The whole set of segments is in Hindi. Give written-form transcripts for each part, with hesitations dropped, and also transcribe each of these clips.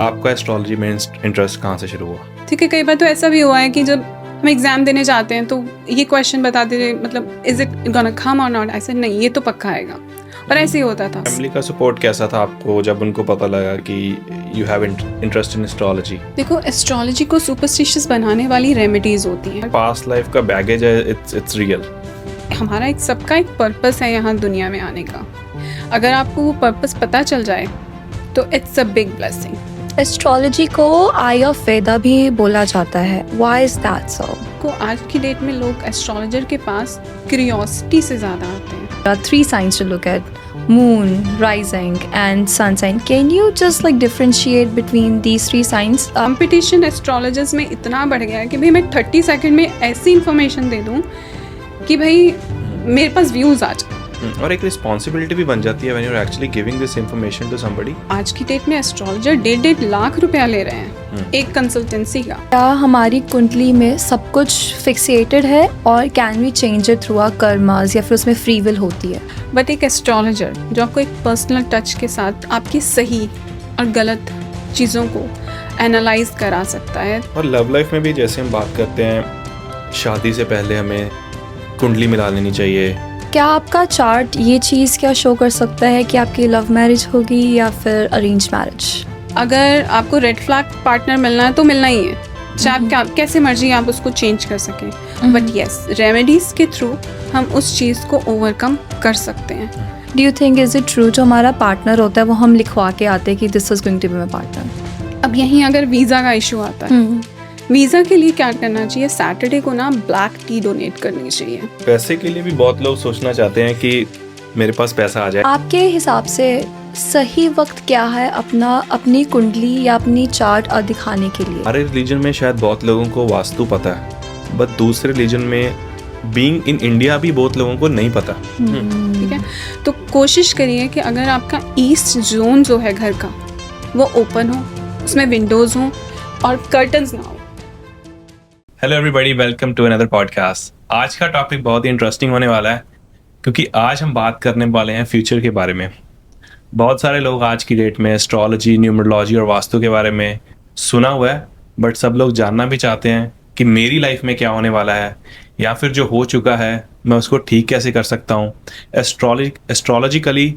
आपका एस्ट्रोलॉजी में इंटरेस्ट कहाँ से शुरू हुआ? ठीक है, कई बार तो ऐसा भी हुआ है कि जब हम एग्जाम देने जाते हैं तो ये क्वेश्चन बताते थे, मतलब इज इट गोना कम और नॉट, ऐसे नहीं, ये तो पक्का आएगा, और ऐसे ही होता था। फैमिली का सपोर्ट कैसा था आपको जब उनको पता लगा कि you have interest in astrology? देखो, एस्ट्रोलॉजी को सुपरस्टिशियस बनाने वाली रेमेडीज होती हैं। पास्ट लाइफ का बैगेज है, इट्स रियल। हमारा एक सबका एक पर्पस है यहाँ दुनिया में आने का। अगर आपको वो पर्पस पता चल जाए तो it's a big blessing. Astrology को आई ऑफ वेदा भी बोला जाता है। Why is that so? को आज की डेट में लोग एस्ट्रोलॉजर के पास क्यूरियोसिटी से ज़्यादा आते हैं। There are 3 signs to look at: moon, rising and sun sign. Can you just like differentiate between these 3 signs? Competition astrologers में इतना बढ़ गया है कि भाई मैं 30 सेकंड में ऐसी इन्फॉर्मेशन दे दूँ कि भाई मेरे पास व्यूज़ आ जाए। और एक रिस्पॉन्सिबिलिटी भी बन जाती है when you are actually giving this information to somebody. आज की डेट में एस्ट्रोलॉजर 1.5 लाख रुपया ले रहे हैं एक कंसल्टेंसी का। क्या हमारी कुंडली में सब कुछ फिक्सेटेड है और can we change it through our karmas, या फिर उसमें फ्री विल होती है? बट एक एस्ट्रोलॉजर जो आपको एक पर्सनल टच के साथ आपकी सही और गलत चीज़ों को एनालाइज करा सकता है। और लव लाइफ में भी जैसे हम बात करते हैं, शादी से पहले हमें कुंडली मिला लेनी चाहिए। क्या आपका चार्ट ये चीज़ क्या शो कर सकता है कि आपकी लव मैरिज होगी या फिर अरेंज मैरिज? अगर आपको रेड फ्लैग पार्टनर मिलना है तो मिलना ही है, चाहे आप कैसे मर्जी आप उसको चेंज कर सकें। बट यस, रेमेडीज के थ्रू हम उस चीज़ को ओवरकम कर सकते हैं। Do you think is it true जो हमारा पार्टनर होता है वो हम लिखवा के आते हैं कि this is going to be my partner? अब यहीं अगर वीज़ा का इशू आता है, वीज़ा के लिए क्या करना चाहिए? सैटरडे को ना ब्लैक टी डोनेट करनी चाहिए। पैसे के लिए भी बहुत लोग सोचना चाहते हैं कि मेरे पास पैसा आ जाए। आपके हिसाब से सही वक्त क्या है अपनी कुंडली या अपनी चार्ट दिखाने के लिए? हमारे रिलीजन में शायद बहुत लोगों को वास्तु पता है, बट दूसरे रिलीजन में बीइंग इन इंडिया भी बहुत लोगों को नहीं पता। ठीक है, तो कोशिश करिए कि अगर आपका ईस्ट जोन जो है घर का वो ओपन हो, उसमें विंडोज़ हों और कर्टन्स ना हो। Hello everybody, welcome to another podcast. आज का टॉपिक बहुत ही इंटरेस्टिंग होने वाला है क्योंकि आज हम बात करने वाले हैं फ्यूचर के बारे में। बहुत सारे लोग आज की डेट में एस्ट्रोलॉजी, न्यूमरोलॉजी और वास्तु के बारे में सुना हुआ है, बट सब लोग जानना भी चाहते हैं कि मेरी लाइफ में क्या होने वाला है, या फिर जो हो चुका है मैं उसको ठीक कैसे कर सकता हूँ। एस्ट्रोलॉजिकली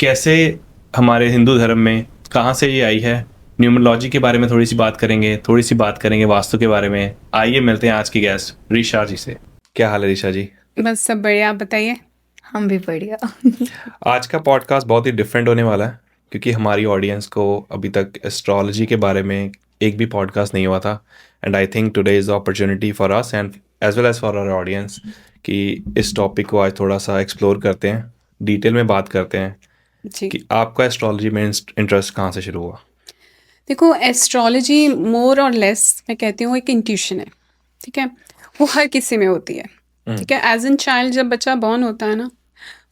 कैसे हमारे हिंदू धर्म में कहाँ से ये आई है। न्यूमरोलॉजी के बारे में थोड़ी सी बात करेंगे वास्तु के बारे में। आइए मिलते हैं आज की गेस्ट ऋषा जी से। क्या हाल है ऋषा जी? बस सब बढ़िया, आप बताइए। हम भी बढ़िया। आज का पॉडकास्ट बहुत ही डिफरेंट होने वाला है क्योंकि हमारी ऑडियंस को अभी तक एस्ट्रोलॉजी के बारे में एक भी पॉडकास्ट नहीं हुआ था, and I think today is the opportunity for us and as well as for our audience कि इस टॉपिक को आज थोड़ा सा एक्सप्लोर करते हैं, डिटेल में बात करते हैं जी। कि आपका एस्ट्रोलॉजी में इंटरेस्ट कहाँ से शुरू हुआ। देखो, एस्ट्रोलॉजी मोर और लेस मैं कहती हूँ एक इंट्यूशन है। ठीक है, वो हर किसी में होती है। ठीक है, एज एन चाइल्ड जब बच्चा बॉर्न होता है ना,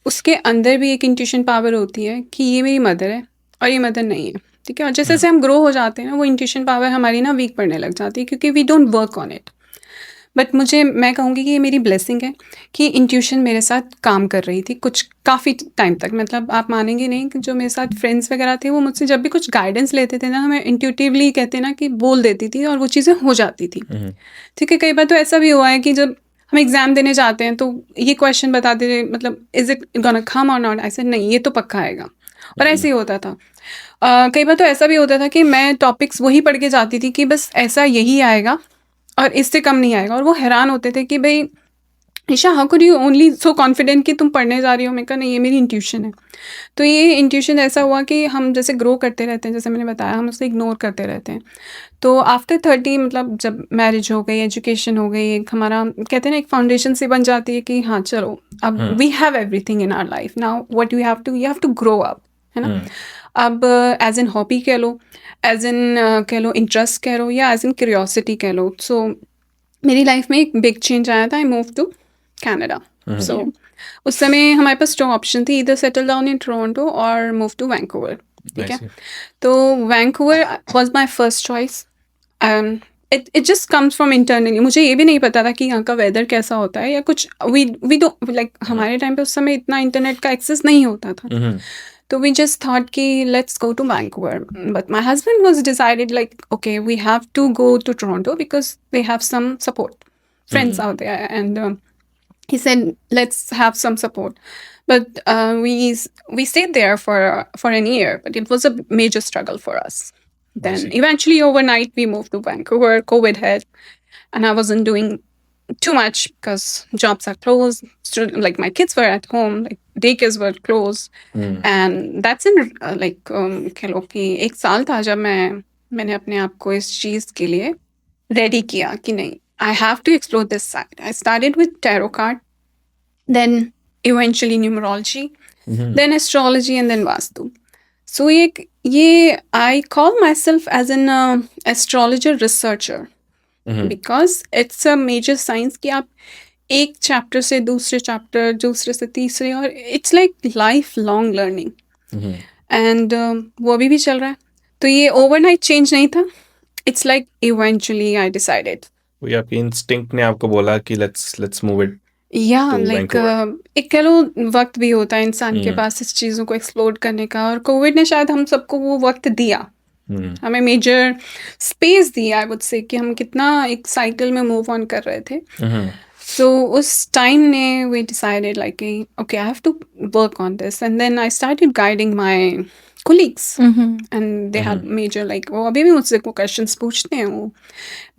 उसके अंदर भी एक इंट्यूशन पावर होती है कि ये मेरी मदर है और ये मदर नहीं है। ठीक है, और जैसे जैसे हम ग्रो हो जाते हैं ना, वो इंट्यूशन पावर हमारी ना वीक पड़ने लग जाती है क्योंकि we don't work on it. But मैं कहूँगी कि ये मेरी ब्लेसिंग है कि इंट्यूशन मेरे साथ काम कर रही थी कुछ काफ़ी टाइम तक। मतलब आप मानेंगे नहीं कि जो मेरे साथ फ्रेंड्स वगैरह थे वो मुझसे जब भी कुछ गाइडेंस लेते थे ना, हमें इंट्यूटिवली कहते ना कि बोल देती थी और वो चीज़ें हो जाती थी। ठीक है, कई बार तो ऐसा भी हुआ है कि जब हम एग्ज़ाम देने जाते हैं तो ये क्वेश्चन बताते थे, मतलब इज इट गोना कम और नॉट, ऐसे नहीं, ये तो पक्का आएगा, और ऐसे ही होता था। कई बार तो ऐसा भी होता था कि मैं टॉपिक्स वही पढ़ के जाती थी कि बस ऐसा यही आएगा और इससे कम नहीं आएगा, और वो हैरान होते थे कि भाई Isha, how could you only so confident कि तुम पढ़ने जा रही हो। मैं कहा नहीं, ये मेरी इंट्यूशन है। तो ये इंट्यूशन ऐसा हुआ कि हम जैसे ग्रो करते रहते हैं, जैसे मैंने बताया, हम उसे इग्नोर करते रहते हैं। तो आफ्टर 30, मतलब जब मैरिज हो गई, एजुकेशन हो गई, एक हमारा कहते हैं ना एक फाउंडेशन से बन जाती है कि हाँ चलो अब we have everything in our life now, what you have to grow up, है ना। अब एज एन हॉबी कह लो, एज एन कह लो इंटरेस्ट कह लो, या एज एन क्यूरियोसिटी कह लो। सो मेरी लाइफ में एक बिग चेंज आया था। I move to Canada. So उस समय हमारे पास 2 ऑप्शन थी, इधर सेटल डाउन इन टोरंटो और मूव टू वैंकूवर। ठीक है, तो Vancouver was my first choice. It just comes from internally. मुझे ये भी नहीं पता था कि यहाँ का वेदर कैसा होता है या कुछ। वी डोंट लाइक, हमारे टाइम पे उस समय इतना इंटरनेट का एक्सेस नहीं होता था। So we just thought ki let's go to Vancouver. But my husband was decided like, okay, we have to go to Toronto because they have some support, friends out there. And he said, let's have some support. But we stayed there for an year, but it was a major struggle for us. Then eventually overnight we moved to Vancouver. COVID hit and I wasn't doing too much because jobs are closed. Like my kids were at home, like daycares were closed. And that's in कह लो कि 1 साल था जब मैंने अपने आप को इस चीज़ के लिए रेडी किया कि नहीं, I have to explore this side. I started with tarot card, then eventually numerology, then astrology and then vastu. So ये I call myself as an astrologer researcher. Because it's a major science कि आप एक चैप्टर से दूसरे चैप्टर, दूसरे से तीसरे, और it's like life long learning. And वो अभी भी चल रहा है. तो ये ओवरनाइट चेंज नहीं था. It's like eventually I decided. वही आपकी इंस्टिंक्ट ने आपको बोला कि लेट्स मूव इट. या to लाइक Vancouver. एक कह लो वक्त भी होता है इंसान के पास इस चीज़ों को एक्सप्लोर करने का, और कोविड ने शायद हम सबको वो वक्त दिया, हमें मेजर स्पेस दिया. आई वुड से कि हम कितना एक साइकिल में मूव ऑन कर रहे थे. सो उस टाइम ने we decided like okay I have to work on this. And then I started guiding my colleagues and they had major like वो अभी भी मुझसे वो क्वेश्चंस पूछते हैं. वो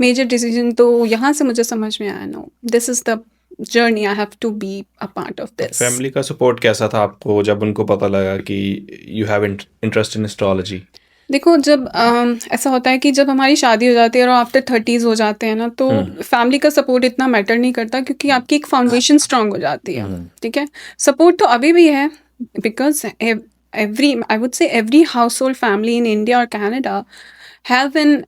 मेजर डिसीजन तो यहाँ से मुझे समझ में आया, no this is the journey, I have to be a part of this. Family का सपोर्ट कैसा था आपको जब उनको पता लगा कि you have interest in astrology? देखो जब ऐसा होता है कि जब हमारी शादी हो जाती है और आफ्टर 30s हो जाते हैं ना, तो फैमिली का सपोर्ट इतना मैटर नहीं करता क्योंकि आपकी एक फाउंडेशन स्ट्रांग हो जाती है. ठीक है, सपोर्ट तो अभी भी है बिकॉज आई वुड से every house hold family in India और कनाडा हैव एन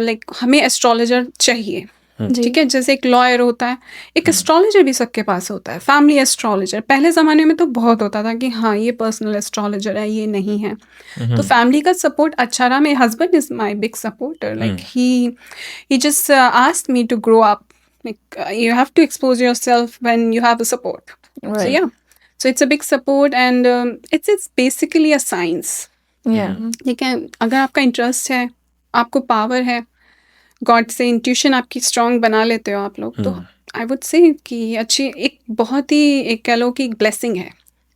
लाइक हमें एस्ट्रोलॉजर चाहिए. ठीक है, जैसे एक लॉयर होता है, एक एस्ट्रोलॉजर भी सबके पास होता है. फैमिली एस्ट्रोलॉजर पहले ज़माने में तो बहुत होता था कि हाँ ये पर्सनल एस्ट्रोलॉजर है, ये नहीं है. तो फैमिली का सपोर्ट अच्छा रहा. मेरे husband is my big supporter. Like he just asked me to grow up. You have to expose yourself when you have a support. So yeah, so it's a big support and it's basically a science. ठीक है, अगर आपका इंटरेस्ट है, आपको पावर है, गॉड से इंट्यूशन आपकी स्ट्रॉन्ग बना लेते हो आप लोग, तो आई वुड से कि अच्छी एक बहुत ही एक कह लो कि ब्लेसिंग है.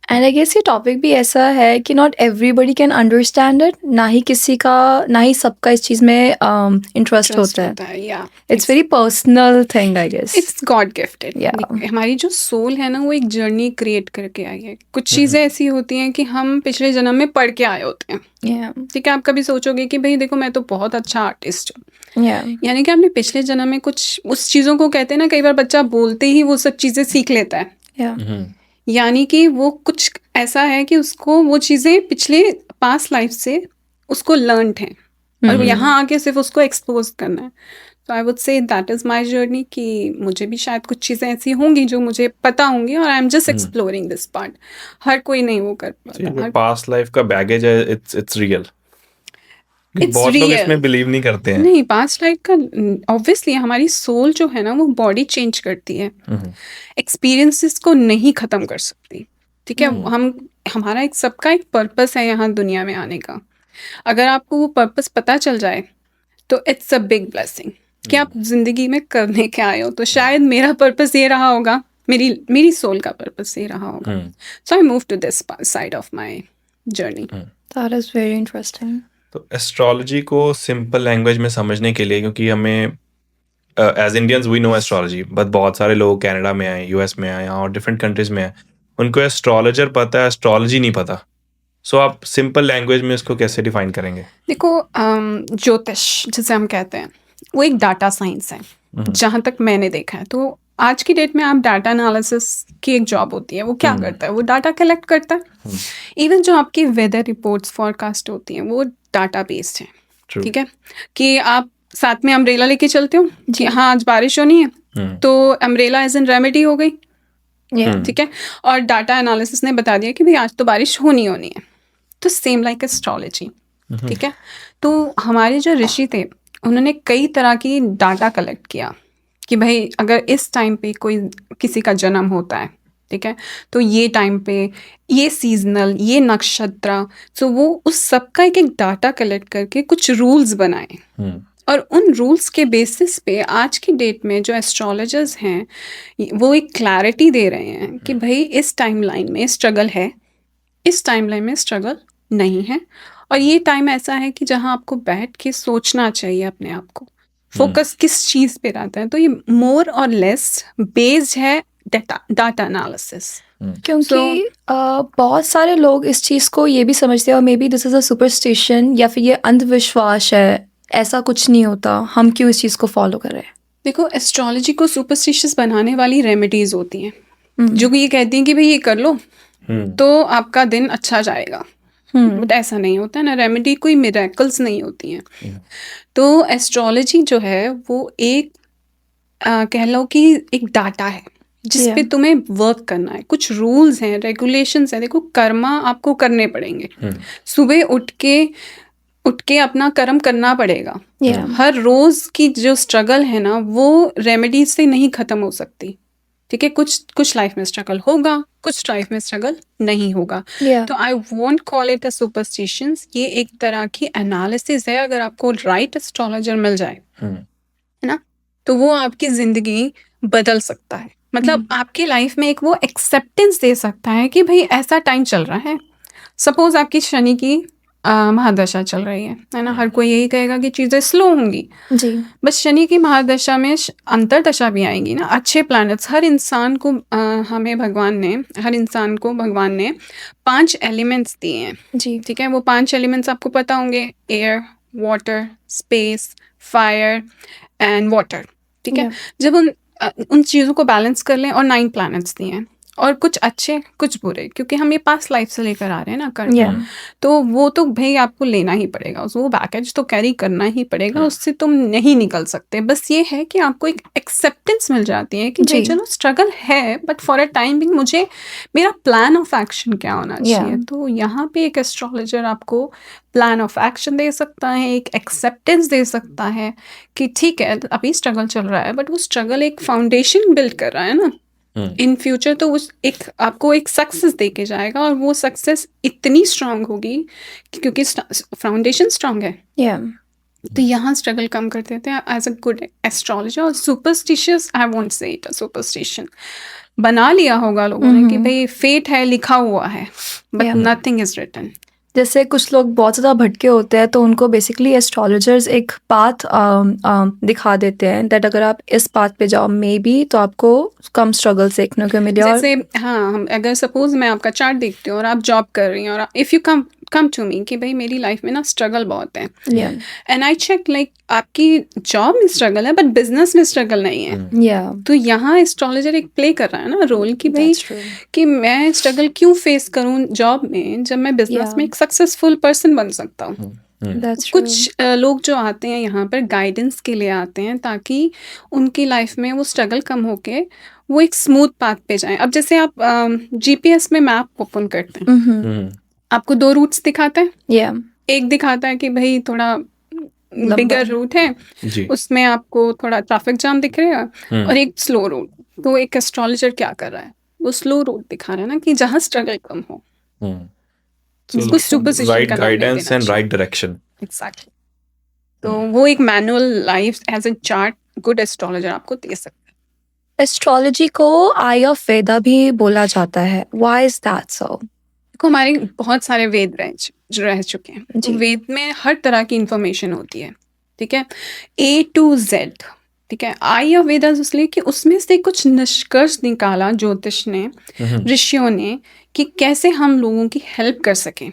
एंड आई गेस ये टॉपिक भी ऐसा है कि not everybody can understand it. ना ही सबका इस चीज़ में इंटरेस्ट होता है. It's very personal thing I guess. It's God gifted. हमारी जो सोल है ना, वो एक जर्नी क्रिएट करके आई है. कुछ चीज़ें ऐसी होती हैं कि हम पिछले जन्म में पढ़ के आए होते हैं. ठीक है, आप कभी सोचोगे कि भाई देखो मैं तो बहुत अच्छा आर्टिस्ट हूँ, यानी कि आपने पिछले जन्म में कुछ उस चीज़ों को कहते हैं ना, कई बार बच्चा बोलते ही वो सब चीज़ें सीख लेता है. यानी कि वो कुछ ऐसा है कि उसको वो चीज़ें पिछले पास्ट लाइफ से उसको लर्नड हैं और यहाँ आके सिर्फ उसको एक्सपोज करना है. तो आई would say that is my journey कि मुझे भी शायद कुछ चीज़ें ऐसी होंगी जो मुझे पता होंगी और I am just exploring this part. हर कोई नहीं वो कर पाता. पास्ट लाइफ का बैगेज है, इट्स रियल. It's बहुत लोग real. इसमें बिलीव नहीं करते हैं. नहीं, पास्ट लाइफ का ऑब्वियसली हमारी सोल जो है ना, वो बॉडी चेंज करती है, एक्सपीरियंसेस को नहीं ख़त्म कर सकती. ठीक है, हमारा एक सबका एक पर्पस है यहाँ दुनिया में आने का. अगर आपको वो पर्पस पता चल जाए तो इट्स अ बिग ब्लेसिंग कि आप जिंदगी में करने के आए हो. तो शायद मेरा पर्पस ये रहा होगा, मेरी सोल का पर्पस ये रहा होगा. So I move to this side of my journey. That is very interesting. तो एस्ट्रोलॉजी को सिंपल लैंग्वेज में समझने के लिए, क्योंकि हमें as Indians we know astrology, but बहुत सारे लोग कनाडा में आए, यूएस में आए और डिफरेंट कंट्रीज में आए, उनको एस्ट्रोलॉजर पता है, एस्ट्रोलॉजी नहीं पता. सो आप सिंपल लैंग्वेज में इसको कैसे डिफाइन करेंगे? देखो ज्योतिष जिसे हम कहते हैं, वो एक डाटा साइंस है जहाँ तक मैंने देखा है. तो आज की डेट में आप डाटा एनालिसिस की एक जॉब होती है. वो क्या करता है? वो डाटा कलेक्ट करता है. इवन जो आपकी वेदर रिपोर्ट्स फॉरकास्ट होती हैं, वो डाटा बेस्ड है. ठीक है, कि आप साथ में अम्ब्रेला लेके चलते हो कि हाँ आज बारिश होनी है, तो अम्ब्रेला एज एन रेमेडी हो गई. ठीक है, और डाटा एनालिसिस ने बता दिया कि भाई आज तो बारिश होनी है. तो सेम लाइक एस्ट्रोलॉजी. ठीक है, तो हमारे जो ऋषि थे उन्होंने कई तरह की डाटा कलेक्ट किया कि भाई अगर इस टाइम पे कोई किसी का जन्म होता है ठीक है, तो ये टाइम पे ये सीजनल, ये नक्षत्र, तो वो उस सब का एक डाटा कलेक्ट करके कुछ रूल्स बनाए, और उन रूल्स के बेसिस पे आज की डेट में जो एस्ट्रोलॉजर्स हैं वो एक क्लैरिटी दे रहे हैं कि भाई इस टाइमलाइन में स्ट्रगल है, इस टाइमलाइन में स्ट्रगल नहीं है, और ये टाइम ऐसा है कि जहाँ आपको बैठ के सोचना चाहिए अपने आप को, फोकस किस चीज़ पे रहता है। तो ये मोर और लेस बेस्ड है डाटा एनालिसिस। क्योंकि बहुत सारे लोग इस चीज़ को ये भी समझते हैं, और maybe this is a superstition, या फिर ये अंधविश्वास है, ऐसा कुछ नहीं होता, हम क्यों इस चीज़ को फॉलो कर रहे हैं? देखो, एस्ट्रोलॉजी को सुपरस्टिशियस बनाने वाली रेमेडीज होती हैं जो कि ये कहती हैं कि भाई ये कर लो तो आपका दिन अच्छा जाएगा, बट ऐसा नहीं होता है ना, रेमेडी कोई मिरेकल्स नहीं होती हैं। तो एस्ट्रोलॉजी जो है वो एक कह लो कि एक डाटा है जिस पे तुम्हें वर्क करना है, कुछ रूल्स हैं, रेगुलेशंस हैं। देखो, कर्मा आपको करने पड़ेंगे, सुबह उठ के अपना कर्म करना पड़ेगा। हर रोज की जो स्ट्रगल है ना वो रेमेडीज से नहीं खत्म हो सकती, ठीक है। कुछ लाइफ में स्ट्रगल होगा, कुछ लाइफ में स्ट्रगल नहीं होगा। तो I won't call it a superstitions, ये एक तरह की एनालिसिस है। अगर आपको राइट एस्ट्रोलॉजर मिल जाए, है ना, तो वो आपकी जिंदगी बदल सकता है। मतलब आपकी लाइफ में एक वो एक्सेप्टेंस दे सकता है कि भाई ऐसा टाइम चल रहा है। सपोज आपकी शनि की महादशा चल रही है ना, हर कोई यही कहेगा कि चीज़ें स्लो होंगी जी, बस शनि की महादशा में अंतरदशा भी आएंगी ना, अच्छे प्लैनेट्स। हर इंसान को हर इंसान को भगवान ने 5 एलिमेंट्स दिए हैं जी, ठीक है। वो 5 एलिमेंट्स आपको पता होंगे, air, water, space, fire and water, ठीक है। जब उन चीज़ों को बैलेंस कर लें, और 9 प्लैनेट्स दिए हैं, और कुछ अच्छे कुछ बुरे, क्योंकि हम ये पास्ट लाइफ से लेकर आ रहे हैं ना कर्म, तो वो तो भाई आपको लेना ही पड़ेगा, वो बैगेज तो कैरी करना ही पड़ेगा, उससे तुम नहीं निकल सकते। बस ये है कि आपको एक एक्सेप्टेंस मिल जाती है कि भाई चलो स्ट्रगल है, but for a time being मुझे मेरा प्लान ऑफ एक्शन क्या होना चाहिए। तो यहाँ पे एक एस्ट्रोलॉजर आपको प्लान ऑफ एक्शन दे सकता है, एक एक्सेप्टेंस दे सकता है कि ठीक है अभी स्ट्रगल चल रहा है, बट वो स्ट्रगल एक फाउंडेशन बिल्ड कर रहा है ना, इन फ्यूचर तो उस एक आपको एक सक्सेस दे के जाएगा, और वो सक्सेस इतनी स्ट्रांग होगी क्योंकि फाउंडेशन स्ट्रांग है। तो यहाँ स्ट्रगल कम कर देते हैं एज अ गुड एस्ट्रोलॉजर। और superstitious, I won't say it a superstition, बना लिया होगा लोगों ने कि भाई फेट है, लिखा हुआ है, बट नथिंग इज रिटन। जैसे कुछ लोग बहुत ज़्यादा भटके होते हैं, तो उनको बेसिकली एस्ट्रोलॉजर्स एक पाथ दिखा देते हैं दैट अगर आप इस पाथ पे जाओ मे बी तो आपको कम स्ट्रगल देखने को मिले। जैसे हाँ, हम अगर सपोज मैं आपका चार्ट देखती हूँ और आप जॉब कर रही हैं, और if you come to me कि भाई मेरी लाइफ में ना स्ट्रगल बहुत है, एंड आई चेक लाइक आपकी जॉब में स्ट्रगल है बट बिजनेस में स्ट्रगल नहीं है। तो यहाँ एस्ट्रोलॉजर एक प्ले कर रहा है ना रोल कि भाई कि मैं स्ट्रगल क्यों फेस करूँ जॉब में जब मैं बिजनेस में एक सक्सेसफुल पर्सन बन सकता हूँ। कुछ लोग जो आते हैं यहाँ पर गाइडेंस के लिए आते हैं ताकि उनकी लाइफ में वो स्ट्रगल कम होके वो एक स्मूथ पाथ पे जाएं। अब जैसे आप जीपीएस में मैप ओपन करते हैं, आपको 2 रूट्स दिखाता है, एक दिखाता है कि भाई थोड़ा बिगर रूट है, उसमें आपको थोड़ा ट्रैफिक जाम दिख रहा है, और एक स्लो रूट। तो एक एस्ट्रोलॉजर क्या कर रहा है, वो स्लो रूट दिखा रहा है ना कि जहाँ स्ट्रगल कम हो। Right guidance and right direction, exactly. तो वो एक manual life as a chart good astrologer आपको दे सकता है। एस्ट्रोलॉजी को आई ऑफ वेदा भी बोला जाता है, व्हाई इज दैट सो? देखो, हमारे बहुत सारे वेद रह चुके हैं, तो वेद में हर तरह की इंफॉर्मेशन होती है, ठीक है, A to Z, ठीक है। आई ऑफ वेदास इसलिए कि उसमें से कुछ निष्कर्ष निकाला ज्योतिष ने, ऋषियों ने, कि कैसे हम लोगों की हेल्प कर सकें,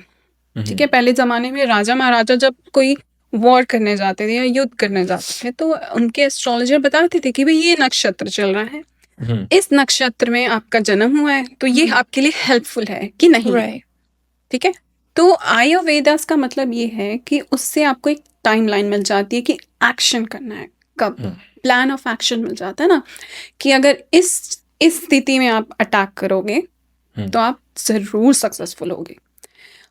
ठीक है। पहले ज़माने में राजा महाराजा जब कोई वॉर करने जाते थे या युद्ध करने जाते थे, तो उनके एस्ट्रोलॉजर बताते थे कि भाई ये नक्षत्र चल रहा है, इस नक्षत्र में आपका जन्म हुआ है, तो ये आपके लिए हेल्पफुल है कि नहीं, ठीक है। तो आई ऑफ वेदास का मतलब ये है कि उससे आपको एक टाइमलाइन मिल जाती है कि एक्शन करना है कब, प्लान ऑफ एक्शन मिल जाता है ना, कि अगर इस स्थिति में आप अटैक करोगे तो आप जरूर सक्सेसफुल होगे।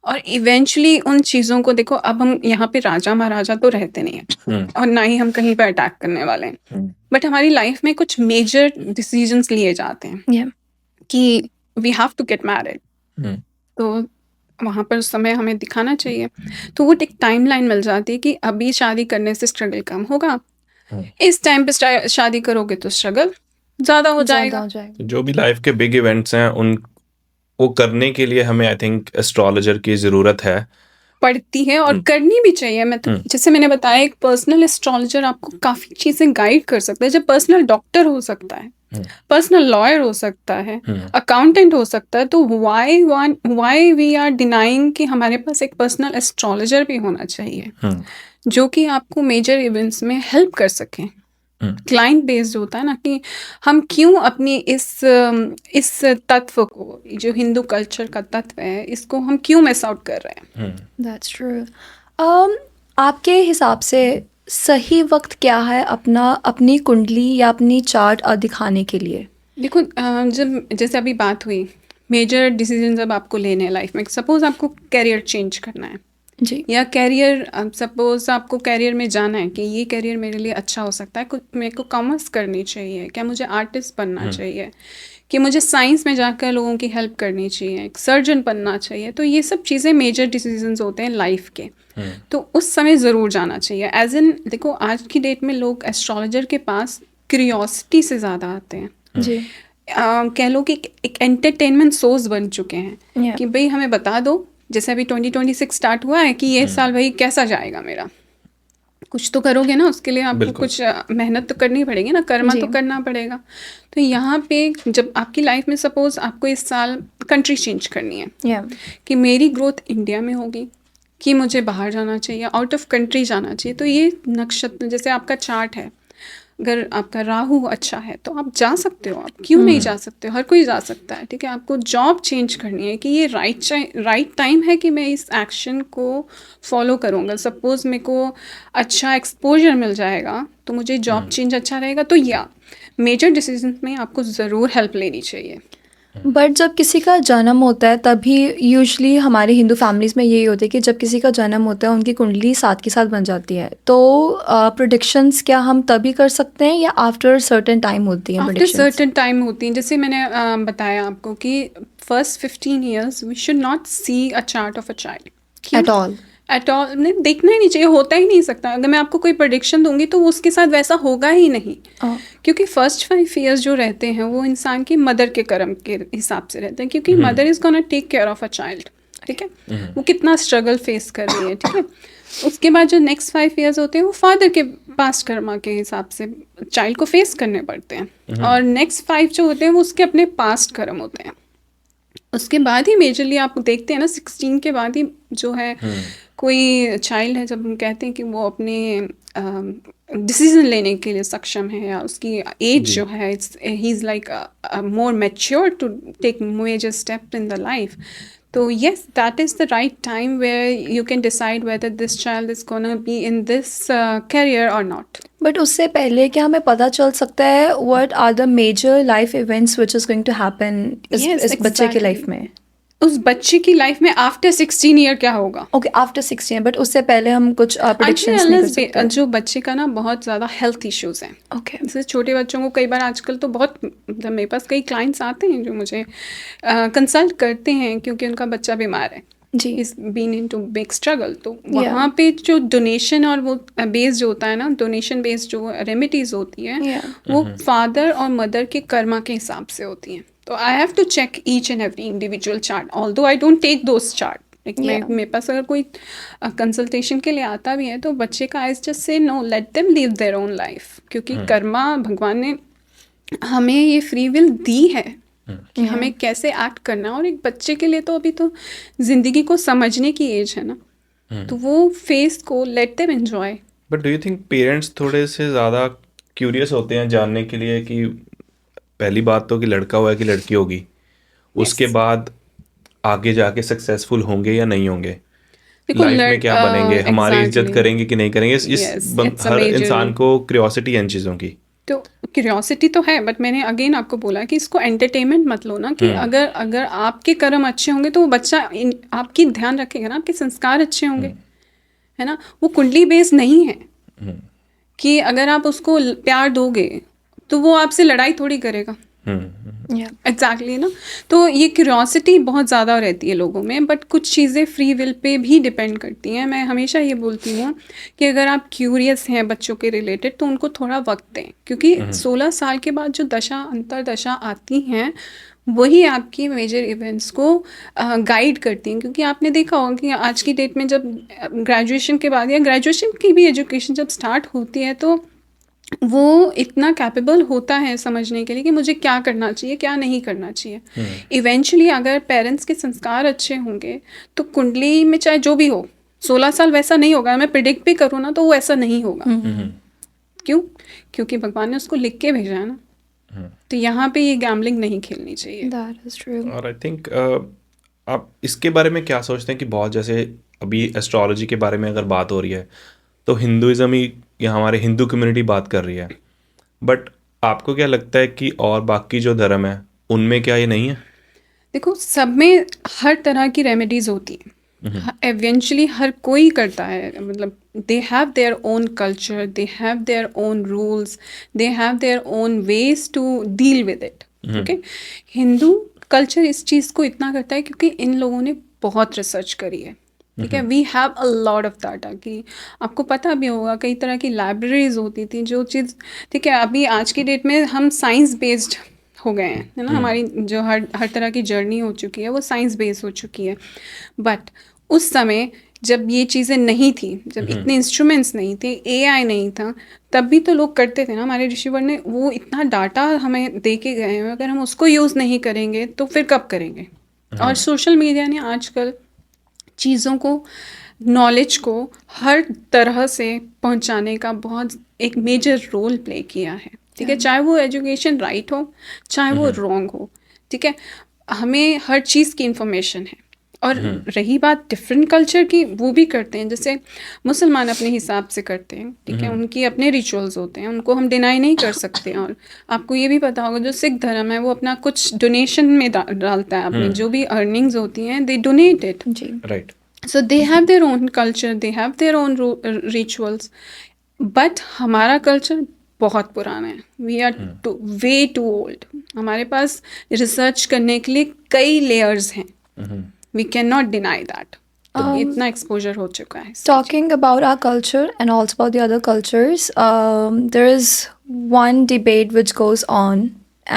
और इवेंचुअली उन चीज़ों को देखो, अब हम यहाँ पे राजा महाराजा तो रहते नहीं हैं और ना ही हम कहीं पर अटैक करने वाले हैं, बट हमारी लाइफ में कुछ मेजर डिसीजंस लिए जाते हैं कि we have to get married, hmm, तो वहाँ पर उस समय हमें दिखाना चाहिए। तो वो एक टाइमलाइन मिल जाती है कि अभी शादी करने से स्ट्रगल कम होगा, इस टाइम पे शादी करोगे तो स्ट्रगल ज़्यादा हो ज़्यादा जाएगा। हो जाएगा। तो जो भी लाइफ के बिग इवेंट्स हैं उन वो करने के लिए हमें आई थिंक एस्ट्रोलॉजर की ज़रूरत है। पड़ती है और करनी भी चाहिए। मैं तो जैसे मैंने बताया, एक पर्सनल एस्ट्रोलॉजर आपको काफ़ी चीज़ें गाइड कर सकता है। जब पर्सनल डॉक्टर हो सकता है, पर्सनल लॉयर हो सकता है, अकाउंटेंट हो सकता है, तो वाई वी आर डिनाइंग कि हमारे पास एक पर्सनल एस्ट्रोलॉजर भी होना चाहिए जो कि आपको मेजर इवेंट्स में हेल्प कर सकें। क्लाइंट बेस्ड होता है ना, कि हम क्यों अपनी इस तत्व को, जो हिंदू कल्चर का तत्व है, इसको हम क्यों मिस आउट कर रहे हैं। That's true. आपके हिसाब से सही वक्त क्या है अपनी कुंडली या अपनी चार्ट दिखाने के लिए? देखो, जब जैसे अभी बात हुई, मेजर डिसीजन जब आपको लेने हैं लाइफ में, सपोज आपको कैरियर चेंज करना है जी। या कैरियर, सपोज आपको कैरियर में जाना है कि ये कैरियर मेरे लिए अच्छा हो सकता है, कुछ मेरे को कॉमर्स करनी चाहिए, क्या मुझे आर्टिस्ट बनना चाहिए, कि मुझे साइंस में जाकर लोगों की हेल्प करनी चाहिए, एक सर्जन बनना चाहिए। तो ये सब चीज़ें मेजर डिसीजंस होते हैं लाइफ के। तो उस समय ज़रूर जाना चाहिए। एज इन, देखो आज की डेट में लोग एस्ट्रोलॉजर के पास क्यूरियोसिटी से ज़्यादा आते हैं। जी। कह लो कि एक एंटरटेनमेंट सोर्स बन चुके हैं Yeah. कि भाई हमें बता दो, जैसे अभी 2026 स्टार्ट हुआ है, कि ये साल भाई कैसा जाएगा मेरा। कुछ तो करोगे ना, उसके लिए आपको बिल्कुल। कुछ मेहनत तो करनी पड़ेगी ना, कर्मा तो जी। करना पड़ेगा। तो यहाँ पे जब आपकी लाइफ में सपोज आपको इस साल कंट्री चेंज करनी है, Yeah. कि मेरी ग्रोथ इंडिया में होगी कि मुझे बाहर जाना चाहिए, आउट ऑफ कंट्री जाना चाहिए, तो ये नक्षत्र, जैसे आपका चार्ट है, अगर आपका राहु अच्छा है तो आप जा सकते हो। आप क्यों नहीं जा सकते हो? हर कोई जा सकता है, ठीक है। आपको जॉब चेंज करनी है कि ये राइट टाइम है कि मैं इस एक्शन को फॉलो करूँगा। सपोज मेरे को अच्छा एक्सपोजर मिल जाएगा तो मुझे जॉब चेंज अच्छा रहेगा। तो या मेजर डिसीजन में आपको ज़रूर हेल्प लेनी चाहिए। बट जब किसी का जन्म होता है तभी यूजुअली हमारे हिंदू फैमिलीज़ में यही होता है कि जब किसी का जन्म होता है उनकी कुंडली साथ के साथ बन जाती है। तो प्रेडिक्शंस क्या हम तभी कर सकते हैं या आफ्टर सर्टेन टाइम होती हैं आफ्टर प्रेडिक्शंस? सर्टेन टाइम होती हैं। जैसे मैंने बताया आपको कि first 15 years we should not see a chart of a child at all. At all. नहीं, देखना ही नहीं चाहिए, होता ही नहीं सकता। अगर मैं आपको कोई प्रेडिक्शन दूंगी तो वो उसके साथ वैसा होगा ही नहीं। क्योंकि फर्स्ट 5 ईयर्स जो रहते हैं वो इंसान की मदर के कर्म के हिसाब से रहते हैं, क्योंकि mother is gonna take care of a child, ठीक है। वो कितना स्ट्रगल फेस कर रही है, ठीक है। उसके बाद जो नेक्स्ट 5 ईयर्स होते हैं वो फादर के पास्ट कर्मा के हिसाब से चाइल्ड को फेस करने पड़ते हैं। और नेक्स्ट 5 जो होते हैं वो उसके अपने पास्ट कर्म होते हैं। उसके बाद ही मेजरली आप देखते हैं ना, 16 के बाद ही जो है कोई चाइल्ड है, जब हम कहते हैं कि वो अपने डिसीजन लेने के लिए सक्षम है, या उसकी एज जो है ही is like more mature to take major step in the life. तो yes, that is the right time where you can decide whether this child is gonna be in this career or not. But उससे पहले क्या हमें पता चल सकता है what are the major life events which is going to happen इस बच्चे की लाइफ में? उस बच्चे की लाइफ में आफ्टर 16 ईयर क्या होगा? ओके, आफ्टर 16, बट उससे पहले हम कुछ प्रेडिक्शंस नहीं कर सकते? जो बच्चे का ना बहुत ज़्यादा हेल्थ इश्यूज हैं। ओके। जैसे छोटे बच्चों को कई बार आजकल तो बहुत, मतलब मेरे पास कई क्लाइंट्स आते हैं जो मुझे कंसल्ट करते हैं क्योंकि उनका बच्चा बीमार है, जी। Is been in too big struggle. तो वहाँ पे जो डोनेशन और वो बेस्ड जो होता है ना, डोनेशन बेस्ड जो रेमेडीज होती है वो फादर और मदर के कर्मा के हिसाब से होती हैं। तो I have to check each and every individual chart, although I don't take those chart. मेरे पास अगर कोई कंसल्टेशन के लिए आता भी है तो बच्चे का I just say no, let them live their own life, क्योंकि कर्मा भगवान ने हमें ये फ्री विल दी है कि हमें कैसे एक्ट करना है। और एक बच्चे के लिए तो अभी तो जिंदगी को समझने की एज है ना, तो वो फेस को let them enjoy. But do you think parents थोड़े से ज़्यादा क्यूरियस होते हैं जानने के लिए कि पहली बात तो कि लड़का हुआ है कि लड़की होगी, उसके बाद आगे जाके सक्सेसफुल होंगे या नहीं होंगे, लाइफ में क्या बनेंगे, हमारी इज्जत करेंगे कि नहीं करेंगे, हर इंसान को क्यूरियोसिटी है इन चीज़ों की। तो क्यूरियोसिटी तो है, बट मैंने अगेन आपको बोला कि इसको एंटरटेनमेंट मत लो ना, कि अगर आपके कर्म अच्छे होंगे तो वो बच्चा आपकी ध्यान रखेगा ना, आपके संस्कार अच्छे होंगे, है ना। वो कुंडली बेस्ड नहीं है कि अगर आप उसको प्यार दोगे तो वो आपसे लड़ाई थोड़ी करेगा। या एग्जैक्टली ना। तो ये क्यूरियोसिटी बहुत ज़्यादा रहती है लोगों में, बट कुछ चीज़ें फ्री विल पे भी डिपेंड करती हैं। मैं हमेशा ये बोलती हूँ कि अगर आप क्यूरियस हैं बच्चों के रिलेटेड तो उनको थोड़ा वक्त दें, क्योंकि 16 साल के बाद जो दशा अंतरदशा आती हैं वही आपकी मेजर इवेंट्स को गाइड करती हैं। क्योंकि आपने देखा होगा कि आज की डेट में जब ग्रेजुएशन के बाद या ग्रेजुएशन की भी एजुकेशन जब स्टार्ट होती है तो वो इतना कैपेबल होता है समझने के लिए कि मुझे क्या करना चाहिए क्या नहीं करना चाहिए। इवेंचुअली अगर पेरेंट्स के संस्कार अच्छे होंगे तो कुंडली में चाहे जो भी हो 16 साल वैसा नहीं होगा। मैं प्रिडिक्ट भी करूँ ना तो वो ऐसा नहीं होगा। क्यों? क्योंकि भगवान ने उसको लिख के भेजा है ना। तो यहाँ पे ये गैम्बलिंग नहीं खेलनी चाहिए। That is true. और आई थिंक आप इसके बारे में क्या सोचते हैं कि बहुत जैसे अभी एस्ट्रोलॉजी के बारे में अगर बात हो रही है तो हिंदुइज्म ही या हमारे हिंदू कम्युनिटी बात कर रही है, बट आपको क्या लगता है कि और बाकी जो धर्म है उनमें क्या ये नहीं है? देखो, सब में हर तरह की रेमेडीज होती हैं। एवेंचुअली हर कोई करता है, मतलब they have their own culture, they have their own rules, they have their own ways to deal with it. Okay, Hindu culture इस चीज़ को इतना करता है क्योंकि इन लोगों ने बहुत रिसर्च करी है। ठीक है, we have a lot of data कि आपको पता भी होगा कई तरह की लाइब्रेरीज होती थी जो चीज़। ठीक है, अभी आज की डेट में हम साइंस बेस्ड हो गए हैं, है ना। हमारी जो हर तरह की जर्नी हो चुकी है वो साइंस बेस्ड हो चुकी है। बट उस समय जब ये चीज़ें नहीं थी, जब इतने इंस्ट्रूमेंट्स नहीं थे, एआई नहीं था, तब भी तो लोग करते थे ना। हमारे ऋषिवर ने वो इतना डाटा हमें दे के गए हैं, अगर हम उसको यूज़ नहीं करेंगे तो फिर कब करेंगे। और सोशल मीडिया ने आजकल चीज़ों को, नॉलेज को हर तरह से पहुंचाने का बहुत एक मेजर रोल प्ले किया है। ठीक है, चाहे वो एजुकेशन राइट हो चाहे वो रॉन्ग हो। ठीक है, हमें हर चीज़ की इंफॉर्मेशन है। और रही बात डिफरेंट कल्चर की, वो भी करते हैं। जैसे मुसलमान अपने हिसाब से करते हैं, ठीक है, उनकी अपने रिचुअल्स होते हैं, उनको हम डिनाई नहीं कर सकते। और आपको ये भी पता होगा जो सिख धर्म है वो अपना कुछ डोनेशन में डालता है, अपनी जो भी अर्निंग्स होती हैं दे डोनेट इट। जी। Right. So they have their own culture, they have their own rituals, but हमारा कल्चर बहुत पुराना है। We are way too old। हमारे पास रिसर्च करने के लिए कई लेयर्स हैं। We cannot deny that। तो इतना एक्सपोजर हो चुका है। Talking about our culture and also about the other cultures, there is one debate which goes on,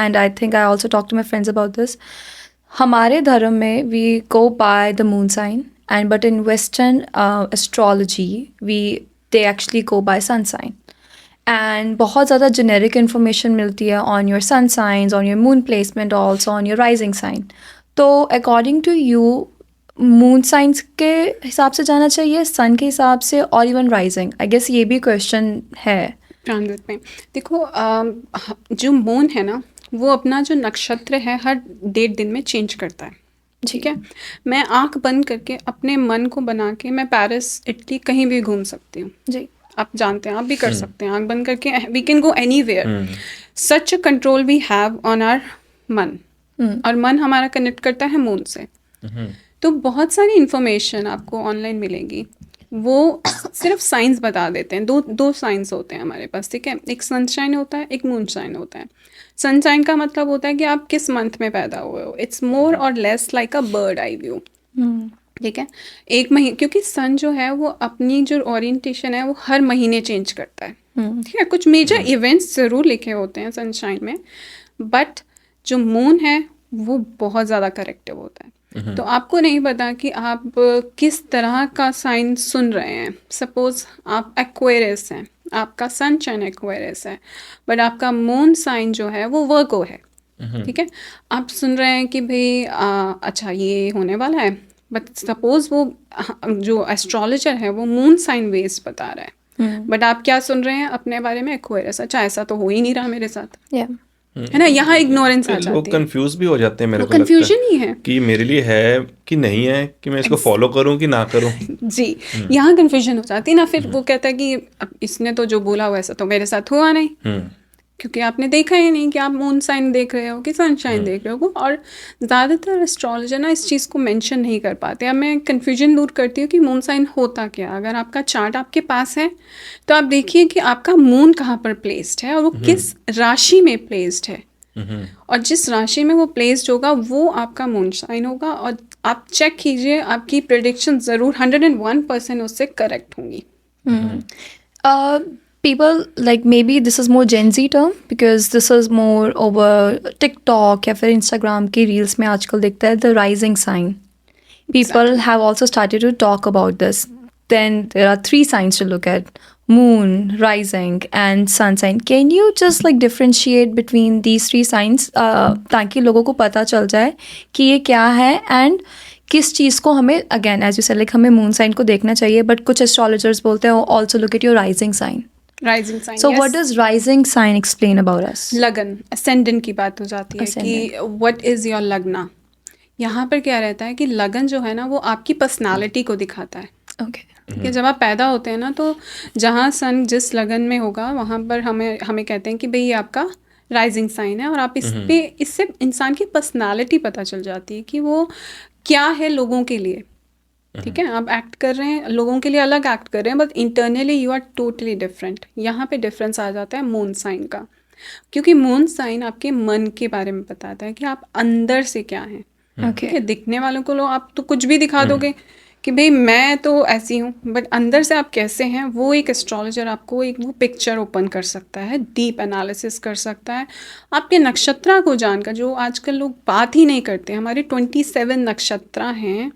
and I think I also talked to my friends about this. हमारे धर्म में we go by the moon sign, and but in Western astrology they actually go by sun sign. And बहुत ज़्यादा generic information मिलती है on your sun signs, on your moon placement, also on your rising sign. तो according to you, moon science के हिसाब से जाना चाहिए, सन के हिसाब से, और इवन राइजिंग? आई गेस ये भी क्वेश्चन है ट्रांजिट में। देखो, जो मून है ना वो अपना जो नक्षत्र है हर 1.5 दिन में चेंज करता है। ठीक है, मैं आंख बंद करके अपने मन को बना के मैं पेरिस, इटली कहीं भी घूम सकती हूँ। जी, आप जानते हैं, आप भी कर सकते हैं आंख बंद करके। We can go anywhere. Such a control we have on our mann. और मन हमारा कनेक्ट करता है मून से। तो बहुत सारी इंफॉर्मेशन आपको ऑनलाइन मिलेगी, वो सिर्फ साइंस बता देते हैं। दो साइंस होते हैं हमारे पास। ठीक है, एक सनशाइन होता है, एक मून शाइन होता है। सनशाइन का मतलब होता है कि आप किस मंथ में पैदा हुए हो। इट्स मोर और less like a bird eye view. ठीक है, एक महीने, क्योंकि सन जो है वो अपनी जो ओरिएंटेशन है वो हर महीने चेंज करता है। ठीक है, कुछ मेजर इवेंट्स ज़रूर लिखे होते हैं सनशाइन में, बट जो मून है वो बहुत ज़्यादा करेक्टिव होता है। तो आपको नहीं पता कि आप किस तरह का साइन सुन रहे हैं। सपोज आप एक्वेरियस हैं, आपका सनशाइन एक्वेरियस है, बट आपका मून साइन जो है वो वर्गो है। ठीक है, आप सुन रहे हैं कि भाई अच्छा ये होने वाला है, बट सपोज वो जो एस्ट्रोलॉजर है वो मून साइन बेस्ड बता रहा है, बट आप क्या सुन रहे हैं अपने बारे में? एक्वेरियस। अच्छा, ऐसा तो हो ही नहीं रहा मेरे साथ, है ना। यहाँ इग्नोरेंस आ जाती है। लोग कंफ्यूज भी हो जाते हैं, मेरे को कंफ्यूजन ही है कि मेरे लिए है कि नहीं है, कि मैं इसको फॉलो करूं कि ना करूं। जी, यहाँ कंफ्यूजन हो जाती है ना। फिर वो कहता है कि अब इसने तो जो बोला वैसा तो मेरे साथ हुआ नहीं, क्योंकि आपने देखा ही नहीं कि आप मून साइन देख रहे हो कि सनशाइन देख रहे हो। और ज़्यादातर एस्ट्रोलॉजर ना इस चीज़ को मेंशन नहीं कर पाते। अब मैं कन्फ्यूजन दूर करती हूँ कि मून साइन होता क्या। अगर आपका चार्ट आपके पास है तो आप देखिए कि आपका मून कहाँ पर प्लेस्ड है और वो किस राशि में प्लेस्ड है। और जिस राशि में वो प्लेस्ड होगा वो आपका मून साइन होगा, और आप चेक कीजिए आपकी प्रेडिक्शन ज़रूर 101% उससे करेक्ट होंगी। People like maybe this is more Gen Z term because this is more over TikTok या फिर Instagram की reels में आजकल दिखता है the rising sign. People have also started to talk about this. Then there are 3 signs to look at: moon, rising, and sun sign. Can you just like differentiate between these 3 signs ताकि लोगों को पता चल जाए कि ये क्या है and किस चीज़ को हमें again as you said like हमें मून साइन को देखना चाहिए, बट कुछ एस्ट्रोलॉजर्स बोलते हैं also look at your rising sign. Rising sign, so what does rising sign explain about us? लगन, असेंडेंट की बात हो जाती है कि व्हाट इज़ योर लगना. यहाँ पर क्या रहता है कि लगन जो है ना वो आपकी पर्सनालिटी को दिखाता है. ओके. ठीक है, जब आप पैदा होते हैं ना तो जहाँ सन जिस लगन में होगा वहाँ पर हमें कहते हैं कि भाई ये आपका राइजिंग साइन है, और आप इससे इंसान की पर्सनालिटी पता चल जाती है कि वो क्या है लोगों के लिए. ठीक है, आप एक्ट कर रहे हैं लोगों के लिए, अलग एक्ट कर रहे हैं, but internally you are totally different. यहाँ पे डिफरेंस आ जाता है मून साइन का, क्योंकि मून साइन आपके मन के बारे में बताता है कि आप अंदर से क्या हैं. ठीक है, दिखने वालों को आप तो कुछ भी दिखा दोगे कि भाई मैं तो ऐसी हूँ, बट अंदर से आप कैसे हैं वो एक एस्ट्रोलॉजर आपको एक वो पिक्चर ओपन कर सकता है, डीप एनालिसिस कर सकता है. आपके नक्षत्रा को जानकर, जो आजकल लोग बात ही नहीं करते, हमारे 27 नक्षत्रा हैं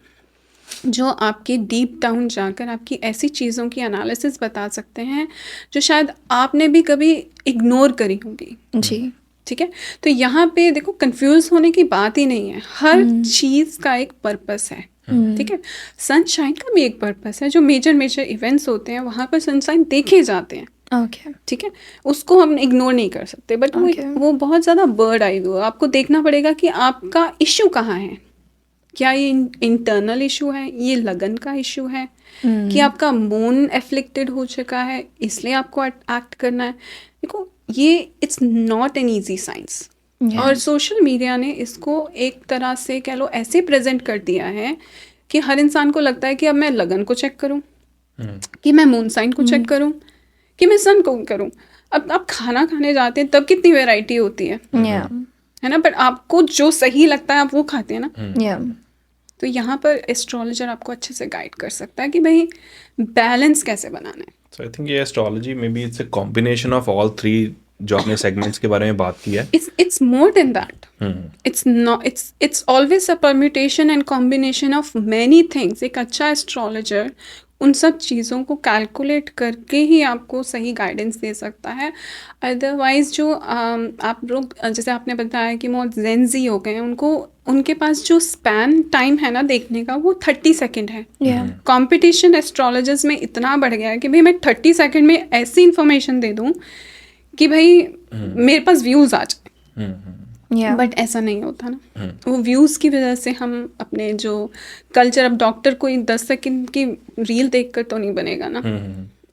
जो आपके डीप डाउन जाकर आपकी ऐसी चीज़ों की एनालिसिस बता सकते हैं जो शायद आपने भी कभी इग्नोर करी होंगी. जी. ठीक है, तो यहाँ पे देखो कंफ्यूज होने की बात ही नहीं है. हर चीज़ का एक पर्पस है. ठीक है, सनशाइन का भी एक पर्पस है. जो मेजर इवेंट्स होते हैं वहाँ पर सनशाइन देखे जाते हैं. ओके. ठीक है, उसको हम इग्नोर नहीं कर सकते, बट वो बहुत ज़्यादा बर्ड आई व्यू. आपको देखना पड़ेगा कि आपका इश्यू कहाँ है. क्या ये इंटरनल इशू है, ये लगन का इशू है, कि आपका मून एफ्लिक्टेड हो चुका है इसलिए आपको एक्ट करना है. देखो ये it's not an easy science. और सोशल मीडिया ने इसको एक तरह से कह लो ऐसे प्रेजेंट कर दिया है कि हर इंसान को लगता है कि अब मैं लगन को चेक करूं, कि मैं मून साइन को चेक करूं, कि मैं सन को करूं. अब आप खाना खाने जाते हैं तब कितनी वैरायटी होती है ना, पर आपको जो सही लगता है आप वो खाते हैं ना. तो यहाँ पर एस्ट्रोलॉजर आपको अच्छे से गाइड कर सकता है कि भाई बैलेंस कैसे बनाना है. So I think ये astrology may be it's a combination of all 3 जो आपने सेगमेंट्स के बारे में बात की है. It's more than that. It's not. It's always a permutation and combination of many things. एक अच्छा एस्ट्रोलॉजर उन सब चीज़ों को कैलकुलेट करके ही आपको सही गाइडेंस दे सकता है. अदरवाइज जो आप लोग जैसे आपने बताया कि मोर जेन ज़ी हो गए हैं, उनके पास जो स्पैन टाइम है ना देखने का वो 30 सेकेंड है. कंपटीशन एस्ट्रोलॉजर्स में इतना बढ़ गया है कि भाई मैं 30 सेकेंड में ऐसी इंफॉर्मेशन दे दूँ कि भाई मेरे पास व्यूज़ आ जाए. बट ऐसा नहीं होता ना. वो व्यूज़ की वजह से हम अपने जो कल्चर, अब डॉक्टर कोई 10 सेकंड की रील देखकर तो नहीं बनेगा ना.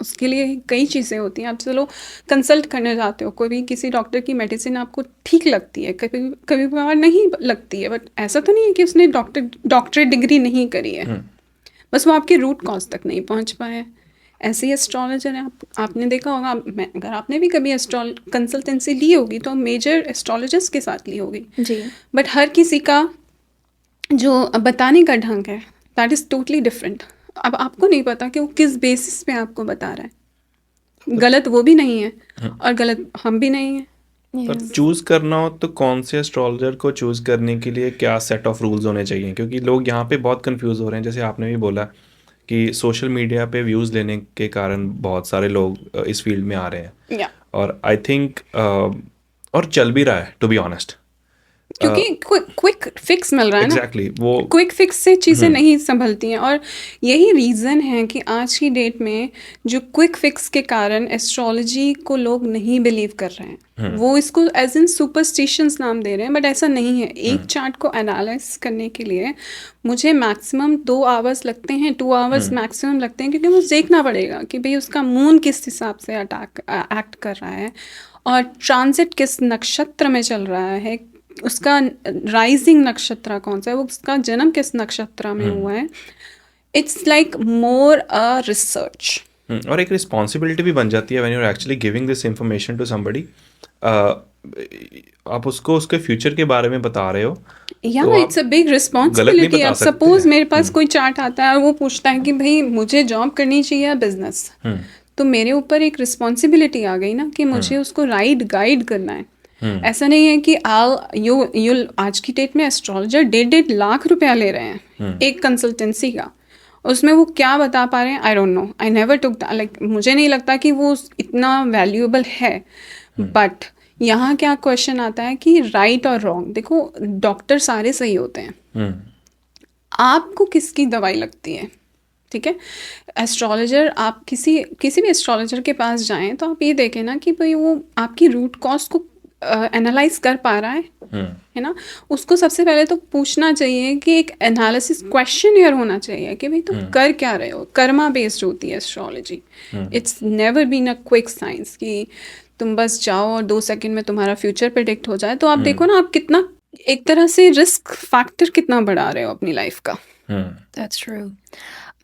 उसके लिए कई चीज़ें होती हैं. आप चलो कंसल्ट करने जाते हो, कोई भी किसी डॉक्टर की मेडिसिन आपको ठीक लगती है, कभी कभार नहीं लगती है, बट ऐसा तो नहीं है कि उसने डॉक्टरेट डिग्री नहीं करी है, बस वो आपके रूट कॉज तक नहीं पहुंच पाए. ऐसे ही एस्ट्रोलॉजर है. आपने देखा होगा, अगर आपने भी कभी कंसल्टेंसी ली होगी तो मेजर एस्ट्रोलॉजर्स के साथ ली होगी जी. बट हर किसी का जो बताने का ढंग है दैट इज़ टोटली डिफरेंट. अब आपको नहीं पता कि वो किस बेसिस पे आपको बता रहा है. गलत वो भी नहीं है और गलत हम भी नहीं हैं. पर चूज करना हो तो कौन से एस्ट्रोलॉजर को चूज करने के लिए क्या सेट ऑफ रूल्स होने चाहिए? क्योंकि लोग यहाँ पे बहुत कंफ्यूज हो रहे हैं. जैसे आपने भी बोला कि सोशल मीडिया पे व्यूज़ लेने के कारण बहुत सारे लोग इस फील्ड में आ रहे हैं. और आई थिंक और चल भी रहा है, टू बी ऑनेस्ट, क्योंकि क्विक फिक्स मिल रहा है ना. एग्जैक्टली, वो क्विक फिक्स से चीज़ें नहीं संभलती हैं. और यही रीज़न है कि आज की डेट में जो क्विक फिक्स के कारण एस्ट्रोलॉजी को लोग नहीं बिलीव कर रहे हैं. वो इसको एज इन सुपरस्टिशंस नाम दे रहे हैं, बट ऐसा नहीं है. एक चार्ट को एनालाइज करने के लिए मुझे मैक्सिमम 2 आवर्स लगते हैं, 2 आवर्स मैक्सिमम लगते हैं, क्योंकि मुझे देखना पड़ेगा कि भाई उसका मून किस हिसाब से एक्ट कर रहा है और ट्रांजिट किस नक्षत्र में चल रहा है, उसका राइजिंग नक्षत्र कौन सा है, वो उसका जन्म किस नक्षत्र में हुआ है. It's like more a research. और एक रिस्पॉन्सिबिलिटी भी बन जाती है when you are actually giving this information to somebody. आप उसको उसके फ्यूचर के बारे में बता रहे हो, या तो आप इट्स अ बिग गलत नहीं रिस्पॉन्सिबिलिटी। बता अब सकते। सपोज मेरे पास कोई चार्ट आता है और वो पूछता है कि भाई मुझे जॉब करनी चाहिए या बिजनेस, तो मेरे ऊपर एक रिस्पॉन्सिबिलिटी आ गई ना कि मुझे उसको राइट गाइड करना है। ऐसा नहीं है कि यू आज की डेट में एस्ट्रोलॉजर 1.5 लाख रुपया ले रहे हैं एक कंसल्टेंसी का, उसमें वो क्या बता पा रहे हैं I don't know, I never took like, मुझे नहीं लगता कि वो इतना वैल्यूएबल है। बट यहाँ क्या क्वेश्चन आता है कि राइट और रॉन्ग, देखो डॉक्टर सारे सही होते हैं, आपको किसकी दवाई लगती है, ठीक है। एस्ट्रोलॉजर, आप किसी किसी भी एस्ट्रोलॉजर के पास जाएं तो आप ये देखें ना कि भाई वो आपकी रूट कॉज को एनालाइज कर पा रहा है ना। उसको सबसे पहले तो पूछना चाहिए कि एक एनालिसिस क्वेश्चन होना चाहिए कि भाई तुम कर क्या रहे हो। कर्मा बेस्ड होती है astrology, it's never been a quick science कि तुम बस जाओ और 2 सेकंड में तुम्हारा फ्यूचर प्रेडिक्ट हो जाए। तो आप देखो ना, आप कितना एक तरह से रिस्क फैक्टर कितना बढ़ा रहे हो अपनी लाइफ का। That's true.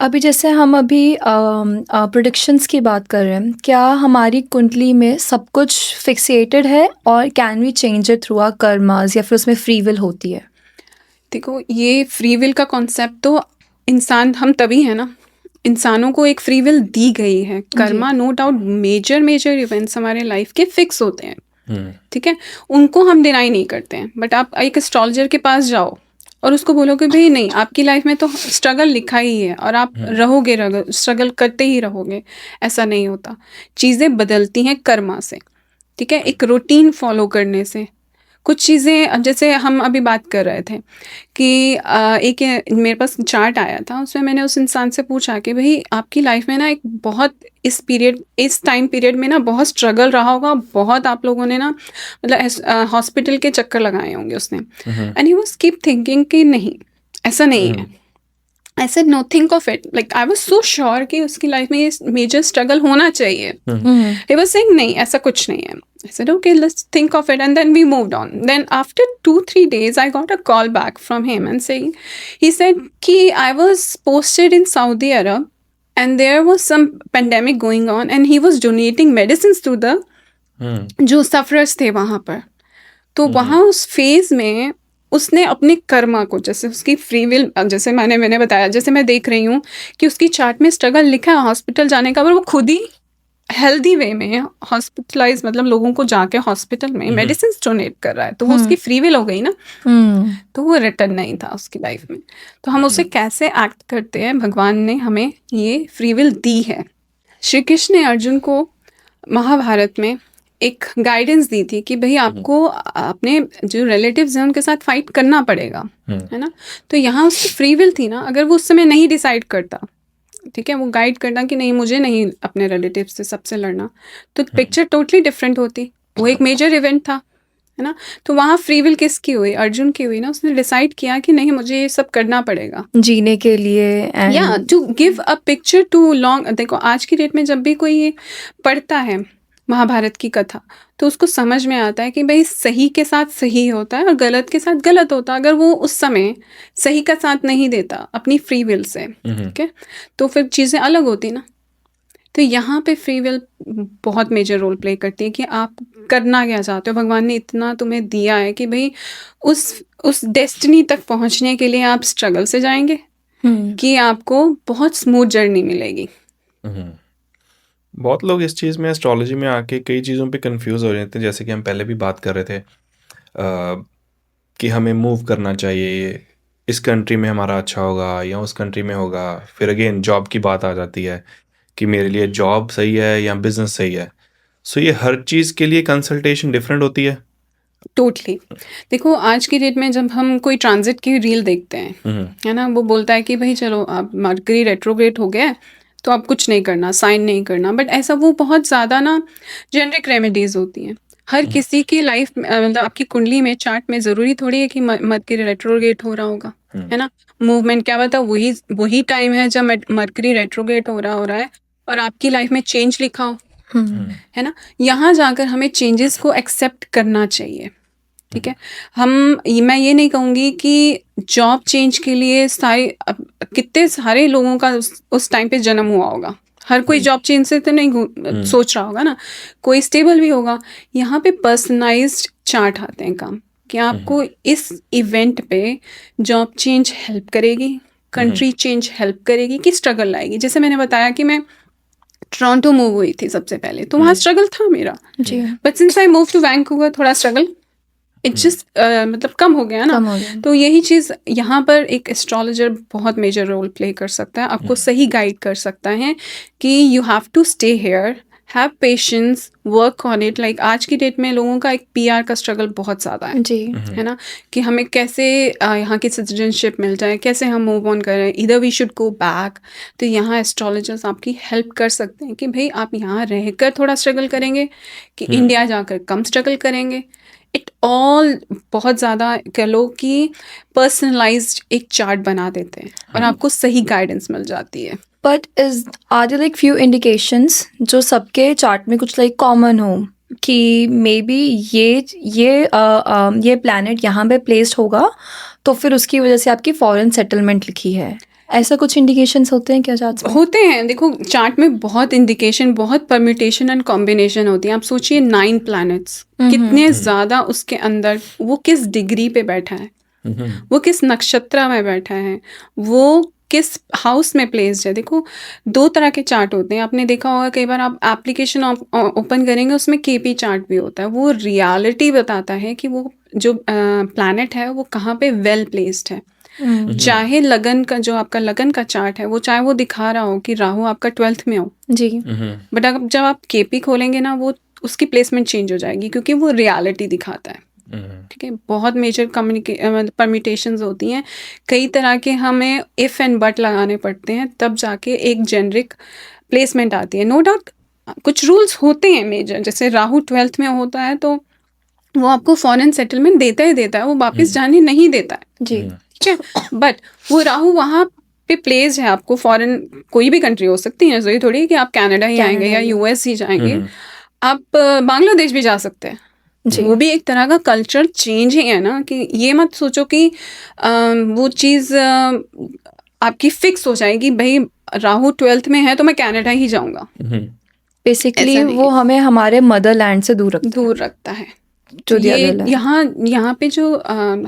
अभी जैसे हम अभी प्रेडिक्शंस की बात कर रहे हैं, क्या हमारी कुंडली में सब कुछ फिक्सेटेड है और can we change it through our karmas, या फिर उसमें फ्री विल होती है? देखो ये फ्री विल का कॉन्सेप्ट तो इंसान हम तभी है ना, इंसानों को एक फ्री विल दी गई है। Karma no doubt major major events हमारे लाइफ के फिक्स होते हैं, ठीक है, उनको हम डिनाई नहीं करते हैं। बट आप एक एस्ट्रोलॉजर के पास जाओ और उसको बोलो कि भाई नहीं, आपकी लाइफ में तो स्ट्रगल लिखा ही है और आप रहोगे स्ट्रगल करते ही रहोगे, ऐसा नहीं होता। चीज़ें बदलती हैं कर्मा से, ठीक है, एक रूटीन फॉलो करने से। कुछ चीज़ें जैसे हम अभी बात कर रहे थे कि एक मेरे पास चार्ट आया था, उसमें मैंने उस इंसान से पूछा कि भाई आपकी लाइफ में ना एक बहुत इस टाइम पीरियड में ना बहुत स्ट्रगल रहा होगा, बहुत आप लोगों ने ना मतलब हॉस्पिटल के चक्कर लगाए होंगे उसने। And he was keep thinking कि नहीं, ऐसा नहीं है। I said no, think of it, like I was so sure कि उसकी लाइफ में ये मेजर स्ट्रगल होना चाहिए। ही वाज सेइंग नहीं, ऐसा कुछ नहीं है। I said, okay, let's think of it. And then we moved on. Then after 2-3 days, I got a call back from him and saying, he said, ki I was posted in Saudi Arab and there was some pandemic going on and he was donating medicines to the जो sufferers थे वहाँ पर। तो वहाँ उस फेज में उसने अपने कर्मा को, जैसे उसकी फ्री विल, जैसे मैंने बताया, जैसे मैं देख रही हूँ कि उसकी चार्ट में स्ट्रगल लिखा है हॉस्पिटल जाने का, पर वो खुद ही हेल्दी वे में हॉस्पिटलाइज, मतलब लोगों को जाके हॉस्पिटल में मेडिसिन डोनेट कर रहा है, तो वो उसकी फ्री विल हो गई ना। तो वो रिटर्न नहीं था उसकी लाइफ में। तो हम उसे कैसे एक्ट करते हैं, भगवान ने हमें ये फ्री विल दी है। श्री कृष्ण ने अर्जुन को महाभारत में एक गाइडेंस दी थी कि भाई आपको अपने जो रिलेटिव्स हैं उनके साथ फाइट करना पड़ेगा, है ना। तो यहाँ उसकी फ्री विल थी ना, अगर वो उस समय नहीं डिसाइड करता, ठीक है, वो गाइड करना कि नहीं मुझे नहीं अपने रिलेटिव से सबसे लड़ना, तो पिक्चर टोटली डिफरेंट होती। वो एक मेजर इवेंट था, है ना। तो वहाँ फ्री विल किसकी हुई? अर्जुन की हुई ना। उसने डिसाइड किया कि नहीं मुझे ये सब करना पड़ेगा जीने के लिए, या to give a picture to long. देखो आज की डेट में जब भी कोई पढ़ता है महाभारत की कथा, तो उसको समझ में आता है कि भाई सही के साथ सही होता है और गलत के साथ गलत होता है। अगर वो उस समय सही का साथ नहीं देता अपनी फ्री विल से, ठीक है, तो फिर चीज़ें अलग होती ना। तो यहाँ पे फ्री विल बहुत मेजर रोल प्ले करती है कि आप करना क्या चाहते हो। भगवान ने इतना तुम्हें दिया है कि भाई उस डेस्टिनी तक पहुँचने के लिए आप स्ट्रगल से जाएंगे कि आपको बहुत स्मूथ जर्नी मिलेगी। बहुत लोग इस चीज़ में, एस्ट्रोलॉजी में आके कई चीज़ों पे कंफ्यूज हो जाते हैं। जैसे कि हम पहले भी बात कर रहे थे कि हमें मूव करना चाहिए, इस कंट्री में हमारा अच्छा होगा या उस कंट्री में होगा। फिर अगेन जॉब की बात आ जाती है कि मेरे लिए जॉब सही है या बिजनेस सही है। सो ये हर चीज़ के लिए कंसल्टेशन डिफरेंट होती है। टोटली देखो आज की डेट में जब हम कोई ट्रांजिट की रील देखते हैं, है ना, वो बोलता है कि भाई चलो आप मरकरी रेट्रोग्रेड हो गया है तो आप कुछ नहीं करना, साइन नहीं करना। बट ऐसा वो बहुत ज़्यादा ना जेनरिक रेमेडीज़ होती हैं। हर किसी की लाइफ मतलब आपकी कुंडली में चार्ट में ज़रूरी थोड़ी है कि मरकरी रेट्रोग्रेड हो रहा होगा, है ना। मूवमेंट क्या बता, वही टाइम है जब मरकरी रेट्रोग्रेड हो रहा है और आपकी लाइफ में चेंज लिखा हो, है ना। यहाँ जाकर हमें चेंजेस को एक्सेप्ट करना चाहिए, ठीक है। मैं ये नहीं कहूँगी कि जॉब चेंज के लिए कितने सारे लोगों का उस टाइम पे जन्म हुआ होगा, हर कोई जॉब चेंज से तो नहीं सोच रहा होगा ना, कोई स्टेबल भी होगा। यहाँ पे पर्सनलाइज्ड चार्ट आते हैं काम, कि आपको इस इवेंट पे जॉब चेंज हेल्प करेगी, कंट्री चेंज हेल्प करेगी कि स्ट्रगल लाएगी। जैसे मैंने बताया कि मैं टोरंटो मूव हुई थी सबसे पहले, तो वहाँ स्ट्रगल था मेरा, जी but since I move to Vancouver थोड़ा स्ट्रगल इट जस्ट मतलब कम हो गया ना। कम हो गया। तो यही चीज़ यहाँ पर एक एस्ट्रोलॉजर बहुत मेजर रोल प्ले कर सकता है, आपको सही गाइड कर सकता है कि you have to stay here, have patience, work on it. Like आज की डेट में लोगों का एक पीआर का स्ट्रगल बहुत ज़्यादा जी है ना, कि हमें कैसे यहाँ की सिटीजनशिप मिल जाए, कैसे हम मूव ऑन करें, इधर वी शुड गो बैक। तो यहाँ एस्ट्रोलॉजर्स आपकी हेल्प कर सकते हैं कि भाई आप यहाँ रहकर थोड़ा स्ट्रगल करेंगे कि इंडिया जाकर कम स्ट्रगल करेंगे। इट ऑल बहुत ज़्यादा कह लो कि पर्सनलाइज्ड एक चार्ट बना देते हैं और आपको सही गाइडेंस मिल जाती है। But is are there like few indications जो सबके चार्ट में कुछ लाइक कॉमन हो, कि मे बी ये प्लैनेट यहाँ पे प्लेस्ड होगा तो फिर उसकी वजह से आपकी फॉरेन सेटलमेंट लिखी है, ऐसा कुछ इंडिकेशंस होते हैं क्या चार्ट्स में? होते हैं, देखो चार्ट में बहुत इंडिकेशन, बहुत परम्यूटेशन एंड कॉम्बिनेशन होती है। आप सोचिए 9 प्लैनेट्स कितने ज़्यादा उसके अंदर, वो किस डिग्री पे बैठा है, वो किस नक्षत्र में बैठा है, वो किस हाउस में प्लेस्ड है। देखो 2 तरह के चार्ट होते हैं, आपने देखा होगा कई बार आप एप्लीकेशन ओपन करेंगे उसमें केपी चार्ट भी होता है, वो रियलिटी बताता है कि वो जो प्लैनेट है वो कहाँ पे वेल प्लेस्ड है। चाहे लगन का, जो आपका लगन का चार्ट है, वो चाहे वो दिखा रहा हो कि राहु आपका 12th में हो, जी बट अब जब आप केपी खोलेंगे ना, वो उसकी प्लेसमेंट चेंज हो जाएगी क्योंकि वो रियलिटी दिखाता है। ठीक है, बहुत मेजर परम्यूटेशंस होती हैं, कई तरह के हमें इफ़ एंड बट लगाने पड़ते हैं, तब जाके एक जेनरिक प्लेसमेंट आती है। नो डाउट कुछ रूल्स होते हैं मेजर, जैसे राहु 12th में होता है तो वो आपको फॉरेन सेटलमेंट देता ही देता है, वो वापस जाने नहीं देता है। जी ठीक है, बट वो राहु वहाँ पे प्लेस है, आपको फॉरेन कोई भी कंट्री हो सकती है, जरूरी थोड़ी कि आप कनाडा ही आएंगे या यूएस ही जाएंगे, आप बांग्लादेश भी जा सकते हैं। वो भी एक तरह का कल्चर चेंज ही है ना, कि ये मत सोचो कि वो चीज़ आपकी फिक्स हो जाएगी, भाई राहु 12th में है तो मैं कनाडा ही जाऊंगा। बेसिकली ऐसा नहीं वो हमें हमारे मदरलैंड से दूर रखता है। जो दिया ये गया है। यहाँ पे जो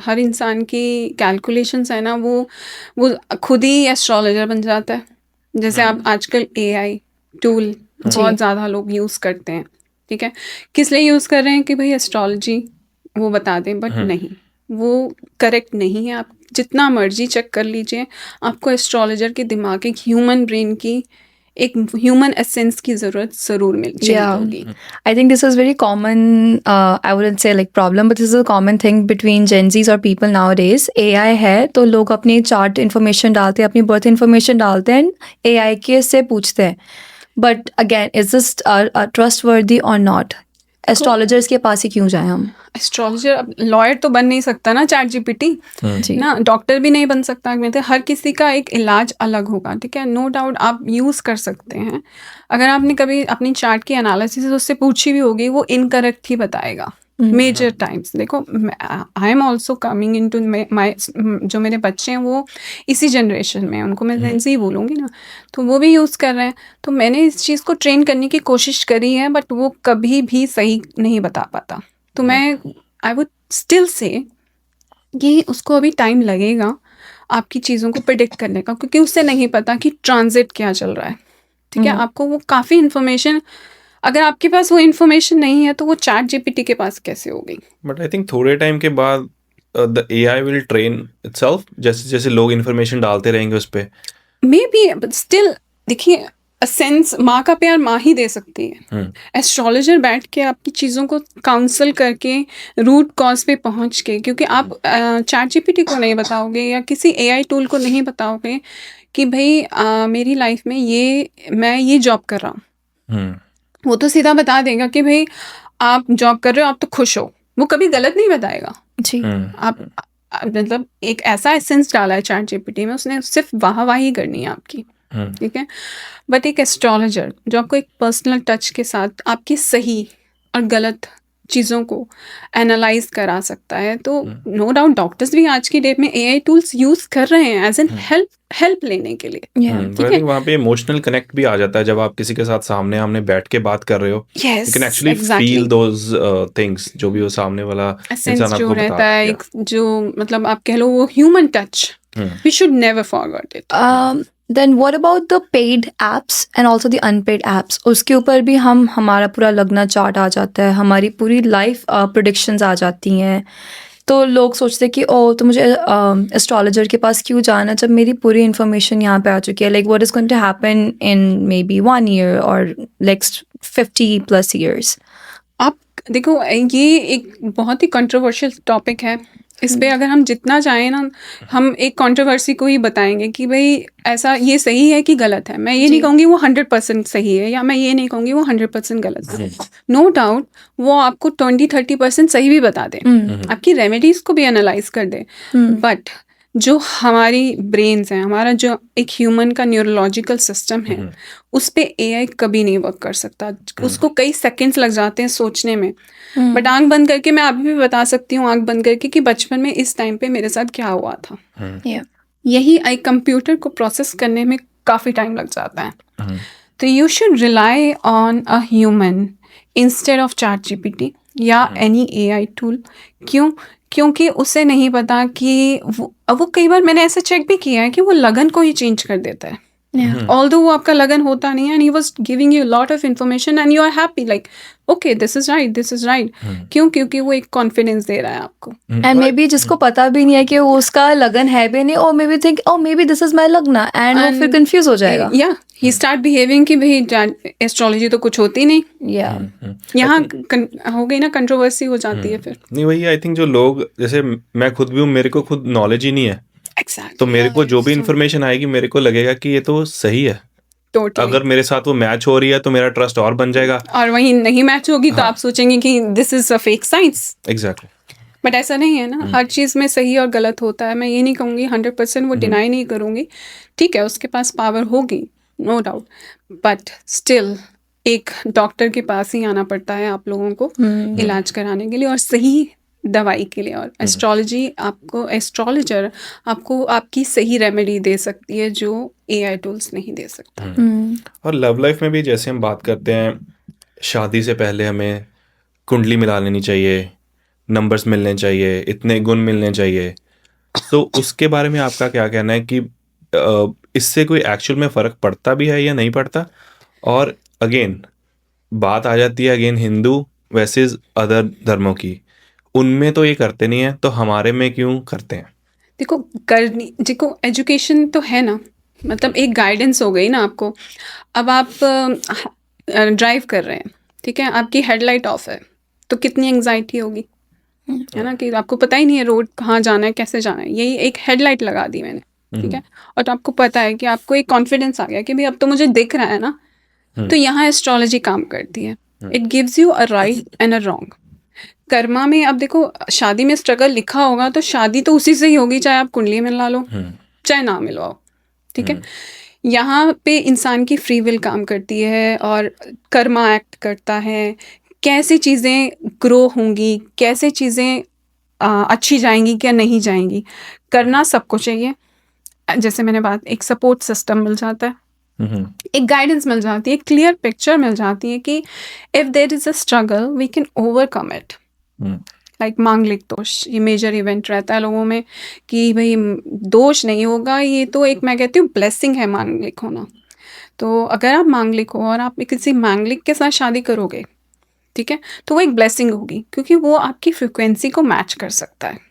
हर इंसान की कैलकुलेशंस है ना, वो खुद ही एस्ट्रोलॉजर बन जाता है। जैसे आप आजकल एआई टूल बहुत ज़्यादा लोग यूज़ करते हैं, ठीक है, किस लिए यूज़ कर रहे हैं कि भाई एस्ट्रोलॉजी वो बता दें, बट नहीं, वो करेक्ट नहीं है। आप जितना मर्जी चेक कर लीजिए, आपको एस्ट्रोलॉजर के दिमाग, एक ह्यूमन ब्रेन की, एक ह्यूमन एसेंस की ज़रूरत ज़रूर चाहिए होगी। I think this is very common, I wouldn't say like problem, but this is a common thing between Gen Zs और people nowadays. AI है तो लोग अपनी चार्ट इन्फॉर्मेशन डालते हैं, अपनी बर्थ इन्फॉर्मेशन डालते हैं, AI के से पूछते हैं। But again is this trustworthy और नॉट? एस्ट्रोलॉजर्स के पास ही क्यों जाएं हम? एस्ट्रोलॉजर, अब लॉयर तो बन नहीं सकता ना चैट जीपीटी, जी ना डॉक्टर भी नहीं बन सकता। मतलब हर किसी का एक इलाज अलग होगा, ठीक है, नो डाउट आप यूज़ कर सकते हैं। अगर आपने कभी अपनी चार्ट की एनालिसिस उससे पूछी भी होगी, वो इनकरेक्ट ही बताएगा मेजर टाइम्स। देखो I am also coming in to my, जो मेरे बच्चे हैं वो इसी जनरेशन में, उनको मैं जेन ज़ी बोलूँगी ना, तो वो भी यूज़ कर रहे हैं। तो मैंने इस चीज़ को ट्रेन करने की कोशिश करी है, बट वो कभी भी सही नहीं बता पाता। तो मैं आई वुड स्टिल से कि उसको अभी टाइम लगेगा आपकी चीज़ों को प्रिडिक्ट करने का, क्योंकि उससे नहीं पता कि ट्रांजिट क्या चल रहा है। ठीक है, आपको वो काफ़ी इन्फॉर्मेशन, अगर आपके पास वो इन्फॉर्मेशन नहीं है तो वो चैट जीपीटी के पास कैसे होगी? बट आई थिंक थोड़े टाइम के बाद the AI will train itself, जैसे जैसे लोग इन्फॉर्मेशन डालते रहेंगे उस पे। मे बी, बट स्टिल देखिए, सेंस माँ का प्यार माँ ही दे सकती है। एस्ट्रोलॉजर बैठ के आपकी चीज़ों को काउंसल करके रूट कॉज पे पहुँच के, क्योंकि आप चैट जीपीटी को नहीं बताओगे या किसी एआई टूल को नहीं बताओगे कि भाई मेरी लाइफ में मैं ये जॉब कर रहा हूँ, वो तो सीधा बता देगा कि भाई आप जॉब कर रहे हो, आप तो खुश हो। वो कभी गलत नहीं बताएगा जी। आप मतलब एक ऐसा एसेंस डाला है चैट जीपीटी में, उसने सिर्फ वाहवाही करनी है आपकी, ठीक है। बट एक एस्ट्रोलॉजर जो आपको एक पर्सनल टच के साथ आपकी सही और गलत चीज़ों को एनालाइज करा सकता है। तो नो डाउट डॉक्टर्स भी आज की डेट में एआई टूल्स यूज़ कर रहे हैं एज एन हेल्प लेने के लिए। Yeah. ठीक है। वहाँ पे इमोशनल कनेक्ट भी आ जाता है जब आप किसी के साथ सामने आमने बैठ के बात कर रहे हो। Yes, you can actually exactly. Feel those things जो भी वो सामने वाला सेंस इंसान जो आपको बता रहता रहा है, है। एक जो मतलब आप कह लो वो human touch, we should never forget it. Then what about the paid apps and also the unpaid apps? उसके ऊपर भी हमारा पूरा लगना चार्ट आ जाता है, हमारी पूरी लाइफ प्रेडिक्शंस आ जाती हैं। तो लोग सोचते हैं कि ओ तो मुझे एस्ट्रोलॉजर के पास क्यों जाना जब मेरी पूरी इन्फॉर्मेशन यहाँ पे आ चुकी है। Like what is going to happen in maybe 1 year और नेक्स्ट 50+ years? आप देखो ये एक बहुत ही कंट्रोवर्शियल टॉपिक है। इस पे अगर हम जितना चाहें ना, हम एक कंट्रोवर्सी को ही बताएंगे कि भाई ऐसा ये सही है कि गलत है। मैं ये नहीं कहूँगी वो 100% सही है, या मैं ये नहीं कहूँगी वो 100% गलत है। नो डाउट वो आपको 20-30% सही भी बता दे, आपकी रेमेडीज को भी एनालाइज कर दे, बट जो हमारी ब्रेन्स हैं, हमारा जो एक ह्यूमन का न्यूरोलॉजिकल सिस्टम है, उस पे एआई कभी नहीं वर्क कर सकता। उसको कई सेकंड्स लग जाते हैं सोचने में। बट आंख बंद करके मैं अभी भी बता सकती हूँ, आंख बंद करके, कि बचपन में इस टाइम पे मेरे साथ क्या हुआ था। Yeah. यही एक कंप्यूटर को प्रोसेस करने में काफ़ी टाइम लग जाता है। तो you should rely on a human instead of ChatGPT या एनी एआई टूल। क्यों? क्योंकि उसे नहीं पता कि वो कई बार मैंने ऐसे चेक भी किया है कि वो लगन को ही चेंज कर देता है। ऑल्दो वो आपका लगन होता नहीं है, and he was giving you lot of information and you are happy like okay this is right, this is right. क्यों? क्योंकि वो एक कॉन्फिडेंस दे रहा है आपको। एंड मे बी जिसको पता भी नहीं है कि वो उसका लगन है भी नहीं, और maybe think oh maybe this is my लगना, एंड वो फिर कंफ्यूज हो जाएगा। या ही स्टार्ट बिहेविंग कि भाई एस्ट्रोलॉजी तो कुछ होती नहीं। या यहाँ हो गई ना, कंट्रोवर्सी हो जाती है फिर। नहीं वही आई थिंक जो लोग, जैसे मैं खुद भी हूँ, मेरे को खुद नॉलेज ही नहीं है, Exactly. तो मेरे को जो भी इन्फॉर्मेशन आएगी मेरे को लगेगा कि ये तो सही है। Totally. अगर मेरे साथ वो मैच हो रही है तो मेरा ट्रस्ट और बन जाएगा। और वही नहीं मैच होगी तो आप सोचेंगे कि this is a fake science. Exactly. But ऐसा नहीं है ना, हर चीज़ में सही और गलत होता है। मैं ये नहीं कहूँगी 100%, वो डिनाई नहीं करूँगी। ठीक है, उसके पास पावर होगी, नो डाउट, बट स्टिल एक डॉक्टर के पास ही आना पड़ता है आप लोगों को इलाज कराने के लिए और सही दवाई के लिए। और एस्ट्रोलॉजी आपको, एस्ट्रोलॉजर आपको आपकी सही रेमेडी दे सकती है जो एआई टूल्स नहीं दे सकता। और लव लाइफ में भी जैसे हम बात करते हैं, शादी से पहले हमें कुंडली मिला लेनी चाहिए, नंबर्स मिलने चाहिए, इतने गुण मिलने चाहिए, तो उसके बारे में आपका क्या कहना है कि इससे कोई एक्चुअल में फ़र्क पड़ता भी है या नहीं पड़ता? और अगेन बात आ जाती है अगेन हिंदू वर्सेस अदर धर्मों की, उनमें तो ये करते नहीं है, तो हमारे में क्यों करते हैं? देखो एजुकेशन तो है ना, मतलब एक गाइडेंस हो गई ना आपको। अब आप ड्राइव कर रहे हैं, ठीक है, आपकी हेडलाइट ऑफ है, तो कितनी एंग्जाइटी होगी, है ना, कि आपको पता ही नहीं है रोड कहाँ जाना है, कैसे जाना है। यही एक हेडलाइट लगा दी मैंने, ठीक है, और तो आपको पता है कि आपको एक कॉन्फिडेंस आ गया कि भाई अब तो मुझे दिख रहा है ना। तो यहाँ एस्ट्रोलॉजी काम करती है, it gives you a right and a wrong. Karma में अब देखो, शादी में स्ट्रगल लिखा होगा तो शादी तो उसी से ही होगी, चाहे आप कुंडली मिला लो चाहे ना मिलवाओ, ठीक है। यहाँ पे इंसान की फ्री विल काम करती है और कर्मा एक्ट करता है। कैसे चीज़ें ग्रो होंगी, कैसे चीज़ें अच्छी जाएंगी क्या नहीं जाएंगी, करना सबको चाहिए। जैसे मैंने बात, एक सपोर्ट सिस्टम मिल जाता है, एक गाइडेंस मिल जाती है, एक क्लियर पिक्चर मिल जाती है कि if there is a struggle we can overcome it. Like Manglik dosh, ये मेजर इवेंट रहता है लोगों में कि भाई दोष नहीं होगा, ये तो एक, मैं कहती हूँ, ब्लेसिंग है मांगलिक होना। तो अगर आप मांगलिक हो और आप किसी मांगलिक के साथ शादी करोगे, ठीक है, तो वो एक ब्लेसिंग होगी क्योंकि वो आपकी फ्रिक्वेंसी को मैच कर सकता है।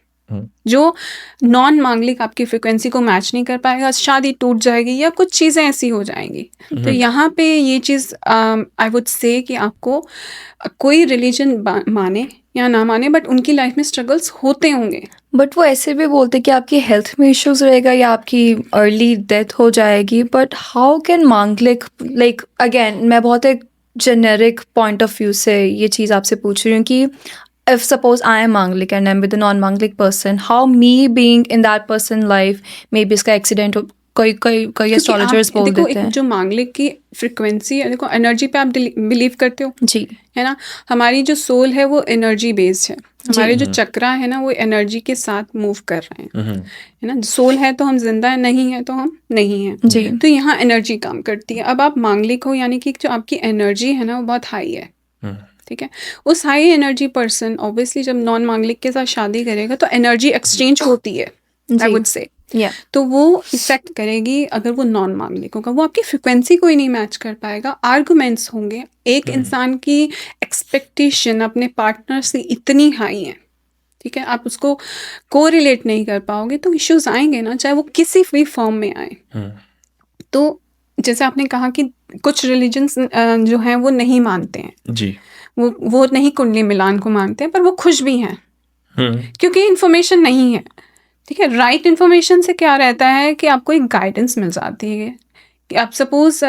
जो नॉन मांगलिक आपकी फ्रिक्वेंसी को मैच नहीं कर पाएगा, शादी टूट जाएगी या कुछ चीज़ें ऐसी हो जाएंगी। तो यहाँ पे ये चीज़ आई वुड से कि आपको कोई रिलीजन माने या ना माने, बट उनकी लाइफ में स्ट्रगल्स होते होंगे। बट वो ऐसे भी बोलते कि आपकी हेल्थ में इश्यूज रहेगा या आपकी अर्ली डेथ हो जाएगी। बट हाउ कैन मांगलिक, लाइक अगेन मैं बहुत एक जेनेरिक पॉइंट ऑफ व्यू से ये चीज़ आपसे पूछ रही हूँ कि if suppose I am Manglik and I'm with a non-Manglik person, how me being in that person's life, maybe इसका accident कई क्योंकि एस्ट्रोलॉजर्स बोल देखो देते एक हैं। जो मांगलिक की फ्रिक्वेंसी है, देखो एनर्जी पे आप बिलीव करते हो, जी है ना। हमारी जो सोल है वो एनर्जी बेस्ड है, हमारे जो चक्रा है ना वो एनर्जी के साथ मूव कर रहे हैं, है ना। सोल है तो हम जिंदा है, नहीं है तो हम नहीं है। जी तो यहाँ एनर्जी काम करती है। अब आप मांगलिक हो यानी कि जो आपकी एनर्जी है ना वो बहुत हाई है, ठीक है। उस हाई एनर्जी पर्सन ऑब्वियसली जब नॉन मांगलिक के साथ शादी करेगा तो एनर्जी एक्सचेंज होती है, आई वुड से। या तो वो इफेक्ट करेगी अगर वो नॉन मांगलिक होगा, वो आपकी फ्रिक्वेंसी को ही नहीं मैच कर पाएगा। आर्गुमेंट्स होंगे, एक इंसान की एक्सपेक्टेशन अपने पार्टनर से इतनी हाई है, ठीक है, आप उसको कोरिलेट नहीं कर पाओगे तो इश्यूज आएंगे ना, चाहे वो किसी भी फॉर्म में आए। तो जैसे आपने कहा कि कुछ रिलीजन्स जो हैं वो नहीं मानते हैं जी। वो नहीं कुंडली मिलान को मानते हैं, पर वो खुश भी हैं क्योंकि इन्फॉर्मेशन नहीं है, ठीक है। राइट इन्फॉर्मेशन से क्या रहता है कि आपको एक गाइडेंस मिल जाती है कि आप सपोज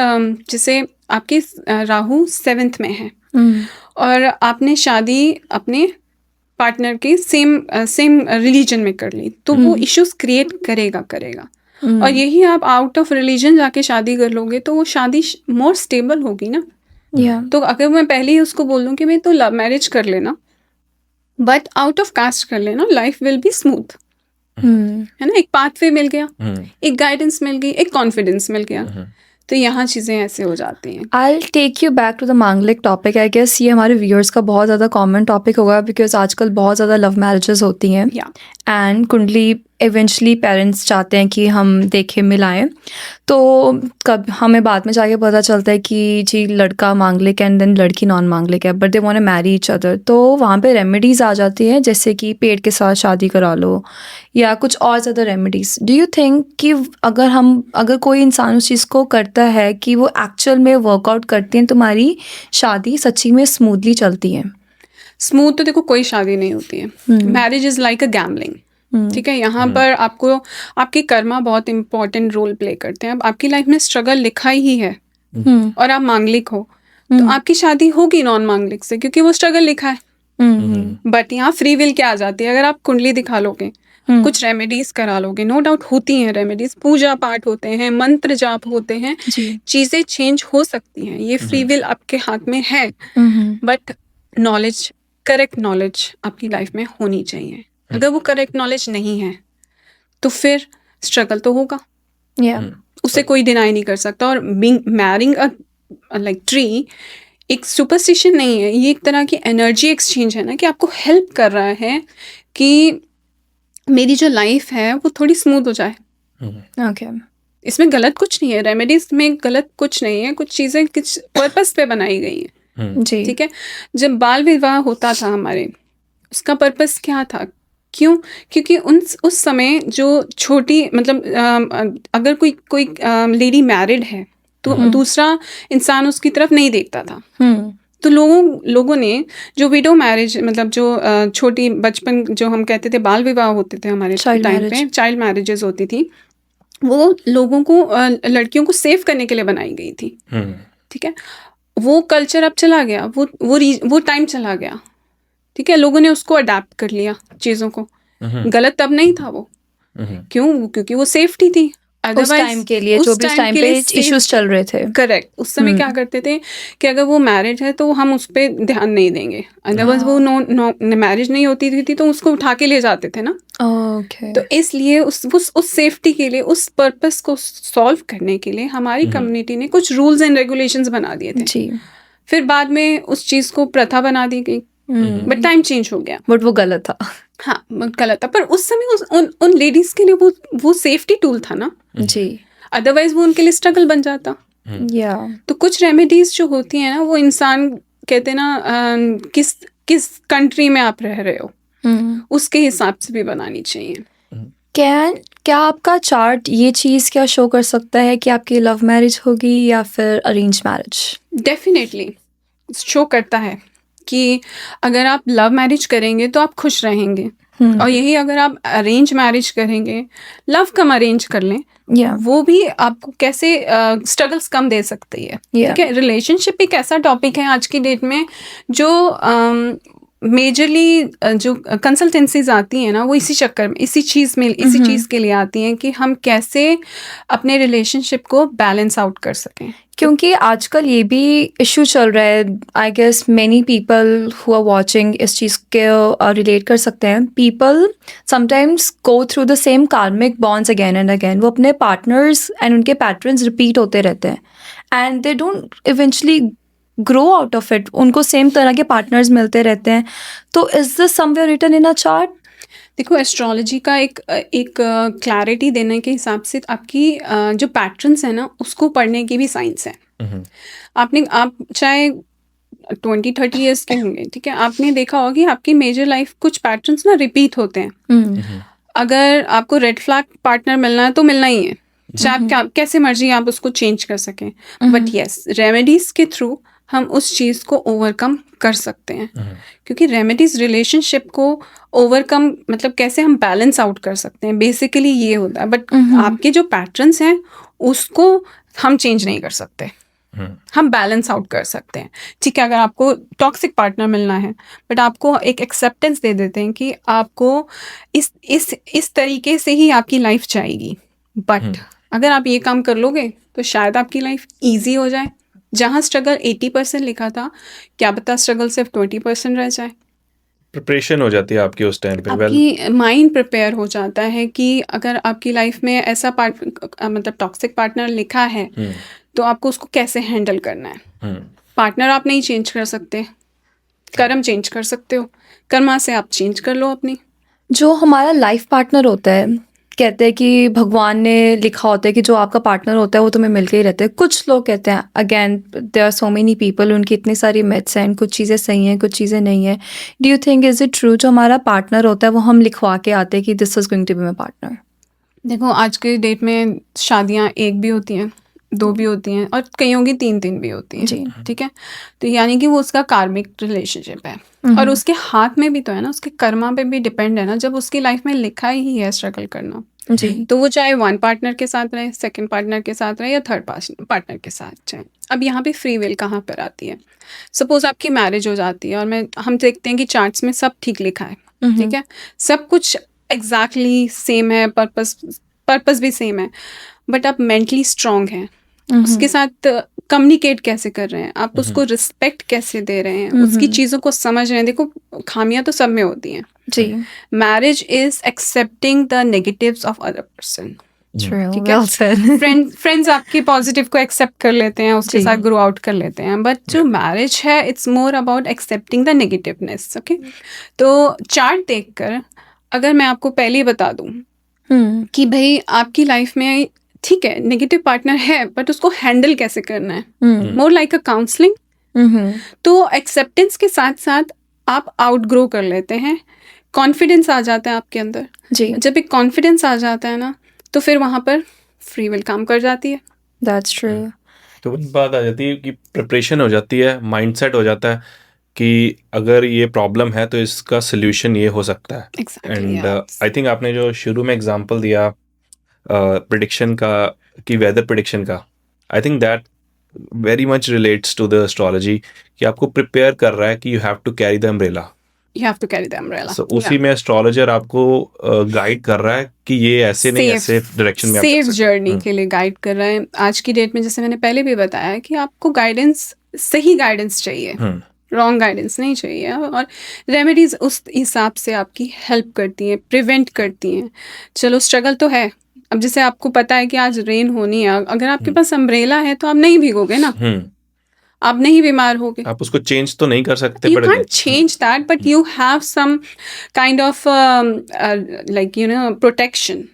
जैसे आपकी राहु 7th में है और आपने शादी अपने पार्टनर की सेम रिलीजन में कर ली, तो वो इश्यूज क्रिएट करेगा। और यही आप आउट ऑफ रिलीजन जाके शादी कर लोगे तो वो शादी मोर स्टेबल होगी ना। या तो अगर मैं पहले ही उसको बोल दूं कि भाई तो लव मैरिज कर लेना बट आउट ऑफ कास्ट कर लेना, लाइफ विल बी स्मूथ, है ना। एक पाथवे मिल गया, एक गाइडेंस मिल गई, एक कॉन्फिडेंस मिल गया, तो यहाँ चीज़ें ऐसे हो जाती हैं। I take you back to the Manglik topic. I guess ये हमारे व्यूअर्स का बहुत ज़्यादा कॉमन टॉपिक होगा बिकॉज आजकल बहुत ज़्यादा लव मैरिजेस होती हैं या एंड कुंडली इवेंचुअली पेरेंट्स चाहते हैं कि हम देखें मिलाएं, तो कब हमें बाद में जाके पता चलता है कि जी लड़का मांगलिक एंड देन लड़की नॉन मांगलिक है but they want to marry each other. तो वहाँ पे रेमेडीज़ आ जाती हैं जैसे कि पेट के साथ शादी करा लो या कुछ और ज़्यादा रेमेडीज़। डू यू थिंक कि अगर कोई इंसान उस चीज़ को करता है कि वो एक्चुअल में वर्कआउट करती हैं, तुम्हारी शादी सच्ची में स्मूथली चलती है? स्मूथ तो देखो कोई शादी नहीं होती है, marriage is like a gambling, ठीक है। यहाँ पर आपको आपके कर्मा बहुत इंपॉर्टेंट रोल प्ले करते हैं। अब आपकी लाइफ में स्ट्रगल लिखा ही है और आप मांगलिक हो तो आपकी शादी होगी नॉन मांगलिक से क्योंकि वो स्ट्रगल लिखा है। बट यहाँ फ्री विल क्या आ जाती है, अगर आप कुंडली दिखा लोगे, कुछ रेमेडीज करा लोगे, नो डाउट होती हैं रेमेडीज, पूजा पाठ होते हैं, मंत्र जाप होते हैं, चीजें चेंज हो सकती हैं, ये फ्री विल आपके हाथ में है। बट नॉलेज, करेक्ट नॉलेज आपकी लाइफ में होनी चाहिए। अगर वो करेक्ट नॉलेज नहीं है तो फिर स्ट्रगल तो होगा, उसे कोई डिनाई नहीं कर सकता। और मैरिंग लाइक ट्री एक सुपरस्टिशन नहीं है, ये एक तरह की एनर्जी एक्सचेंज है ना, कि आपको हेल्प कर रहा है कि मेरी जो लाइफ है वो थोड़ी स्मूथ हो जाए। ओके, इसमें गलत कुछ नहीं है, रेमेडीज में गलत कुछ नहीं है, कुछ चीज़ें कुछ पर्पस पे बनाई गई हैं, जी ठीक है। जब बाल विवाह होता था हमारे, उसका पर्पस क्या था, क्यों? क्योंकि उस समय जो छोटी मतलब अगर कोई लेडी मैरिड है तो दूसरा इंसान उसकी तरफ नहीं देखता था। तो लोगों ने जो विडो मैरिज मतलब जो छोटी बचपन जो हम कहते थे बाल विवाह होते थे हमारे टाइम पे, चाइल्ड मैरिजेस होती थी, वो लोगों को लड़कियों को सेव करने के लिए बनाई गई थी, ठीक है। वो कल्चर अब चला गया, वो टाइम चला गया, ठीक है। लोगों ने उसको अडेप्ट कर लिया चीज़ों को, गलत तब नहीं था वो, क्यों? क्योंकि वो सेफ्टी थी। उस टाइम के लिए जो भी टाइम पे इश्यूज चल रहे थे, करेक्ट। उस समय क्या करते थे कि अगर वो मैरिज है तो हम उस पर ध्यान नहीं देंगे, अदरवाइज वो मैरिज नहीं होती थी तो उसको उठा के ले जाते थे ना। ओके। तो इसलिए उस सेफ्टी के लिए, उस पर्पस को सॉल्व करने के लिए हमारी कम्युनिटी ने कुछ रूल्स एंड रेगुलेशंस बना दिए थे जी। फिर बाद में उस चीज़ को प्रथा बना दी गई, बट टाइम चेंज हो गया। बट वो गलत था। हाँ गलत था, पर उस समय उन लेडीज के लिए वो सेफ्टी टूल था ना जी, अदरवाइज वो उनके लिए स्ट्रगल बन जाता। या तो कुछ रेमेडीज जो होती हैं ना, वो इंसान कहते हैं ना किस कंट्री में आप रह रहे हो उसके हिसाब से भी बनानी चाहिए। क्या आपका चार्ट ये चीज़ क्या शो कर सकता है कि आपकी लव मैरिज होगी या फिर अरेंज मैरिज? डेफिनेटली शो करता है कि अगर आप लव मैरिज करेंगे तो आप खुश रहेंगे, और यही अगर आप अरेंज मैरिज करेंगे, लव कम अरेंज कर लें, वो भी आपको कैसे स्ट्रगल्स कम दे सकती है, ठीक है। रिलेशनशिप एक ऐसा टॉपिक है आज की डेट में जो मेजरली जो कंसल्टेंसीज आती हैं ना, वो इसी चक्कर में, इसी चीज़ के लिए आती हैं कि हम कैसे अपने रिलेशनशिप को बैलेंस आउट कर सकें। क्योंकि आजकल ये भी इशू चल रहा है, I guess many people who are watching इस चीज़ के रिलेट कर सकते हैं। People sometimes go through the same karmic bonds again and again. वो अपने पार्टनर्स एंड उनके पैटर्न्स रिपीट होते रहते हैं and they don't eventually grow out of it. उनको सेम तरह के पार्टनर्स मिलते रहते हैं। तो is this somewhere written in a chart? देखो, एस्ट्रोलॉजी का एक क्लैरिटी देने के हिसाब से आपकी जो पैटर्न्स है ना, उसको पढ़ने की भी साइंस है। आप चाहे 20-30 ईयर्स के होंगे, ठीक है, आपने देखा होगा कि आपकी मेजर लाइफ कुछ पैटर्न्स ना रिपीट होते हैं। अगर आपको रेड फ्लैग पार्टनर मिलना है तो मिलना ही है, चाहे आप कैसे मर्जी आप उसको चेंज कर सकें। बट यस, रेमेडीज के थ्रू हम उस चीज़ को ओवरकम कर सकते हैं, क्योंकि रेमेडीज रिलेशनशिप को ओवरकम, मतलब कैसे हम बैलेंस आउट कर सकते हैं, बेसिकली ये होता है। बट आपके जो पैटर्न्स हैं उसको हम चेंज नहीं कर सकते, हम बैलेंस आउट कर सकते हैं। ठीक है, अगर आपको टॉक्सिक पार्टनर मिलना है, बट आपको एक एक्सेप्टेंस दे देते हैं कि आपको इस तरीके से ही आपकी लाइफ जाएगी। बट अगर आप ये काम कर लोगे तो शायद आपकी लाइफ ईजी हो जाए। जहाँ स्ट्रगल 80% लिखा था, क्या पता स्ट्रगल सिर्फ 20% रह जाए। प्रिपरेशन हो जाती है आपकी उस टाइम पे। आपकी माइंड प्रिपेयर हो जाता है कि अगर आपकी लाइफ में ऐसा मतलब टॉक्सिक पार्टनर लिखा है तो आपको उसको कैसे हैंडल करना है। पार्टनर आप नहीं चेंज कर सकते, कर्म चेंज कर सकते हो, कर्मा से आप चेंज कर लो अपनी। जो हमारा लाइफ पार्टनर होता है, कहते हैं कि भगवान ने लिखा होता है कि जो आपका पार्टनर होता है वो तुम्हें मिलके ही रहते हैं। कुछ लोग कहते हैं, again there are so many people, उनकी इतनी सारी मिथ्स हैं, कुछ चीज़ें सही हैं, कुछ चीज़ें नहीं हैं। Do you think is it true जो हमारा पार्टनर होता है वो हम लिखवा के आते हैं कि this is going to be my partner? देखो, आज के डेट में शादियाँ 1 भी होती हैं, 2 भी होती हैं, और कईयों की 3-3 भी होती हैं। जी। ठीक है, तो यानी कि वो उसका कार्मिक रिलेशनशिप है, और उसके हाथ में भी तो है ना, उसके कर्मा पे भी डिपेंड है ना। जब उसकी लाइफ में लिखा ही है स्ट्रगल करना, जी। तो वो चाहे 1 पार्टनर के साथ रहे, 2nd पार्टनर के साथ रहे, या 3rd पार्टनर के साथ चाहे। अब यहाँ पे फ्री विल कहाँ पर आती है? सपोज आपकी मैरिज हो जाती है और हम देखते हैं कि चार्ट्स में सब ठीक लिखा है, ठीक है, सब कुछ एग्जैक्टली सेम है, पर्पस भी सेम है, बट आप मेंटली स्ट्रांग हैं, उसके साथ कम्युनिकेट कैसे कर रहे हैं, आप उसको रिस्पेक्ट कैसे दे रहे हैं, उसकी चीज़ों को समझ रहे हैं। देखो, खामियां तो सब में होती हैं जी। Marriage is accepting the negatives of other person. ठीक है, Well said. फ्रेंड्स आपके पॉजिटिव को एक्सेप्ट कर लेते हैं, उसके जी। साथ ग्रो आउट कर लेते हैं, बट जो मैरिज है it's more about accepting the negativeness. Okay, तो चार्ट देखकर अगर मैं आपको पहले ही बता दूं कि भाई आपकी लाइफ में ठीक है नेगेटिव पार्टनर है, बट उसको हैंडल कैसे करना है, मोर लाइक अ काउंसलिंग। तो एक्सेप्टेंस के साथ साथ आप आउटग्रो कर लेते हैं, कॉन्फिडेंस आ जाता है आपके अंदर। जी। जब एक कॉन्फिडेंस आ जाता है ना, तो फिर वहाँ पर फ्री विल काम कर जाती है। That's true. तो वही बात आ जाती है कि प्रिपरेशन हो जाती है, माइंडसेट हो जाता है कि अगर ये प्रॉब्लम है तो इसका सोल्यूशन ये हो सकता है। Exactly, and yes. I think आपने जो शुरू में एग्जांपल दिया प्रिडिक्शन का, कि वेदर प्रिडिक्शन का, I think that very much relates to the astrology, कि आपको प्रिपेयर कर रहा है कि you have to carry the umbrella. You have to carry the umbrella. So, उसी में एस्ट्रोलॉजर आपको गाइड कर रहा है कि ये ऐसे नहीं, ऐसे डायरेक्शन में आप सेफ जा सकते हो। जर्नी के लिए गाइड कर रहा है। आज की डेट में, जैसे मैंने पहले भी बताया, कि आपको गाइडेंस, सही गाइडेंस चाहिए, रॉन्ग गाइडेंस नहीं चाहिए, और रेमेडीज उस हिसाब से आपकी हेल्प करती हैं, प्रिवेंट करती हैं। चलो, स्ट्रगल तो है। अब जैसे आपको पता है कि आज रेन होनी है, अगर आपके पास अम्ब्रेला है तो आप नहीं भीगोगे ना, आप नहीं बीमार होगे। आप उसको चेंज तो नहीं कर सकते, You can't change that, but you have some kind of like protection.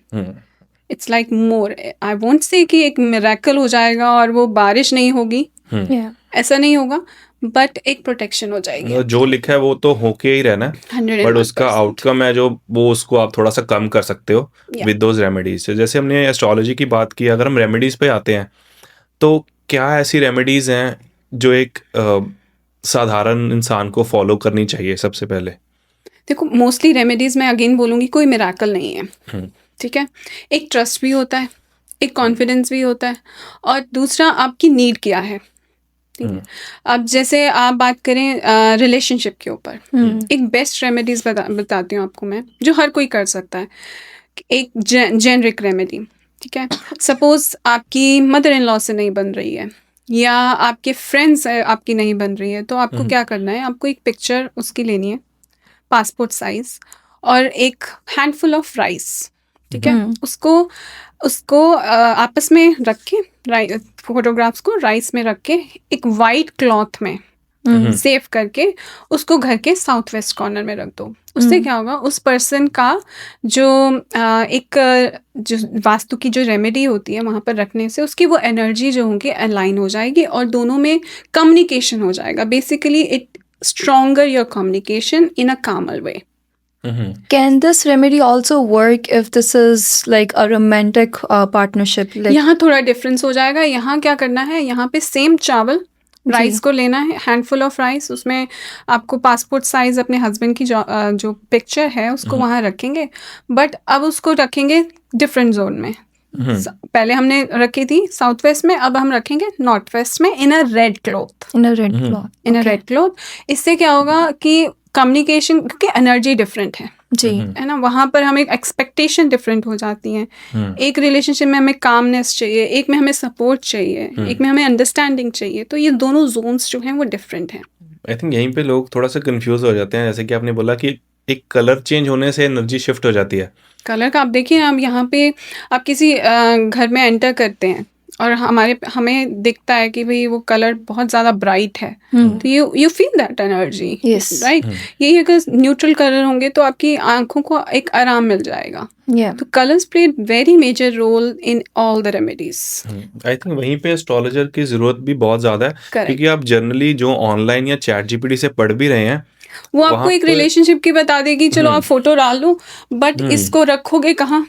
It's like more. I won't say कि एक miracle हो जाएगा और वो बारिश नहीं होगी, Yeah. ऐसा नहीं होगा, बट एक प्रोटेक्शन हो जाएगी। मतलब जो लिखा है वो तो होके ही रहना है, 101%. बट उसका आउटकम है जो, वो उसको आप थोड़ा सा कम कर सकते हो विद दोज रेमेडीज। जैसे हमने एस्ट्रोलॉजी की बात की, अगर हम रेमेडीज पे आते हैं तो क्या ऐसी रेमेडीज हैं जो एक साधारण इंसान को फॉलो करनी चाहिए सबसे पहले? देखो, मोस्टली रेमेडीज में अगेन बोलूँगी कोई मिराकल नहीं है, ठीक है। एक ट्रस्ट भी होता है, एक कॉन्फिडेंस भी होता है, और दूसरा आपकी नीड क्या है। ठीक है। अब जैसे आप बात करें रिलेशनशिप के ऊपर, एक बेस्ट रेमेडीज बताती हूँ आपको मैं, जो हर कोई कर सकता है। एक जेनरिक रेमेडी, ठीक है। सपोज आपकी मदर इन लॉ से नहीं बन रही है, या आपके फ्रेंड्स आपकी नहीं बन रही है, तो आपको क्या करना है, आपको एक पिक्चर उसकी लेनी है पासपोर्ट साइज, और एक हैंडफुल ऑफ राइस, ठीक है। उसको उसको आपस में रख के, फोटोग्राफ्स को राइस में रख के एक वाइट क्लॉथ में सेव करके उसको घर के साउथ वेस्ट कॉर्नर में रख दो। उससे क्या होगा, उस पर्सन का जो जो वास्तु की जो रेमेडी होती है वहाँ पर रखने से उसकी वो एनर्जी जो होंगी अलाइन हो जाएगी, और दोनों में कम्युनिकेशन हो जाएगा। Basically it stronger your communication in a calmer way. Can this remedy also work if this is like a romantic partnership? Like यहाँ थोड़ा डिफरेंस हो जाएगा। यहाँ क्या करना है, यहाँ पे सेम चावल राइस को लेना है, हैंडफुल ऑफ राइस, उसमें आपको पासपोर्ट साइज अपने हस्बैंड की जो पिक्चर है उसको वहाँ रखेंगे, बट अब उसको रखेंगे डिफरेंट जोन में। पहले हमने रखी थी साउथ वेस्ट में, अब हम रखेंगे नॉर्थ वेस्ट में in a red cloth. in a red cloth. In a red cloth. इससे क्या होगा कि कम्युनिकेशन, क्योंकि एनर्जी डिफरेंट है ना, वहाँ पर हमें एक्सपेक्टेशन डिफरेंट हो जाती हैं। एक रिलेशनशिप में हमें कामनेस चाहिए, एक में हमें सपोर्ट चाहिए, एक में हमें अंडरस्टैंडिंग चाहिए, तो ये दोनों जोन्स जो हैं वो डिफरेंट हैं। आई थिंक यहीं पे लोग थोड़ा सा कंफ्यूज हो जाते हैं, जैसे कि आपने बोला कि एक कलर चेंज होने से एनर्जी शिफ्ट हो जाती है। कलर का आप देखिए, आप यहाँ पे आप किसी घर में एंटर करते हैं और हमें दिखता है कि भाई वो कलर बहुत ज़्यादा ब्राइट है, तो you feel that energy, Yes. Right. यही अगर न्यूट्रल कलर होंगे तो आपकी आंखों को एक आराम मिल जाएगा। Yeah. तो colours play very major role in all the remedies. I think वहीं पे एस्ट्रोलॉजर की जरूरत भी बहुत ज़्यादा है, Correct. क्योंकि आप जनरली जो ऑनलाइन या चैट जीपीटी से पढ़ भी रहे हैं, वो आपको एक रिलेशनशिप की बता देगी, चलो आप फोटो डाल लो, बट इसको रखोगे कहाँ।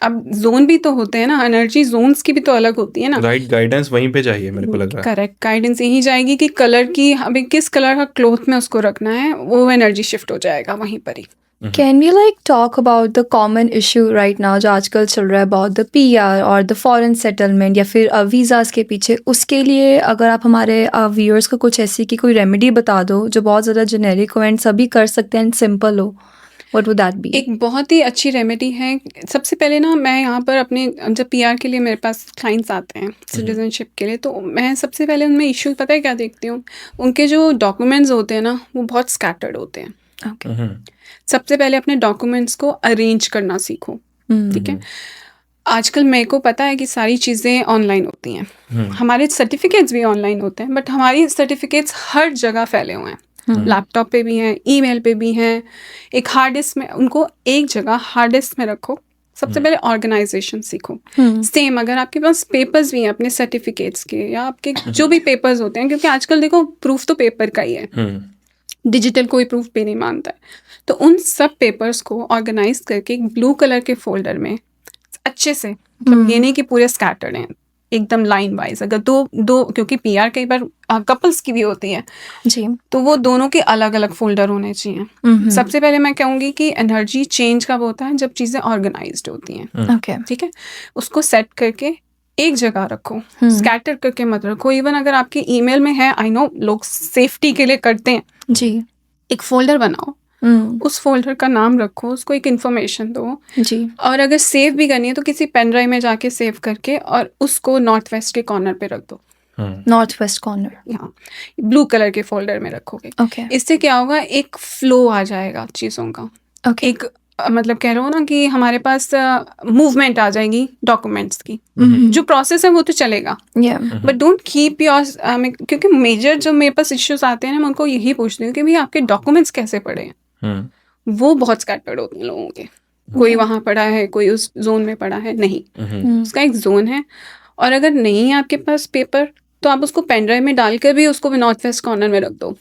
अब जोन भी तो होते हैं ना, एनर्जी जोन्स की भी तो अलग होती है ना। राइट गाइडेंस वहीं पे चाहिए, मेरे को लग रहा है। करेक्ट गाइडेंस यही जाएगी कि कलर की, हमें किस कलर का क्लॉथ में उसको रखना है, वो एनर्जी शिफ्ट हो जाएगा वहीं पर ही। Can we like talk about the common issue right now जो आजकल चल रहा है about the PR और the foreign settlement या फिर visas के पीछे? उसके लिए अगर आप हमारे viewers को कुछ ऐसी की कोई रेमेडी बता दो जो बहुत ज़्यादा जेनेरिक हो एंड सभी कर सकते हैं एंड सिंपल हो, what would that be? एक बहुत ही अच्छी रेमेडी है। सबसे पहले ना, मैं यहाँ पर अपने जब PR के लिए मेरे पास क्लाइंट्स आते हैं सिटीजनशिप के लिए, तो मैं सबसे पहले उनमें इशू पता है क्या देखती हूँ, उनके जो डॉक्यूमेंट्स होते हैं ना वो बहुत स्कैटर्ड होते हैं। Okay. सबसे पहले अपने डॉक्यूमेंट्स को अरेंज करना सीखो, ठीक है। आजकल मेरे को पता है कि सारी चीज़ें ऑनलाइन होती हैं, हमारे सर्टिफिकेट्स भी ऑनलाइन होते हैं, बट हमारी सर्टिफिकेट्स हर जगह फैले हुए हैं, लैपटॉप पे भी हैं, ईमेल पे भी हैं, एक हार्ड डिस्क में, उनको एक जगह हार्ड डिस्क में रखो। सबसे पहले ऑर्गेनाइजेशन सीखो। सेम अगर आपके पास पेपर्स भी हैं अपने सर्टिफिकेट्स के, या आपके जो भी पेपर्स होते हैं, क्योंकि आजकल देखो प्रूफ तो पेपर का ही है, डिजिटल कोई प्रूफ भी नहीं मानता है, तो उन सब पेपर्स को ऑर्गेनाइज करके एक ब्लू कलर के फोल्डर में अच्छे से, मतलब ये नहीं कि पूरे स्कैटर्ड हैं, एकदम लाइन वाइज, अगर दो क्योंकि PR कई बार कपल्स की भी होती है जी, तो वो दोनों के अलग अलग फोल्डर होने चाहिए। सबसे पहले मैं कहूँगी कि एनर्जी चेंज कब होता है, जब चीज़ें ऑर्गेनाइज्ड होती हैं। okay. ठीक है, उसको सेट करके एक जगह रखो, स्कैटर करके मत रखो। इवन अगर आपके ईमेल में है, आई नो लोग सेफ्टी के लिए करते हैं, जी, एक फोल्डर बनाओ, उस फोल्डर का नाम रखो, उसको एक इन्फॉर्मेशन दो, जी, और अगर सेव भी करनी है तो किसी पेन ड्राइव में जाके सेव करके और उसको नॉर्थ वेस्ट के कॉर्नर पे रख दो, नॉर्थ वेस्ट कॉर्नर, यहाँ ब्लू कलर के फोल्डर में रखोगे। ओके, इससे क्या होगा, एक फ्लो आ जाएगा चीज़ों का, ओके, एक मतलब कह रहा हूँ ना कि हमारे पास मूवमेंट आ जाएगी डॉक्यूमेंट्स की। जो प्रोसेस है वो तो चलेगा, या, बट डोंट कीप योर, क्योंकि मेजर जो मेरे पास इश्यूज आते हैं ना, मैं उनको यही पूछती हूँ कि भाई आपके डॉक्यूमेंट्स कैसे पड़े हैं। वो बहुत स्कैटर्ड होते हैं लोगों के, कोई वहाँ पड़ा है, कोई उस जोन में पड़ा है, नहीं, उसका एक जोन है। और अगर नहीं है आपके पास पेपर, तो आप उसको पेन ड्राइव में डालकर भी उसको नॉर्थ वेस्ट कॉर्नर में रख दो।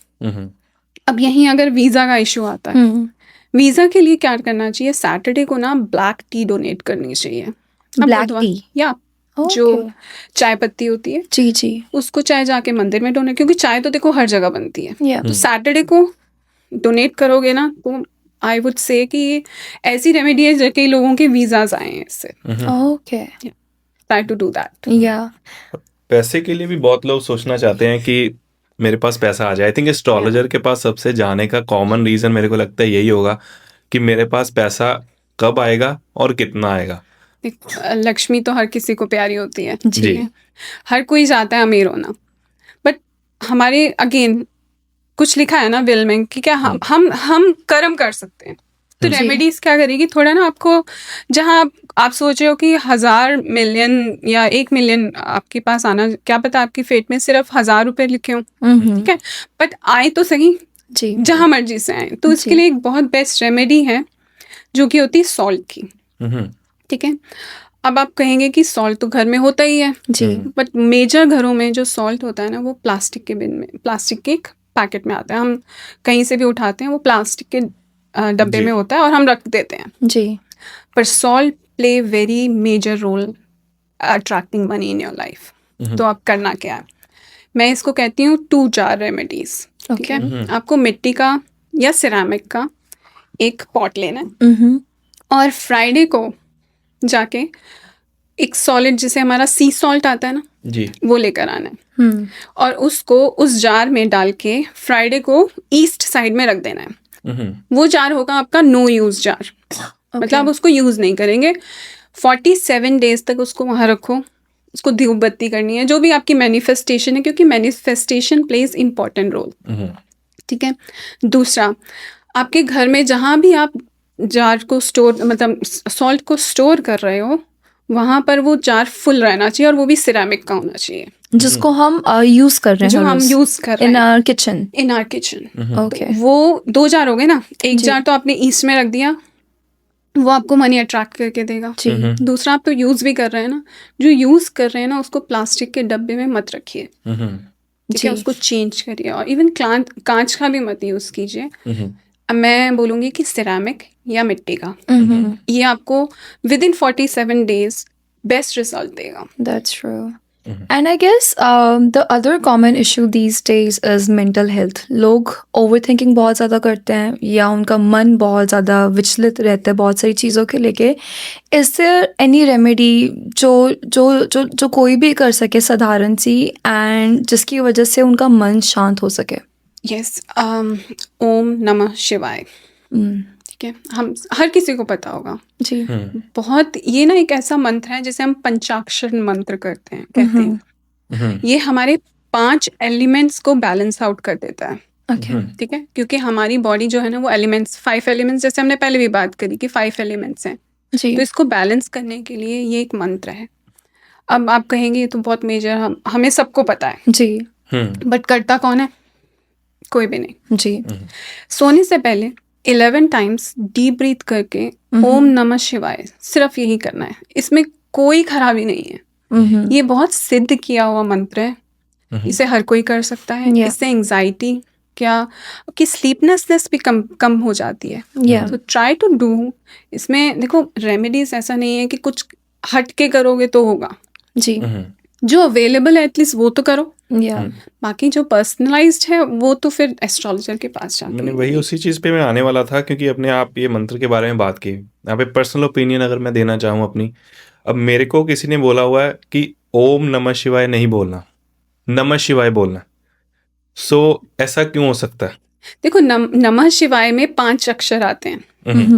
अब यहीं अगर वीज़ा का इशू आता है, वीज़ा के लिए क्या करना चाहिए, सैटरडे को ना ब्लैक टी डोनेट करनी चाहिए। ब्लैक टी, या जो चाय पत्ती होती है, जी जी, उसको चाय जाके मंदिर में डोनेट, क्योंकि चाय तो देखो हर जगह बनती है, या, तो सैटरडे को डोनेट करोगे ना, तो आई वुड से कि ये ऐसी रेमेडी है जो कई लोगों के वीज़ाज आए हैं इससे। Okay, try to do that. या, पैसे के लिए भी बहुत लोग सोचना चाहते हैं कि मेरे पास पैसा आ जाए। आई थिंक एस्ट्रोलॉजर के पास सबसे जाने का कॉमन रीजन मेरे को लगता है यही होगा कि मेरे पास पैसा कब आएगा और कितना आएगा। लक्ष्मी तो हर किसी को प्यारी होती है, जी। ठीक है? हर कोई चाहता है अमीर होना, बट हमारे अगेन कुछ लिखा है ना विल में कि क्या हम कर्म कर सकते हैं। तो जी। रेमेडीज क्या करेगी, थोड़ा ना आपको जहाँ आप सोच रहे हो कि 1000 मिलियन या 1 मिलियन आपके पास आना, क्या पता आपकी फेट में सिर्फ 1000 रुपए लिखे हों, ठीक है, बट आए तो सही, जी। जहाँ मर्जी से आए। तो इसके जी। लिए एक बहुत बेस्ट रेमेडी है जो कि होती है सॉल्ट की, हम्म, ठीक है। अब आप कहेंगे कि सॉल्ट तो घर में होता ही है, जी। बट मेजर घरों में जो सॉल्ट होता है ना, वो प्लास्टिक के बिन में, प्लास्टिक के एक पैकेट में आता है। हम कहीं से भी उठाते हैं, वो प्लास्टिक के डब्बे जी। में होता है और हम रख देते हैं। जी। पर salt play very major role attracting money in your life. तो आप करना क्या है, मैं इसको कहती हूँ 2 जार रेमेडीज, ठीक है। आपको मिट्टी का या सिरामिक का एक पॉट लेना है और फ्राइडे को जाके एक सॉलिड, जिसे हमारा सी सॉल्ट आता है ना, जी। वो लेकर आना है और उसको उस जार में डाल के फ्राइडे को ईस्ट साइड में रख देना है। वो जार होगा आपका नो यूज जार, मतलब आप उसको यूज नहीं करेंगे। 47 डेज तक उसको वहां रखो, उसको धूप बत्ती करनी है, जो भी आपकी मैनिफेस्टेशन है, क्योंकि मैनिफेस्टेशन प्लेज इंपॉर्टेंट रोल, ठीक है। दूसरा, आपके घर में जहाँ भी आप जार को स्टोर, मतलब सॉल्ट को स्टोर कर रहे हो, वहाँ पर वो जार फुल रहना चाहिए और वो भी सिरामिक का होना चाहिए, जिसको हम यूज कर रहे हैं, जो हम यूज कर रहे इन हैं our kitchen. In our kitchen. Okay. वो 2 जार हो गए ना, एक जार तो आपने ईस्ट में रख दिया, वो आपको मनी अट्रैक्ट करके देगा। जी। दूसरा, आप तो यूज भी कर रहे हैं ना, जो यूज कर रहे हैं ना, उसको प्लास्टिक के डब्बे में मत रखिए, ठीक है, उसको चेंज करिए। और इवन कांच का भी मत यूज कीजिए। अब मैं बोलूँगी कि सिरामिक या मिट्टी का, ये आपको with in 47 days best result देगा। That's true. And I guess the other common issue these days is mental health. लोग overthinking बहुत ज़्यादा करते हैं या उनका मन बहुत ज़्यादा विचलित रहता है बहुत सारी चीज़ों के लेके। Is there any remedy जो कोई भी कर सके साधारण सी, and जिसकी वजह से उनका मन शांत हो सके? यस, ओम नमः शिवाय, ठीक है, हम हर किसी को पता होगा। जी। बहुत, ये ना एक ऐसा मंत्र है जिसे हम पंचाक्षर मंत्र कहते हैं। ये हमारे 5 एलिमेंट्स को बैलेंस आउट कर देता है, ओके। ठीक है, क्योंकि हमारी बॉडी जो है ना, वो एलिमेंट्स 5 एलिमेंट्स, जैसे हमने पहले भी बात करी कि 5 एलिमेंट्स हैं, जी। तो इसको बैलेंस करने के लिए ये एक मंत्र है। अब आप कहेंगे ये तो बहुत मेजर, हमें सबको पता है, जी। बट करता कौन है? कोई भी नहीं। जी। सोने से पहले 11 टाइम्स डीप ब्रीथ करके ओम नमः शिवाय सिर्फ यही करना है। इसमें कोई खराबी नहीं है। ये बहुत सिद्ध किया हुआ मंत्र है, इसे हर कोई कर सकता है। Yeah. इससे एंजाइटी क्या कि स्लीपनेसनेस भी कम हो जाती है। Yeah. तो ट्राई टू डू। इसमें देखो, रेमेडीज ऐसा नहीं है कि कुछ हट के करोगे तो होगा। जी। जो अवेलेबल है एटलीस्ट वो तो करो, या बाकी जो पर्सनलाइज्ड है वो तो फिर एस्ट्रोलॉजर के पास जाके। मैंने वही उसी चीज़ पे मैं आने वाला था, क्योंकि अपने आप ये मंत्र के बारे में बात की। यहाँ पे पर्सनल ओपिनियन अगर मैं देना चाहूँ अपनी, अब मेरे को किसी ने बोला हुआ है कि ओम नमः शिवाय नहीं बोलना, नमः शिवाय बोलना। सो ऐसा क्यों हो सकता है? देखो, नमः शिवाय में 5 अक्षर आते हैं,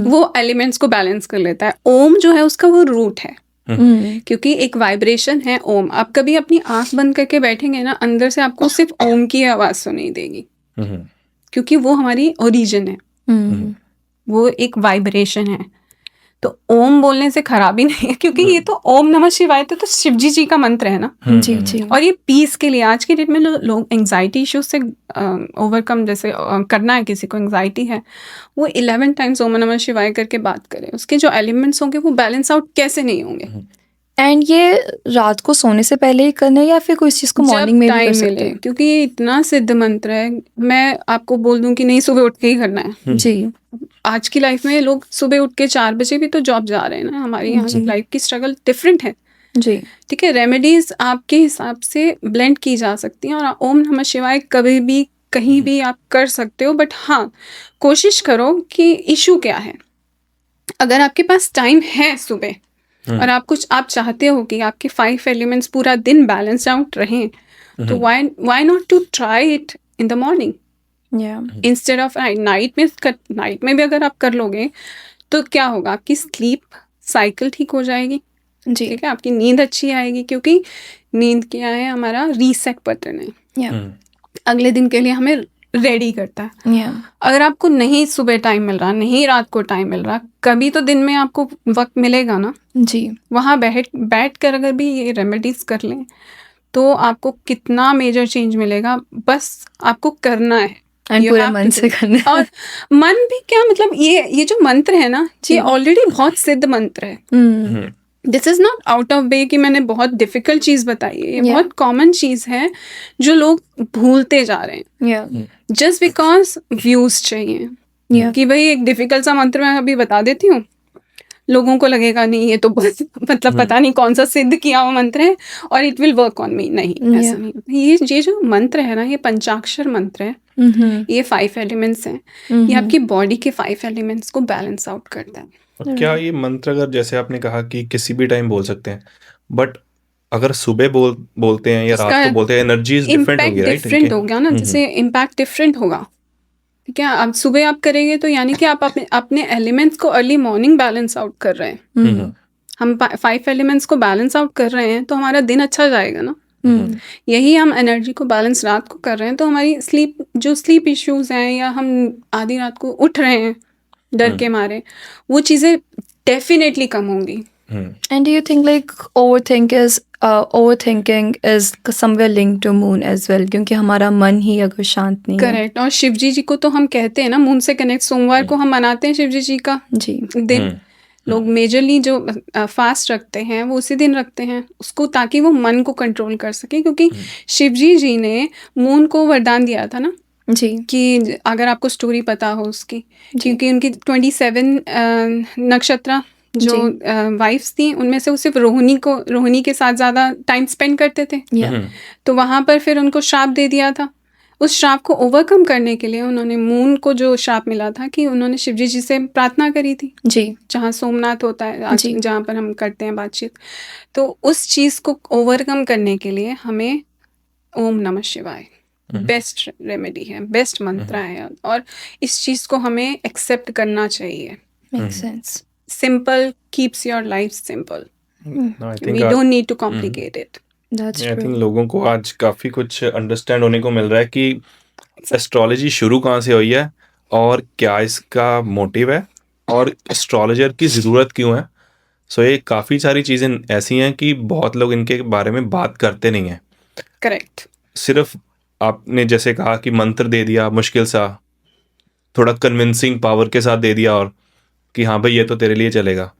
वो एलिमेंट्स को बैलेंस कर लेता है। ओम जो है उसका वो रूट है, क्योंकि एक वाइब्रेशन है ओम। आप कभी अपनी आंख बंद करके बैठेंगे ना, अंदर से आपको सिर्फ ओम की आवाज सुनाई देगी, क्योंकि वो हमारी ओरिजिन है, वो एक वाइब्रेशन है। तो ओम बोलने से खराबी नहीं है, क्योंकि ये तो ओम नमः शिवाय तो शिव जी का मंत्र है ना। जी। जी। और ये पीस के लिए आज की डेट में लोग एंजाइटी इश्यूज से ओवरकम, जैसे करना है किसी को एंजाइटी है, वो 11 टाइम्स ओम नमः शिवाय करके बात करें। उसके जो एलिमेंट्स होंगे वो बैलेंस आउट कैसे नहीं होंगे। एंड ये रात को सोने से पहले ही करना है या फिर कोई चीज़ को मॉर्निंग में भी कर सकते हैं? क्योंकि ये इतना सिद्ध मंत्र है। मैं आपको बोल दूं कि नहीं, सुबह उठ के ही करना है। जी। आज की लाइफ में लोग सुबह उठ के 4 बजे भी तो जॉब जा रहे हैं ना। हमारी यहाँ की लाइफ की स्ट्रगल डिफरेंट है, जी। ठीक है। रेमेडीज आपके हिसाब से ब्लेंड की जा सकती हैं, और ओम नमः शिवाय कभी भी कहीं भी आप कर सकते हो। बट हाँ, कोशिश करो कि इशू क्या है। अगर आपके पास टाइम है सुबह, और आप चाहते हो कि आपके 5 एलिमेंट्स पूरा दिन बैलेंस आउट रहें, तो why not to try it in the morning या इंस्टेड ऑफ नाइट में भी अगर आप कर लोगे तो क्या होगा, आपकी स्लीप साइकिल ठीक हो जाएगी, जी ठीक है, आपकी नींद अच्छी आएगी, क्योंकि नींद क्या है, हमारा रीसेट बटन है, या अगले दिन के लिए हमें रेडी करता है। या अगर आपको नहीं सुबह टाइम मिल रहा, नहीं रात को टाइम मिल रहा, कभी तो दिन में आपको वक्त मिलेगा ना, जी वहाँ बैठ कर अगर भी ये रेमेडीज कर लें तो आपको कितना मेजर चेंज मिलेगा। बस आपको करना है एंड You पूरे have मन to से do it. करना है। और मन भी क्या, मतलब ये जो मंत्र है ना, जी। ये ऑलरेडी बहुत सिद्ध मंत्र है। हम्म this is not out of वे कि मैंने बहुत डिफिकल्ट चीज बताई है, ये Yeah. बहुत कॉमन चीज है जो लोग भूलते जा रहे हैं या जस्ट बिकॉज व्यूज चाहिए या कि भाई एक डिफिकल्ट सा मंत्र मैं अभी बता देती हूँ, लोगों को लगेगा नहीं ये तो बस मतलब पता नहीं कौन सा सिद्ध किया हुआ मंत्र है और it will work on me. नहीं, ऐसा Yeah. नहीं होता। ये जो मंत्र है ना, ये पंचाक्षर मंत्र है, ये 5 एलिमेंट्स हैं, ये आपकी बॉडी के 5 एलिमेंट्स को बैलेंस आउट करता है। और क्या ये मंत्र, अगर जैसे आपने कहा कि किसी भी टाइम बोल सकते हैं, बट अगर सुबह बोलते हैं या रात को बोलते हैं, एनर्जी डिफरेंट होगी, इम्पैक्ट राइट? डिफरेंट हो गया ना, जैसे इम्पैक्ट डिफरेंट होगा, ठीक है। अब सुबह आप करेंगे तो यानी कि आप अपने एलिमेंट्स को अर्ली मॉर्निंग बैलेंस आउट कर रहे हैं। हम 5 एलिमेंट्स को बैलेंस आउट कर रहे हैं तो हमारा दिन अच्छा जाएगा ना। यही हम एनर्जी को बैलेंस रात को कर रहे हैं तो हमारी स्लीप इश्यूज हैं, या हम आधी रात को उठ रहे हैं डर के मारे, वो चीज़ें डेफिनेटली कम होंगी। And do you think like overthinking is somewhere linked to moon as well? क्योंकि हमारा मन ही अगर शांत नहीं है। करेक्ट। और शिवजी जी को तो हम कहते हैं ना, मून से कनेक्ट, सोमवार को हम मनाते हैं शिवजी जी का जी दिन। लोग मेजरली जो फास्ट रखते हैं वो उसी दिन रखते हैं उसको, ताकि वो मन को कंट्रोल कर सके, क्योंकि शिवजी जी ने मून को वरदान दिया था ना जी कि अगर आपको स्टोरी पता हो उसकी, क्योंकि उनकी 27 नक्षत्र जो वाइफ्स थी, उनमें से वो सिर्फ रोहिणी के साथ ज़्यादा टाइम स्पेंड करते थे, या तो वहाँ पर फिर उनको श्राप दे दिया था। उस श्राप को ओवरकम करने के लिए उन्होंने मून को जो श्राप मिला था कि उन्होंने शिवजी जी से प्रार्थना करी थी, जी जहाँ सोमनाथ होता है, जी। जहाँ पर हम करते हैं बातचीत। तो उस चीज़ को ओवरकम करने के लिए हमें ओम नमः शिवाय बेस्ट रेमेडी है, बेस्ट मंत्र है, और इस चीज़ को हमें एक्सेप्ट करना चाहिए। makes sense simple keeps your life simple, I we think don't need to complicate it. that's I true think लोगों को आज काफ़ी कुछ अंडरस्टैंड होने को मिल रहा है कि एस्ट्रोलॉजी शुरू कहाँ से हुई है और क्या इसका मोटिव है और एस्ट्रोलॉजर की ज़रूरत क्यों है। सो ये काफ़ी सारी चीज़ें ऐसी हैं कि बहुत लोग इनके बारे में बात करते नहीं हैं। करेक्ट। सिर्फ आपने जैसे कहा कि मंत्र दे दिया मुश्किल सा, थोड़ा कन्विंसिंग पावर के साथ दे दिया, और कि हाँ भाई ये तो तेरे लिए चलेगा,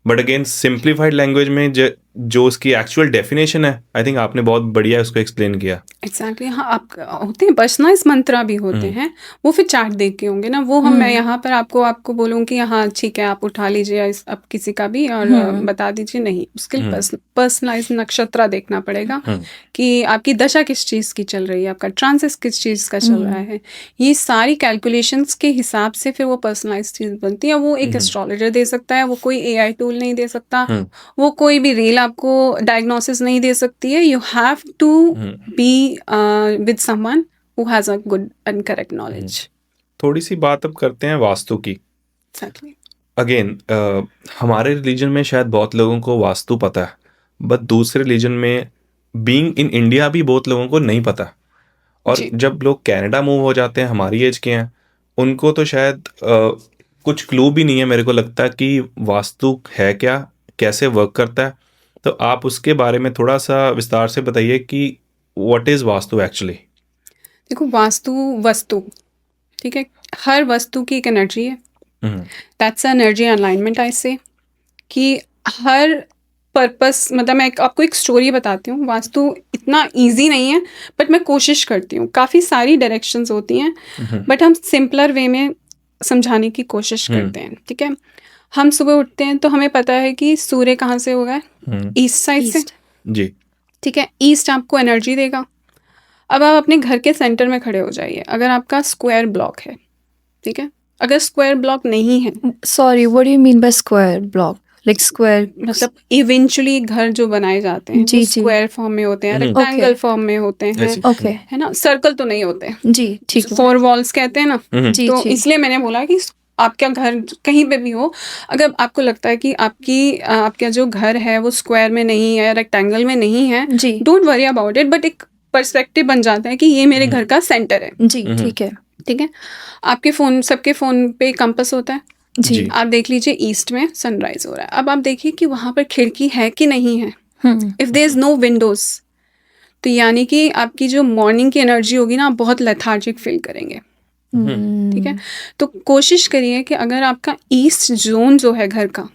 बट अगेन सिंप्लीफाइड लैंग्वेज में जो उसकी एक्चुअल डेफिनेशन है, आई थिंक आपने बहुत बढ़िया उसको एक्सप्लेन किया। एग्जैक्टली। हाँ, आप होते हैं पर्सनलाइज मंत्रा भी होते हैं, वो फिर चार्ट देख के होंगे ना, वो मैं यहाँ पर आपको बोलूँ कि हाँ ठीक है आप उठा लीजिए अब किसी का भी और बता दीजिए, नहीं, उसके लिए पर्सनलाइज नक्षत्र देखना पड़ेगा कि आपकी दशा किस चीज़ की चल रही है, आपका ट्रांसिस किस चीज़ का चल रहा है। ये सारी कैलकुलेशंस के हिसाब से फिर वो पर्सनलाइज चीज़ बनती है। वो एक एस्ट्रोलॉजर दे सकता है, वो कोई AI टूल नहीं दे सकता, वो कोई भी रील आपको डायग्नोसिस नहीं दे सकती है। You have to be with someone who has a good and correct knowledge. थोड़ी सी बात अब करते हैं वास्तु की। एग्जैक्टली। अगेन हमारे रिलीजन में शायद बहुत लोगों को वास्तु पता है, बट दूसरे रिलीजन में बीइंग इन इंडिया भी बहुत लोगों को नहीं पता। और जी। जब लोग कनाडा मूव हो जाते हैं, हमारी एज के हैं, उनको तो शायद कुछ क्लू भी नहीं है, मेरे को लगता है कि वास्तु है क्या, कैसे वर्क करता है। तो आप उसके बारे में थोड़ा सा विस्तार से बताइए कि व्हाट इज़ वास्तु एक्चुअली। देखो, वस्तु ठीक है, हर वस्तु की एक एनर्जी है, दैट्स एनर्जी अलाइनमेंट। आई से कि हर पर्पस, मतलब मैं आपको एक स्टोरी बताती हूँ। वास्तु इतना इजी नहीं है, बट मैं कोशिश करती हूँ। काफ़ी सारी डायरेक्शंस होती हैं, बट हम सिंपलर वे में समझाने की कोशिश करते हैं। ठीक है, हम सुबह उठते हैं तो हमें पता है कि सूर्य कहाँ से होगा, ईस्ट साइड से। जी। ठीक है, ईस्ट आपको एनर्जी देगा। अब आप अपने घर के सेंटर में खड़े हो जाइए। अगर आपका स्क्वायर ब्लॉक है, ठीक है, अगर स्क्वायर ब्लॉक नहीं है, sorry what do you mean by square block? Like square मतलब इवेंचुअली घर जो बनाए जाते हैं जी, वो जी। स्क्वायर फॉर्म में होते हैं, हम्म। Rectangle Okay. फॉर्म में होते हैं, ऐसे- ओके है ना, सर्कल तो नहीं होते, जी ठीक है 4 वॉल्स कहते हैं ना। जी तो जी इसलिए मैंने बोला कि आपका घर कहीं पे भी हो, अगर आपको लगता है कि आपका जो घर है वो स्क्वायर में नहीं है, रेक्टेंगल में नहीं है, जी don't worry about it, but एक पर्सपेक्टिव बन जाता है कि ये मेरे घर का सेंटर है। जी ठीक है ठीक है, आपके फ़ोन, सबके फ़ोन पे कंपास होता है। जी जी। आप देख लीजिए ईस्ट में सनराइज हो रहा है, अब आप देखिए कि वहाँ पर खिड़की है कि नहीं है। If there is no windows, तो यानी कि आपकी जो मॉर्निंग की एनर्जी होगी ना, आप बहुत लेथार्जिक फील करेंगे। ठीक है, तो कोशिश करिए कि अगर आपका ईस्ट जोन जो है घर का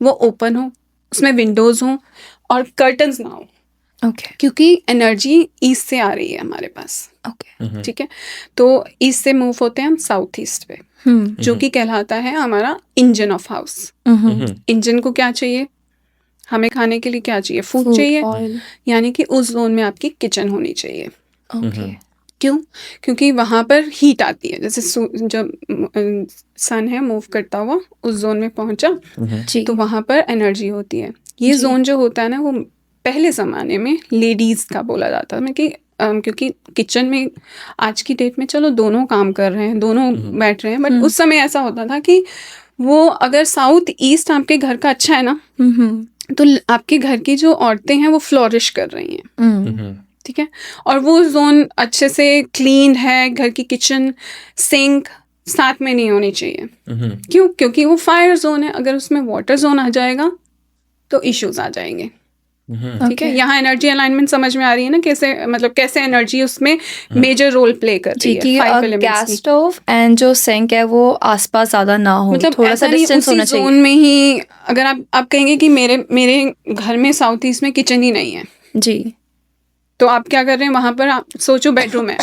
वो ओपन हो, उसमें विंडोज़ हों और कर्टन्स ना हो, ओके क्योंकि एनर्जी ईस्ट से आ रही है हमारे पास। ओके ठीक है, तो ईस्ट से मूव होते हैं हम साउथ ईस्ट पे, जो कि कहलाता है हमारा इंजन ऑफ हाउस। इंजन को क्या चाहिए, हमें खाने के लिए क्या चाहिए, फूड चाहिए, ऑयल यानी कि उस जोन में आपकी किचन होनी चाहिए। ओके क्यों? क्योंकि वहाँ पर हीट आती है, जैसे जब सन है मूव करता हुआ उस जोन में पहुँचा, जी तो वहाँ पर एनर्जी होती है। ये जी। जोन जो होता है ना, वो पहले ज़माने में लेडीज़ का बोला जाता था कि क्योंकि किचन में आज की डेट में चलो दोनों काम कर रहे हैं, दोनों बैठ रहे हैं, बट उस समय ऐसा होता था कि वो अगर साउथ ईस्ट आपके घर का अच्छा है ना, तो आपके घर की जो औरतें हैं वो फ्लोरिश कर रही हैं। ठीक है, और वो जोन अच्छे से क्लीन है, घर की किचन सिंक साथ में नहीं होनी चाहिए। क्यों? क्योंकि वो फायर जोन है, अगर उसमें वाटर जोन आ जाएगा तो इश्यूज आ जाएंगे। ठीक है, यहाँ एनर्जी अलाइनमेंट समझ में आ रही है ना, कैसे मतलब कैसे एनर्जी उसमें मेजर रोल प्ले कर जी रही है कि 5 एलिमेंट्स गैस की। स्टोव एंड जो सिंक है वो आसपास ज्यादा ना हो मतलब थोड़ा ऐसा सा नहीं डिस्टेंस उसी होना जोन चाहिए में ही, अगर आप कहेंगे कि मेरे घर में साउथ ईस्ट में किचन ही नहीं है, जी तो आप क्या कर रहे हैं वहां पर, आप सोचो बेडरूम है,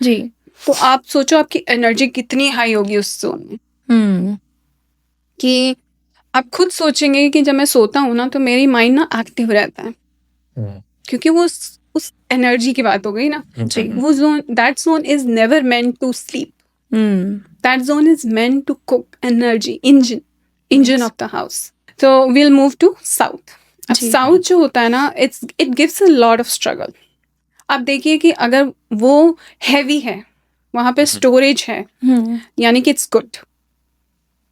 जी तो आप सोचो आपकी एनर्जी कितनी हाई होगी उस जोन में, कि आप खुद सोचेंगे कि जब मैं सोता हूँ ना तो मेरी माइंड ना एक्टिव रहता है, क्योंकि वो उस एनर्जी की बात हो गई ना। जी वो zone, that zone is never meant to sleep, that zone is meant to cook energy, engine of the house. तो विल मूव टू साउथ। अब जी। साउथ जो होता है ना, it gives a lot of struggle. आप देखिए कि अगर वो हैवी है, वहाँ पे स्टोरेज है, यानी कि इट्स गुड।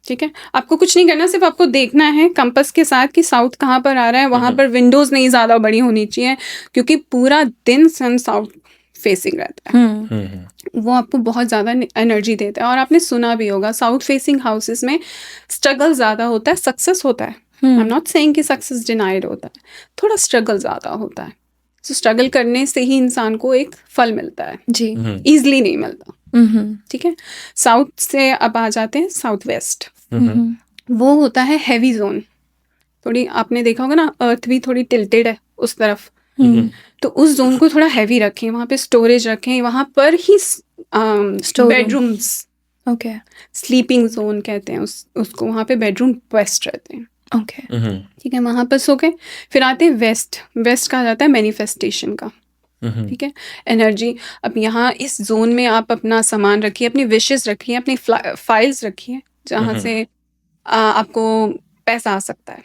ठीक है, आपको कुछ नहीं करना, सिर्फ आपको देखना है कंपास के साथ कि साउथ कहाँ पर आ रहा है। वहाँ पर विंडोज नहीं ज़्यादा बड़ी होनी चाहिए, क्योंकि पूरा दिन सन साउथ फेसिंग रहता है, वो आपको बहुत ज़्यादा एनर्जी देता है। और आपने सुना भी होगा साउथ फेसिंग हाउसेस में स्ट्रगल ज़्यादा होता है, सक्सेस होता है। आई एम नॉट सेइंग कि सक्सेस डिनाइड होता है, थोड़ा स्ट्रगल ज़्यादा होता है। तो स्ट्रगल करने से ही इंसान को एक फल मिलता है, जी ईजिली नहीं मिलता। ठीक है, साउथ से अब आ जाते हैं साउथ वेस्ट। वो होता है हैवी जोन। थोड़ी आपने देखा होगा ना, अर्थ भी थोड़ी टिल्टेड है उस तरफ, तो उस जोन को थोड़ा हैवी रखें, वहाँ पे स्टोरेज रखें, वहाँ पर ही बेडरूम्स, ओके स्लीपिंग जोन कहते हैं उसको, वहाँ पे बेडरूम बेस्ट रहते हैं। ओके ठीक है, वहाँ पर सो के फिर आते हैं वेस्ट। वेस्ट कहा जाता है मैनिफेस्टेशन का। ठीक है, एनर्जी। अब यहाँ इस जोन में आप अपना सामान रखिए, अपनी विशेस रखिए, अपनी फाइल्स रखिए, जहाँ से आपको पैसा आ सकता है।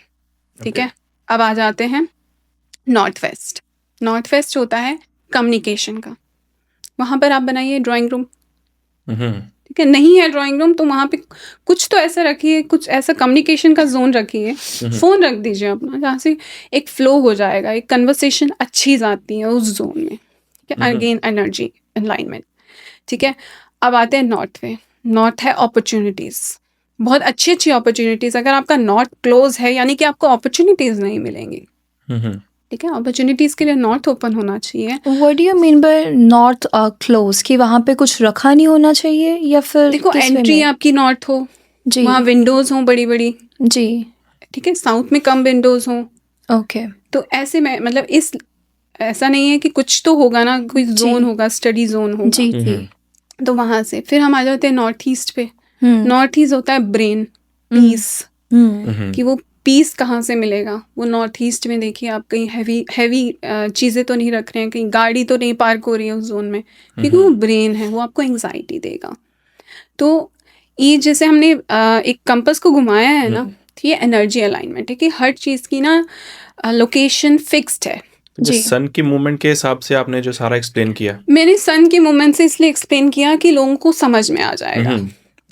ठीक है, अब आ जाते हैं नॉर्थ वेस्ट। नॉर्थ वेस्ट होता है कम्युनिकेशन का। वहाँ पर आप बनाइए ड्राइंग रूम। ठीक है, नहीं है ड्राइंग रूम तो वहाँ पे कुछ तो ऐसा रखिए, कुछ ऐसा कम्युनिकेशन का जोन रखिए। फ़ोन रख दीजिए अपना, जहाँ से एक फ्लो हो जाएगा, एक कन्वर्सेशन अच्छी जाती है उस जोन में। ठीक है, अगेन एनर्जी अलाइनमेंट। ठीक है, अब आते हैं नॉर्थ पे। नॉर्थ है अपॉर्चुनिटीज़, बहुत अच्छी अच्छी अपॉर्चुनिटीज़। अगर आपका नॉर्थ क्लोज है, यानी कि आपको अपॉर्चुनिटीज़ नहीं मिलेंगी। ठीक है, अपॉर्चुनिटीज़ के लिए नॉर्थ ओपन होना चाहिए। What do you mean by not close कि वहाँ पे कुछ रखा नहीं होना चाहिए या फिर देखो, किस वे एंट्री में? आपकी नॉर्थ हो, जी वहाँ विंडोज़ हों बड़ी बड़ी। जी ठीक है, साउथ में कम विंडोज़ हों, ओके तो ऐसे में मतलब इस ऐसा नहीं है कि कुछ तो होगा ना, कोई जोन होगा, स्टडी जोन होगा। जी जी तो वहाँ से फिर हम आ जाते हैं नॉर्थ ईस्ट पे। नॉर्थ ईस्ट होता है ब्रेन, पीस, कि वो पीस कहाँ से मिलेगा। वो नॉर्थ ईस्ट में देखिए, आप कहीं हैवी चीज़ें तो नहीं रख रहे हैं, कहीं गाड़ी तो नहीं पार्क हो रही है उस जोन में, क्योंकि वो ब्रेन है, वो आपको एंग्जाइटी देगा। तो ये जैसे हमने एक कंपास को घुमाया है ना, तो ये एनर्जी अलाइनमेंट है कि हर चीज़ की ना लोकेशन फिक्स्ड है। जी, सन की मूवमेंट के हिसाब से आपने जो सारा एक्सप्लेन किया। मैंने सन के मोमेंट से इसलिए एक्सप्लेन किया कि लोगों को समझ में आ जाएगा।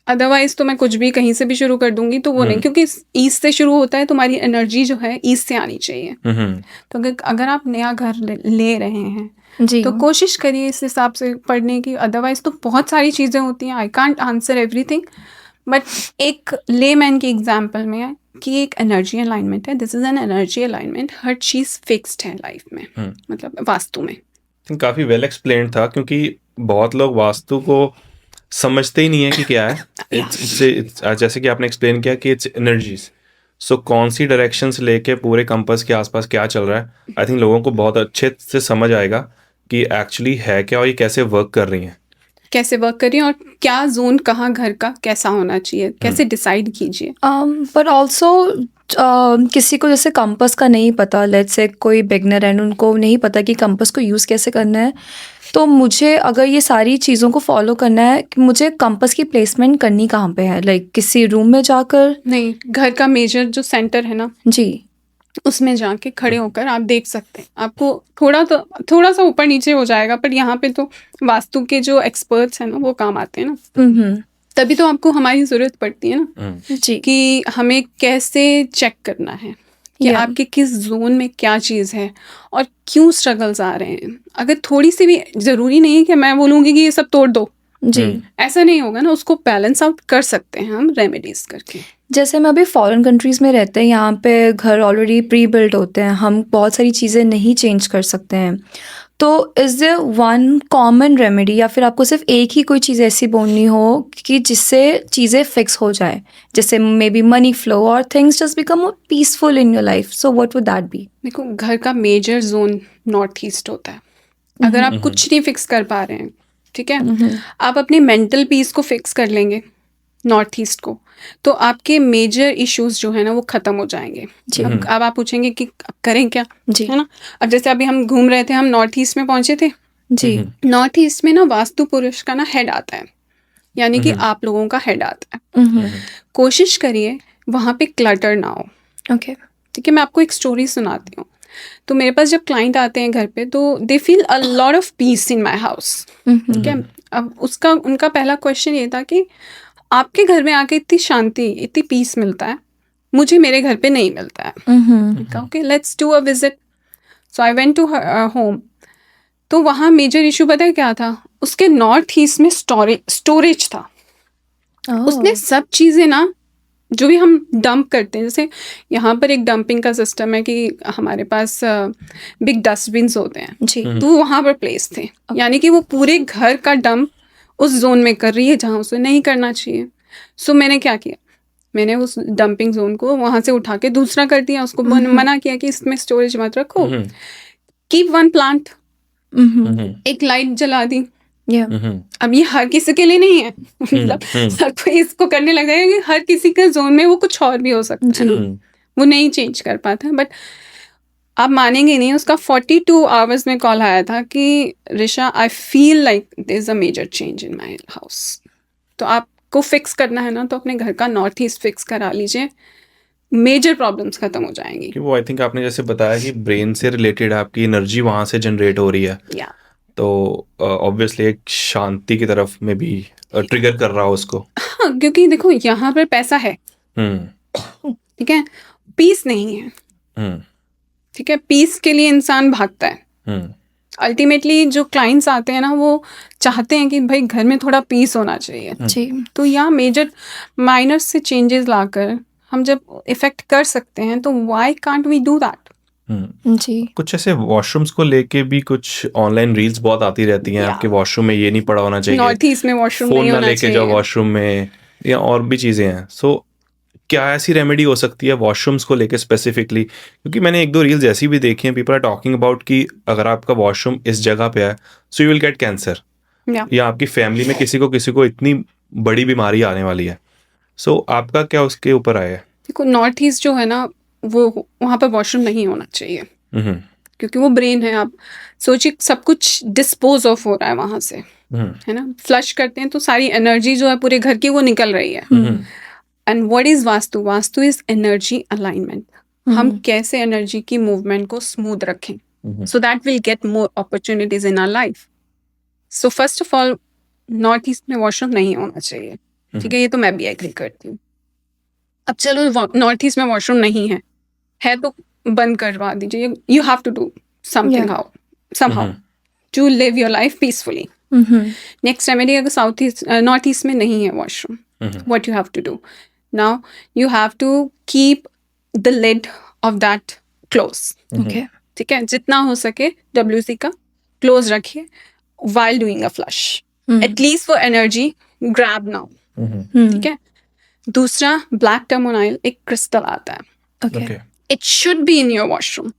अदरवाइज तो मैं कुछ भी कहीं से भी शुरू कर दूंगी तो वो नहीं, क्योंकि ईस्ट से शुरू होता है, तुम्हारी एनर्जी जो है ईस्ट से आनी चाहिए। तो अगर आप नया घर ले रहे हैं जी तो कोशिश करिए इस हिसाब से पढ़ने की। अदरवाइज तो बहुत सारी चीज़ें होती हैं, I can't answer everything, but एक लेमैन की एग्जांपल में है कि एक एनर्जी अलाइनमेंट है, this is an energy alignment, her cheese fixed है लाइफ में, मतलब वास्तु में। काफ़ी वेल एक्सप्लेन था, क्योंकि बहुत लोग वास्तु को समझते ही नहीं है कि क्या है। जैसे कि आपने एक्सप्लेन किया कि इट्स एनर्जीज, सो कौन सी डायरेक्शन से लेके पूरे कंपास के आसपास क्या चल रहा है, आई थिंक लोगों को बहुत अच्छे से समझ आएगा कि एक्चुअली है क्या और ये कैसे वर्क कर रही हैं। कैसे वर्क करिए और क्या जोन कहाँ घर का कैसा होना चाहिए, कैसे डिसाइड कीजिए। पर ऑल्सो किसी को जैसे कंपास का नहीं पता, लेट्स से कोई बिगनर है, उनको नहीं पता कि कंपास को यूज़ कैसे करना है, तो मुझे अगर ये सारी चीज़ों को फॉलो करना है कि मुझे कंपास की प्लेसमेंट करनी कहाँ पे है, लाइक किसी रूम में जाकर? नहीं, घर का मेजर जो सेंटर है ना, जी उसमें जाके खड़े होकर आप देख सकते हैं। आपको थोड़ा सा ऊपर नीचे हो जाएगा, पर यहाँ पे तो वास्तु के जो एक्सपर्ट्स हैं ना वो काम आते हैं ना, तभी तो आपको हमारी ज़रूरत पड़ती है ना जी कि हमें कैसे चेक करना है कि Yeah. आपके किस जोन में क्या चीज़ है और क्यों स्ट्रगल्स आ रहे हैं। अगर थोड़ी सी भी, ज़रूरी नहीं है कि मैं बोलूँगी कि ये सब तोड़ दो, जी ऐसा नहीं होगा ना, उसको बैलेंस आउट कर सकते हैं हम रेमेडीज करके। जैसे हम अभी फॉरेन कंट्रीज़ में रहते हैं, यहाँ पे घर ऑलरेडी प्री बिल्ट होते हैं, हम बहुत सारी चीज़ें नहीं चेंज कर सकते हैं, तो is there one common remedy या फिर आपको सिर्फ एक ही कोई चीज़ ऐसी बोलनी हो कि जिससे चीज़ें फिक्स हो जाए, जैसे मे बी मनी फ्लो और things just become peaceful in your life, so what would that be? देखो, घर का मेजर जोन नॉर्थ ईस्ट होता है। अगर आप कुछ नहीं फिक्स कर पा रहे हैं, ठीक है, आप अपने मेंटल पीस को फिक्स कर लेंगे नॉर्थ ईस्ट को, तो आपके मेजर इश्यूज जो है ना वो खत्म हो जाएंगे। अब आप पूछेंगे कि अब करें क्या, जी है ना। अब जैसे अभी हम घूम रहे थे, हम नॉर्थ ईस्ट में पहुंचे थे। जी नॉर्थ ईस्ट में ना वास्तु पुरुष का ना हेड आता है, यानी कि आप लोगों का हेड आता है। कोशिश करिए वहाँ पे क्लटर ना हो। ओके ठीक है, मैं आपको एक स्टोरी सुनाती हूँ। तो मेरे पास जब क्लाइंट आते हैं घर पे, तो they feel a lot of peace in my house. ठीक है, अब उनका पहला क्वेश्चन ये था कि आपके घर में आके इतनी शांति, इतनी पीस मिलता है, मुझे मेरे घर पे नहीं मिलता है। Okay, let's do a visit. So I went to home. तो वहाँ मेजर इशू पता है क्या था? उसके नॉर्थ ईस्ट में स्टोरेज था। उसने सब चीज़ें ना, जो भी हम डंप करते हैं, जैसे यहाँ पर एक डंपिंग का सिस्टम है कि हमारे पास बिग डस्टबिन्स होते हैं जी तो वो वहाँ पर प्लेस थे, यानी कि वो पूरे घर का डंप उस जोन में कर रही है जहाँ उसे नहीं करना चाहिए। सो मैंने क्या किया, मैंने उस डंपिंग जोन को वहाँ से उठा के दूसरा कर दिया। उसको मना किया कि इसमें स्टोरेज मत रखो, कीप वन प्लांट, एक लाइट जला दी। अब ये हर किसी के लिए नहीं है, मतलब हर कोई इसको करने लग जाएगा कि हर किसी के जोन में वो कुछ और भी हो सकता है, वो नहीं चेंज कर पाता। बट आप मानेंगे नहीं, उसका 42 आवर्स में कॉल आया था कि Risha, I feel like there is a major change in my house. तो आपको फिक्स करना है ना, तो अपने घर का नॉर्थ ईस्ट फिक्स करा लीजिए, मेजर प्रॉब्लम्स खत्म हो जाएंगी। कि वो आई थिंक आपने जैसे बताया कि ब्रेन से रिलेटेड आपकी एनर्जी वहाँ से जनरेट हो रही है, या तो ऑब्वियसली एक शांति की तरफ में भी ट्रिगर कर रहा हो उसको। हाँ, क्योंकि देखो यहाँ पर पैसा है, ठीक है, पीस नहीं है। ठीक है, पीस के लिए इंसान भागता है। अल्टीमेटली जो क्लाइंट्स आते हैं ना, वो चाहते हैं कि भाई घर में थोड़ा पीस होना चाहिए। जी तो यहाँ मेजर माइनर से चेंजेस लाकर हम जब इफेक्ट कर सकते हैं, तो why can't we do that? जी कुछ ऐसे वॉशरूम्स को लेके भी कुछ ऑनलाइन रील्स बहुत आती रहती हैं, आपके वॉशरूम में ये नहीं पड़ा होना चाहिए, नॉर्थ ईस्ट में वॉशरूम फोन नहीं ना होना लेके जाओ चाहिए। वॉशरूम में, या और भी चीज़ें हैं। सो क्या ऐसी रेमेडी हो सकती है वॉशरूम्स को लेके स्पेसिफिकली? क्योंकि मैंने एक दो रील्स ऐसी भी देखी हैं, पीपल आर टॉकिंग अबाउट कि अगर आपका वॉशरूम इस जगह पे है, so you will get cancer, या आपकी फैमिली में किसी को इतनी बड़ी बीमारी आने वाली है। सो आपका क्या उसके ऊपर आया है? देखो, नॉर्थ ईस्ट जो है ना, वो वहाँ पर वॉशरूम नहीं होना चाहिए, क्योंकि वो ब्रेन है। आप सोचिए, सब कुछ डिस्पोज ऑफ हो रहा है वहाँ से, है ना। फ्लश करते हैं तो सारी एनर्जी जो है पूरे घर की वो निकल रही है। And what is vastu? Vastu is energy alignment. हम कैसे एनर्जी की मूवमेंट को स्मूथ रखें so that will get more opportunities in our life. So first of all north east में वॉशरूम नहीं होना चाहिए. ठीक है, ये तो मैं भी एग्री करती हूँ. अब चलो नॉर्थ ईस्ट में वॉशरूम नहीं है तो बंद करवा दीजिए. You have to do something Yeah. somehow to live your life peacefully. Next remedy, अगर नॉर्थ ईस्ट में नहीं है washroom, what you have to do now, you have to keep the lid of that close. Okay. ठीक है, जितना हो सके WC का क्लोज रखिए while doing a flush. At least for energy, grab now. ठीक है. दूसरा, ब्लैक टर्मोनाइल एक क्रिस्टल आता है. Okay. Okay. It should be in your washroom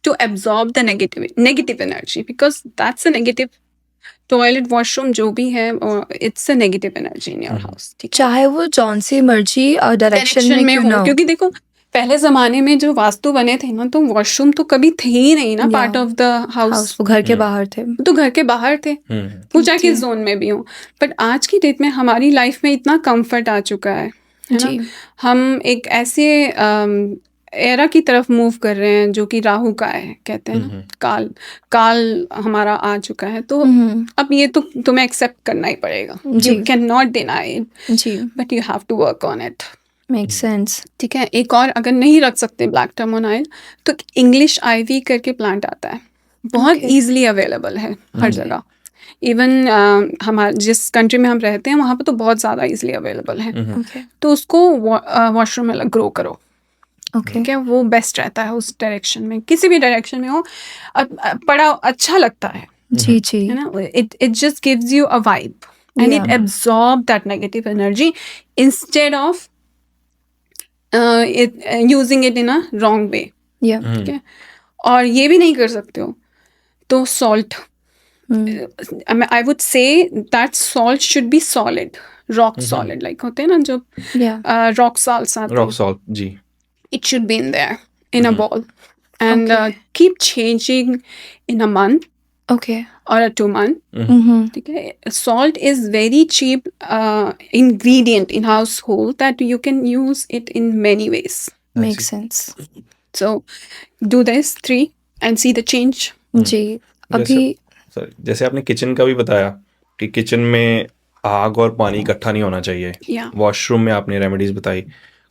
to absorb the negative energy, because that's a negative toilet, washroom जो भी है, it's a negative energy in your house. ठीक है, चाहे वो जौन सी मर्जी डायरेक्शन डायरेक्शन में में क्यों ना हो, हो. क्योंकि देखो पहले जमाने में जो वास्तु बने थे ना, तो वॉशरूम तो कभी थे ही नहीं ना, Yeah. Part of the house. House वो घर के बाहर थे. तो घर के बाहर थे, वो चाहे किस जोन में भी हो. बट आज की डेट में हमारी लाइफ में इतना कंफर्ट आ चुका है ना, जी. हम एक ऐसे एरा की तरफ मूव कर रहे हैं जो कि राहु का है, कहते हैं ना, काल हमारा आ चुका है. तो अब ये तो तुम्हें एक्सेप्ट करना ही पड़ेगा. जी. You can not deny it, जी. But you have to work on it. Make sense. ठीक है. एक और, अगर नहीं रख सकते ब्लैक टर्मोनाइल, तो इंग्लिश आईवी करके प्लांट आता है, बहुत Okay. इजीली अवेलेबल है हर जगह. इवन हमारे जिस कंट्री में हम रहते हैं वहाँ पे तो बहुत ज़्यादा इजीली अवेलेबल है. ओके. तो उसको वॉशरूम में ग्रो करो. ओके. ठीक है, वो बेस्ट रहता है उस डायरेक्शन में, किसी भी डायरेक्शन में हो. बड़ा अच्छा लगता है जी. जी. है ना. It just gives you a vibe and it Yeah. Absorb that negative energy instead of using it in a wrong way. या. ठीक है. और ये भी नहीं कर सकते हो तो salt, I would say that salt should be solid, rock solid, like होते हैं ना जो या. रॉक सॉल्ट्स आते रॉक हैं. सॉल्ट जी. It should be in there in a ball, and keep changing in a month okay. or a 2 month. ठीक है. Salt is very cheap ingredient in household that you can use it in many ways. Make sense. So do this 3 and see the change. जी. अभी जैसे आपने किचन का भी बताया कि किचन में आग और पानी इकट्ठा नहीं होना चाहिए. Yeah. वॉशरूम में आपने रेमेडीज बताई,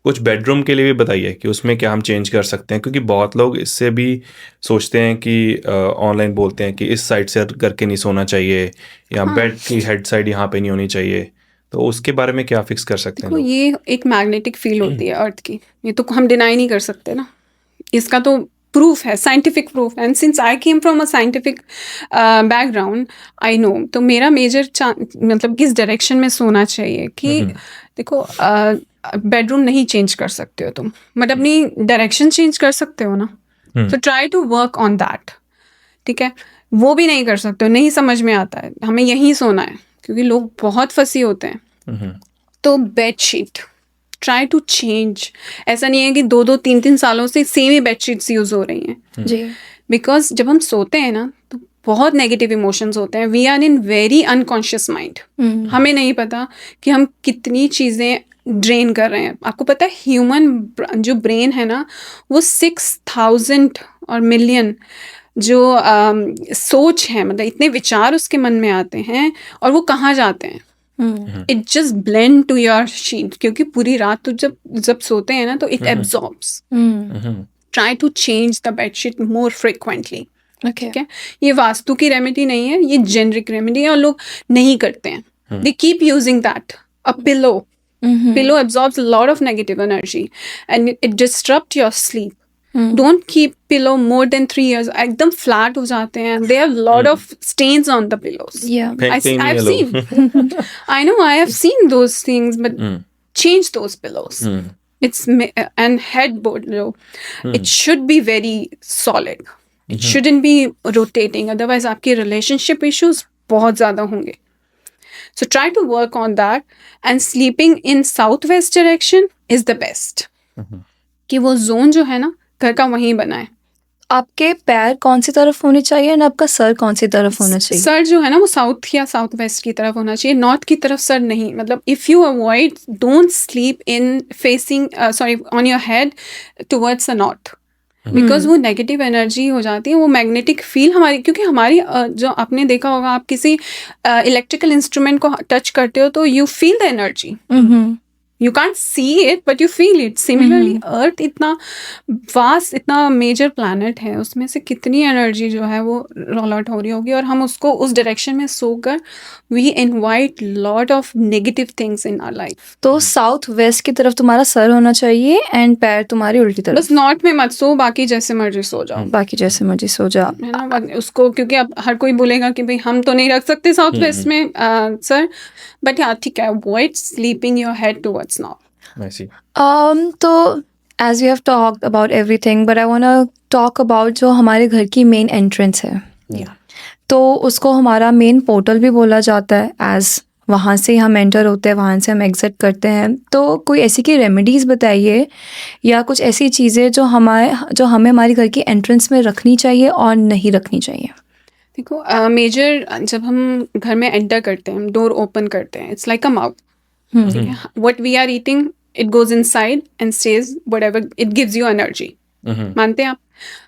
कुछ बेडरूम के लिए भी बताइए कि उसमें क्या हम चेंज कर सकते हैं, क्योंकि बहुत लोग इससे भी सोचते हैं कि ऑनलाइन बोलते हैं कि इस साइड से करके नहीं सोना चाहिए, या बेड की हेड साइड यहाँ पे नहीं होनी चाहिए. तो उसके बारे में क्या फिक्स कर सकते हैं देखो, लोग? ये एक मैग्नेटिक फील्ड होती है अर्थ की, ये तो हम डिनाई नहीं कर सकते ना. इसका तो प्रूफ है, scientific proof. And since I came from a scientific background, I know. तो मेरा मेजर मतलब किस डायरेक्शन में सोना चाहिए कि देखो, बेडरूम नहीं चेंज कर सकते हो तुम, बट अपनी डायरेक्शन चेंज कर सकते हो ना. तो try to work on that. ठीक है. वो भी नहीं कर सकते हो, नहीं समझ में आता है, हमें यहीं सोना है, क्योंकि लोग बहुत फंसी होते हैं. तो बेडशीट ट्राई टू चेंज. ऐसा नहीं है कि 2-3 सालों से सेम ही बेडशीट्स यूज हो रही हैं, जी. बिकॉज जब हम सोते हैं ना तो बहुत नेगेटिव इमोशंस होते हैं. We are in very unconscious mind. हमें नहीं पता कि हम कितनी चीज़ें ड्रेन कर रहे हैं. आपको पता है ह्यूमन जो ब्रेन है ना, वो 6000 और मिलियन जो सोच है, मतलब इतने विचार उसके मन में आते हैं, और वो कहाँ जाते हैं? It just blend to your sheet, क्योंकि पूरी रात तो जब सोते हैं ना तो it absorbs. Try to change the bedsheet more frequently. Okay. ठीक है. ये वास्तु की रेमेडी नहीं है, ये जेनरिक रेमेडी है, और लोग नहीं करते हैं. They keep using that. A pillow, pillow absorbs a lot of negative energy and it disrupt your sleep. Don't keep pillow more than 3 years. एकदम flat हो जाते हैं. There are a lot of stains on the pillows. या. फेंकते ही नहीं I've है लोग. seen. I know, I have seen those things, but change those pillows. It's and headboard. It should be very solid. It shouldn't be rotating. Otherwise, आपके relationship issues बहुत ज़्यादा होंगे. So try to work on that, and sleeping in southwest direction is the best. कि वो zone जो है ना घर का वहीं बनाए. आपके पैर कौन सी तरफ होने चाहिए और आपका सर कौन सी तरफ होना चाहिए? सर जो है ना वो साउथ या साउथ वेस्ट की तरफ होना चाहिए, नॉर्थ की तरफ सर नहीं। मतलब if you avoid, don't sleep in facing sorry on your head towards the north, because वो नेगेटिव एनर्जी हो जाती है, वो मैग्नेटिक फील हमारी, क्योंकि हमारी जो आपने देखा होगा, आप किसी इलेक्ट्रिकल इंस्ट्रूमेंट को टच करते हो तो you feel the energy, you can't see it but you feel it. Similarly अर्थ इतना वास्ट, इतना मेजर प्लैनेट है, उसमें से कितनी एनर्जी जो है वो रोल आउट हो रही होगी, और हम उसको उस डायरेक्शन में सोकर we invite lot of negative things in our life. तो साउथ वेस्ट की तरफ तुम्हारा सर होना चाहिए एंड पैर तुम्हारी उल्टी तरफ। बस नॉर्थ में मत सो, बाकी जैसे मर्जी सो जाओ, बाकी जैसे मर्जी सो जाओ, है ना। उसको क्योंकि अब हर कोई बोलेगा कि भाई हम तो नहीं रख सकते साउथ वेस्ट में सर, बट हाँ ठीक है, avoid sleeping your head towards north. I see. तो as we have talked about everything but I want to talk about जो हमारे घर की मेन एंट्रेंस है, तो उसको हमारा मेन पोर्टल भी बोला जाता है, एज वहाँ से हम एंटर होते हैं, वहाँ से हम एग्जिट करते हैं। तो कोई ऐसी की रेमेडीज़ बताइए या कुछ ऐसी चीज़ें जो हमें हमारी घर की एंट्रेंस में रखनी चाहिए और नहीं रखनी चाहिए। देखो मेजर जब हम घर में एंटर करते हैं, हम डोर ओपन करते हैं, इट्स लाइक अ माउथ, ठीक है। What we are eating it goes inside and stays whatever it gives you energy, मानते हैं आप।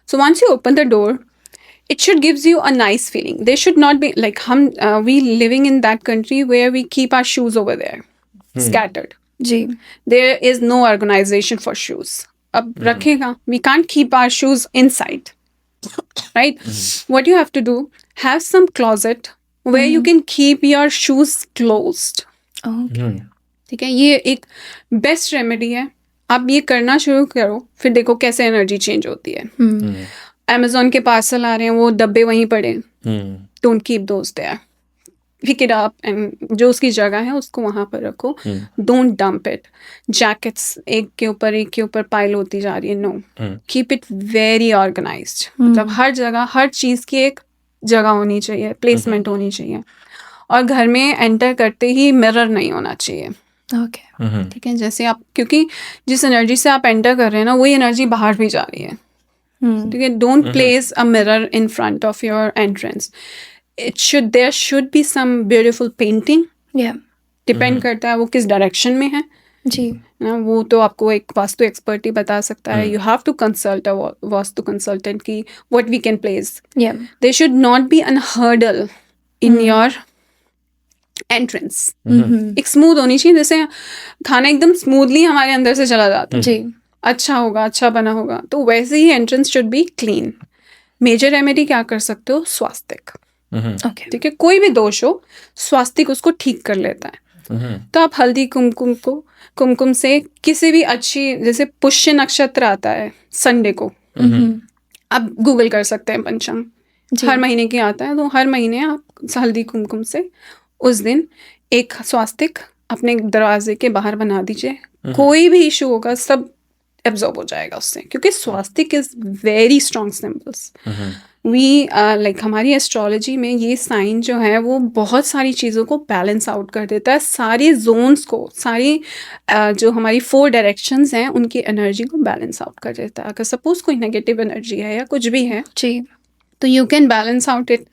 So once you open the door it should gives you a nice feeling. They should not be like we living in that country where we keep our shoes over there scattered. जी, There is no organization for shoes. अब रखेगा, we can't keep our shoes inside, right? What you have to do, have some closet where you can keep your shoes closed. ठीक है, ये एक बेस्ट रेमेडी है। आप ये करना शुरू करो, फिर देखो कैसे एनर्जी चेंज होती है। Amazon के पार्सल आ रहे हैं, वो डब्बे वहीं पड़े, don't keep those there, pick it up and जो उसकी जगह है उसको वहां पर रखो, डोंट डंप इट। जैकेट्स एक के ऊपर पाइल होती जा रही है, no, keep it very organised. मतलब हर जगह हर चीज़ की एक जगह होनी चाहिए, प्लेसमेंट होनी चाहिए। और घर में एंटर करते ही मिरर नहीं होना चाहिए, ओके, ठीक है। जैसे आप, क्योंकि जिस एनर्जी से आप एंटर कर रहे हैं ना, वही एनर्जी बाहर भी जा रही है, ठीक है। Don't place a mirror in front of your entrance. There should be some beautiful painting, या डिपेंड करता है वो किस डायरेक्शन में है जी, ना। वो तो आपको एक वास्तु एक्सपर्ट ही बता सकता है। You have to consult a vastu consultant की व्हाट वी कैन प्लेस। या there should not be an hurdle in your entrance. एक स्मूथ होनी चाहिए, जैसे खाना एकदम स्मूथली हमारे अंदर से चला जाता है, जी, अच्छा होगा, अच्छा बना होगा, तो वैसे ही entrance should be clean. Major remedy क्या कर सकते हो, स्वास्तिक, ओके, ठीक है। कोई भी दोष हो, स्वास्तिक उसको ठीक कर लेता है। तो आप हल्दी कुमकुम से किसी भी अच्छी, जैसे पुष्य नक्षत्र आता है संडे को, आप गूगल कर सकते हैं, पंचांग हर महीने की आता है, तो हर महीने आप हल्दी कुमकुम से उस दिन एक स्वास्तिक अपने दरवाजे के बाहर बना दीजिए। कोई भी इशू होगा सब एब्जॉर्ब हो जाएगा उससे, क्योंकि swastik is very strong symbols. We like हमारी एस्ट्रोलॉजी में ये साइन जो है वो बहुत सारी चीज़ों को बैलेंस आउट कर देता है, सारे जोन्स को, सारी जो हमारी 4 डायरेक्शंस हैं उनकी एनर्जी को बैलेंस आउट कर देता है। अगर सपोज कोई नेगेटिव एनर्जी है या कुछ भी है, जी, तो you can balance out it.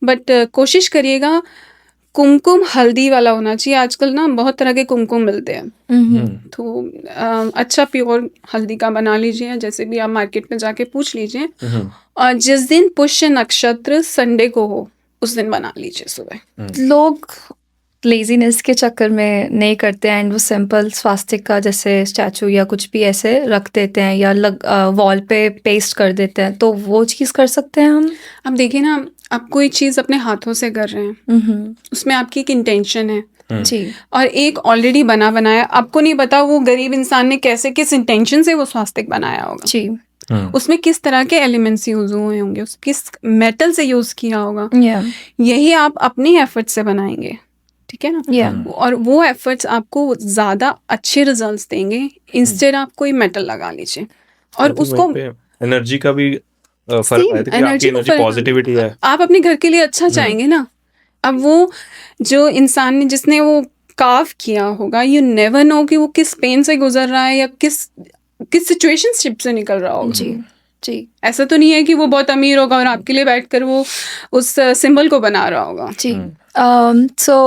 But कोशिश करिएगा कुमकुम हल्दी वाला होना चाहिए। आजकल ना बहुत तरह के कुमकुम मिलते हैं, तो अच्छा प्योर हल्दी का बना लीजिए, जैसे भी आप मार्केट में जाके पूछ लीजिए। और जिस दिन पुष्य नक्षत्र संडे को हो उस दिन बना लीजिए सुबह। लोग लेजीनेस के चक्कर में नहीं करते हैं एंड वो सिंपल स्वास्तिक का जैसे स्टैचू या कुछ भी ऐसे रख देते हैं या वॉल पे पेस्ट कर देते हैं, तो वो चीज़ कर सकते हैं हम। अब देखिए ना, आप कोई चीज़ अपने हाथों से कर रहे हैं, उसमें आपकी एक इंटेंशन है, जी, और एक ऑलरेडी बनाया, आपको नहीं पता वो गरीब इंसान ने कैसे, किस इंटेंशन से वो स्वास्तिक बनाया होगा, जी, उसमें किस तरह के एलिमेंट्स यूज हुए होंगे, किस मेटल से यूज किया होगा। या यही आप अपनी एफर्ट से बनाएंगे, ठीक है ना। या और वो एफर्ट्स आपको ज्यादा अच्छे रिजल्ट्स देंगे, इंस्टेड आप कोई मेटल लगा लीजिए और उसको एनर्जी का भी फर्क है कि आपकी एनर्जी पॉजिटिविटी है। आप अपने घर के लिए अच्छा चाहेंगे ना। अब वो जो इंसान ने, जिसने वो कार्व किया होगा, यू नेवर नो कि वो किस पेन से गुजर रहा है या किस सिचुएशनशिप से निकल रहा होगा। जी, जी ऐसा तो नहीं है कि वो बहुत अमीर होगा और आपके लिए बैठकर वो उस सिंबल को बना रहा होगा। जी so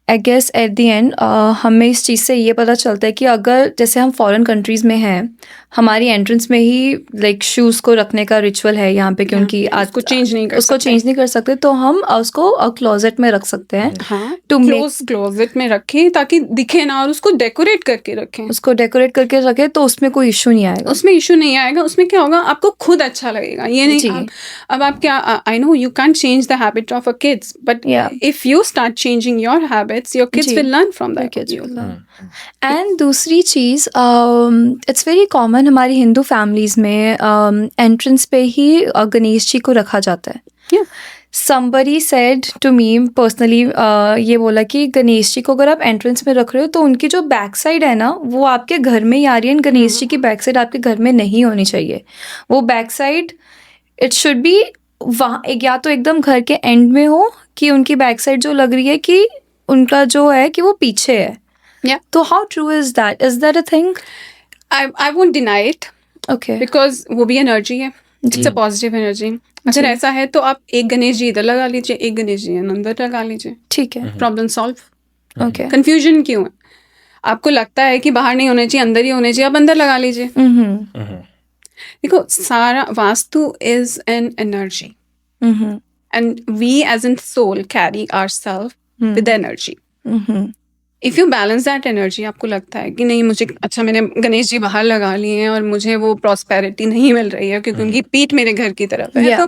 I guess at the end हमें इस चीज़ से ये पता चलता है कि अगर जैसे हम फॉरेन कंट्रीज़ में हैं, हमारी एंट्रेंस में ही लाइक शूज़ को रखने का रिचुअल है यहाँ पे, क्योंकि हाँ, उसको चेंज नहीं कर उसको सकते। चेंज नहीं कर सकते, तो हम उसको क्लोजेट में रख सकते हैं हाँ, to make- क्लोजेट में रखें ताकि दिखे ना, और उसको डेकोरेट करके रखें। उसको डेकोरेट करके रखे तो उसमें कोई इशू नहीं आएगा। उसमें इशू नहीं आएगा। उसमें क्या होगा, आपको खुद अच्छा लगेगा। ये नहीं जी। अब आप क्या, I know you can't change the habit of a kids, but Yeah. If you start changing your habits, your kids जी। Will learn from Your that. kids will learn. And दूसरी चीज़, इट्स वेरी कॉमन हमारी हिंदू फैमिलीज़ में एंट्रेंस पे ही गणेश जी को रखा जाता है। Yeah. Somebody said to me personally, ये बोला कि गणेश जी को अगर आप एंट्रेंस में रख रहे हो तो उनकी जो बैक साइड है ना, वो आपके घर में ही आ रही है। गणेश जी की बैक साइड आपके घर में नहीं होनी चाहिए। वो back side it should be वहाँ, या तो एकदम घर के एंड में हो, कि उनकी बैक साइड जो लग रही है कि उनका जो है कि वो पीछे है। Yeah. तो how true is that a thing? I won't deny it okay because वो भी एनर्जी है। It's a positive energy. अगर ऐसा है तो आप एक गणेश जी इधर लगा लीजिए, एक गणेश जी अंदर लगा लीजिए, ठीक है। Problem solve. ओके कंफ्यूजन क्यों है? आपको लगता है कि बाहर नहीं होने चाहिए, अंदर ही होने चाहिए, आप अंदर लगा लीजिए। देखो, सारा vastu is an energy and we as in soul carry ourselves with energy. If you balance that energy, आपको लगता है कि नहीं मुझे, अच्छा मैंने गणेश जी बाहर लगा लिए हैं और मुझे वो प्रॉस्पेरिटी नहीं मिल रही है क्योंकि उनकी पीठ मेरे घर की तरफ है, Yeah. तो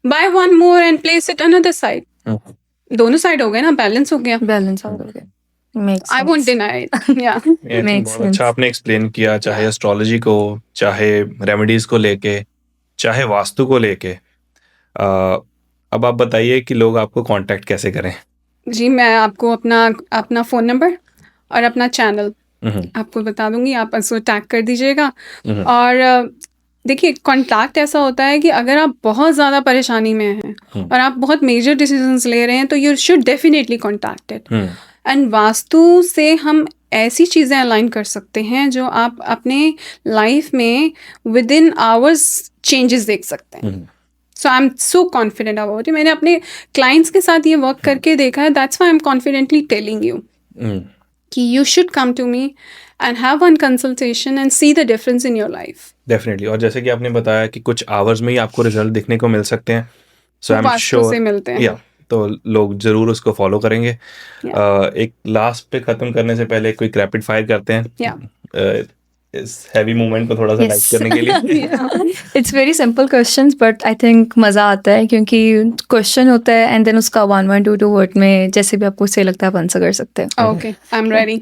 by one more and place it another side. दोनों साइड हो गए ना, बैलेंस हो गया। बैलेंस हो गया। Makes I won't sense. Deny it. या I think Makes बहुत अच्छा sense. आपने एक्सप्लेन किया, चाहे एस्ट्रोलॉजी को, चाहे रेमेडीज को लेके, चाहे वास्तु को लेके। अब आप बताइए कि लोग आपको कांटेक्ट कैसे करें? जी, मैं आपको अपना फ़ोन नंबर और अपना चैनल आपको बता दूंगी, आप उसको टैग कर दीजिएगा। और देखिए, कॉन्टैक्ट ऐसा होता है कि अगर आप बहुत ज़्यादा परेशानी में हैं और आप बहुत मेजर डिसीजंस ले रहे हैं, तो you should definitely contact it. And vastu से हम ऐसी चीज़ें अलाइन कर सकते हैं जो आप अपने लाइफ में विद इन आवर्स चेंजेस देख सकते हैं। So I am so confident about it. मैंने अपने क्लाइंट्स के साथ ये वर्क करके देखा है। That's why I am confidently telling you कि you should come to me and have one consultation and see the difference in your life. Definitely. और जैसे कि आपने बताया कि कुछ आवर्स में ही आपको रिजल्ट दिखने को मिल सकते हैं, so I M vastu sure से मिलते हैं। या तो लोग जरूर उसको फॉलो करेंगे। एक लास्ट पे खत्म करने से पहले क्विक रैपिड फायर करते हैं इस हैवी मोमेंट को थोड़ा सा लाइट करने के लिए। It's very simple questions, but I think मज़ा आता है क्योंकि क्वेश्चन होता है एंड देन उसका 1-1, 2-2 वर्ड में जैसे भी आपको सही लगता है आप आंसर कर सकते हैं। Okay, I am ready.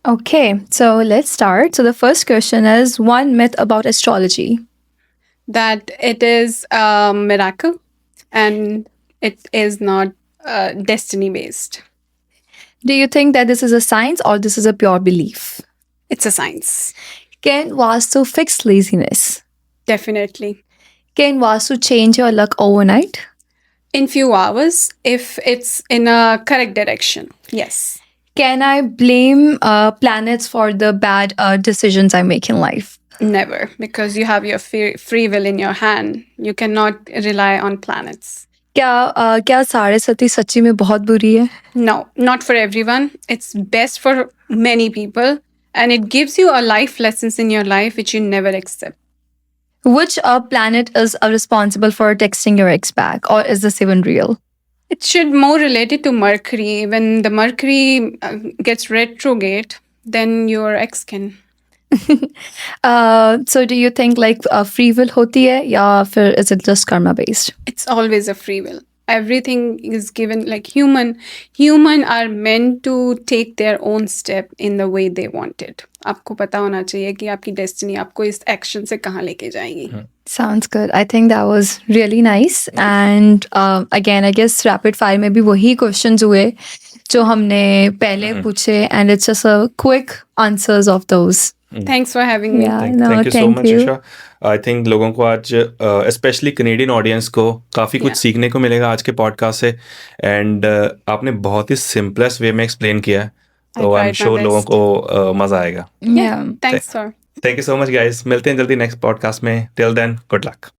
Okay, so let's start. So the first question is one myth about astrology. That it is a miracle and it is not destiny based. Do you think that this is a science or this is a pure belief? It's a science. Can Vastu fix laziness? Definitely. Can Vastu change your luck overnight? In few hours, if it's in a correct direction. Yes. Can I blame planets for the bad decisions I make in life? Never, because you have your free will in your hand. You cannot rely on planets. क्या साढ़े सती सच्ची में बहुत बुरी है? No, not for everyone. It's best for many people, and it gives you a life lessons in your life which you never accept. Which planet is responsible for texting your ex back, or is this even real? It should more related to Mercury. When the Mercury gets retrograde, then your ex can. So do you think like free will होती है या फिर is it just karma based? It's always a free will. Everything is given, like human are meant to take their own step in the way they want it. आपको पता होना चाहिए कि आपकी destiny आपको इस action से कहाँ लेके जाएगी। Sounds good. I think that was really nice. And again, I guess rapid fire में भी वही questions हुए जो हमने पहले पूछे, and it's just a quick answers of those. Thanks for having me. Yeah, thank you so thank much you. Isha. I think लोगों को आज स्पेशली कनेडियन ऑडियंस को काफ़ी कुछ Yeah. सीखने को मिलेगा आज के पॉडकास्ट से। एंड आपने बहुत ही सिंपलेस्ट वे में एक्सप्लेन किया है, तो I am tried my sure लोगों best. को मज़ा आएगा। Yeah. Thanks, sir. Thank you so much guys, मिलते हैं जल्दी नेक्स्ट पॉडकास्ट में। Till then good luck.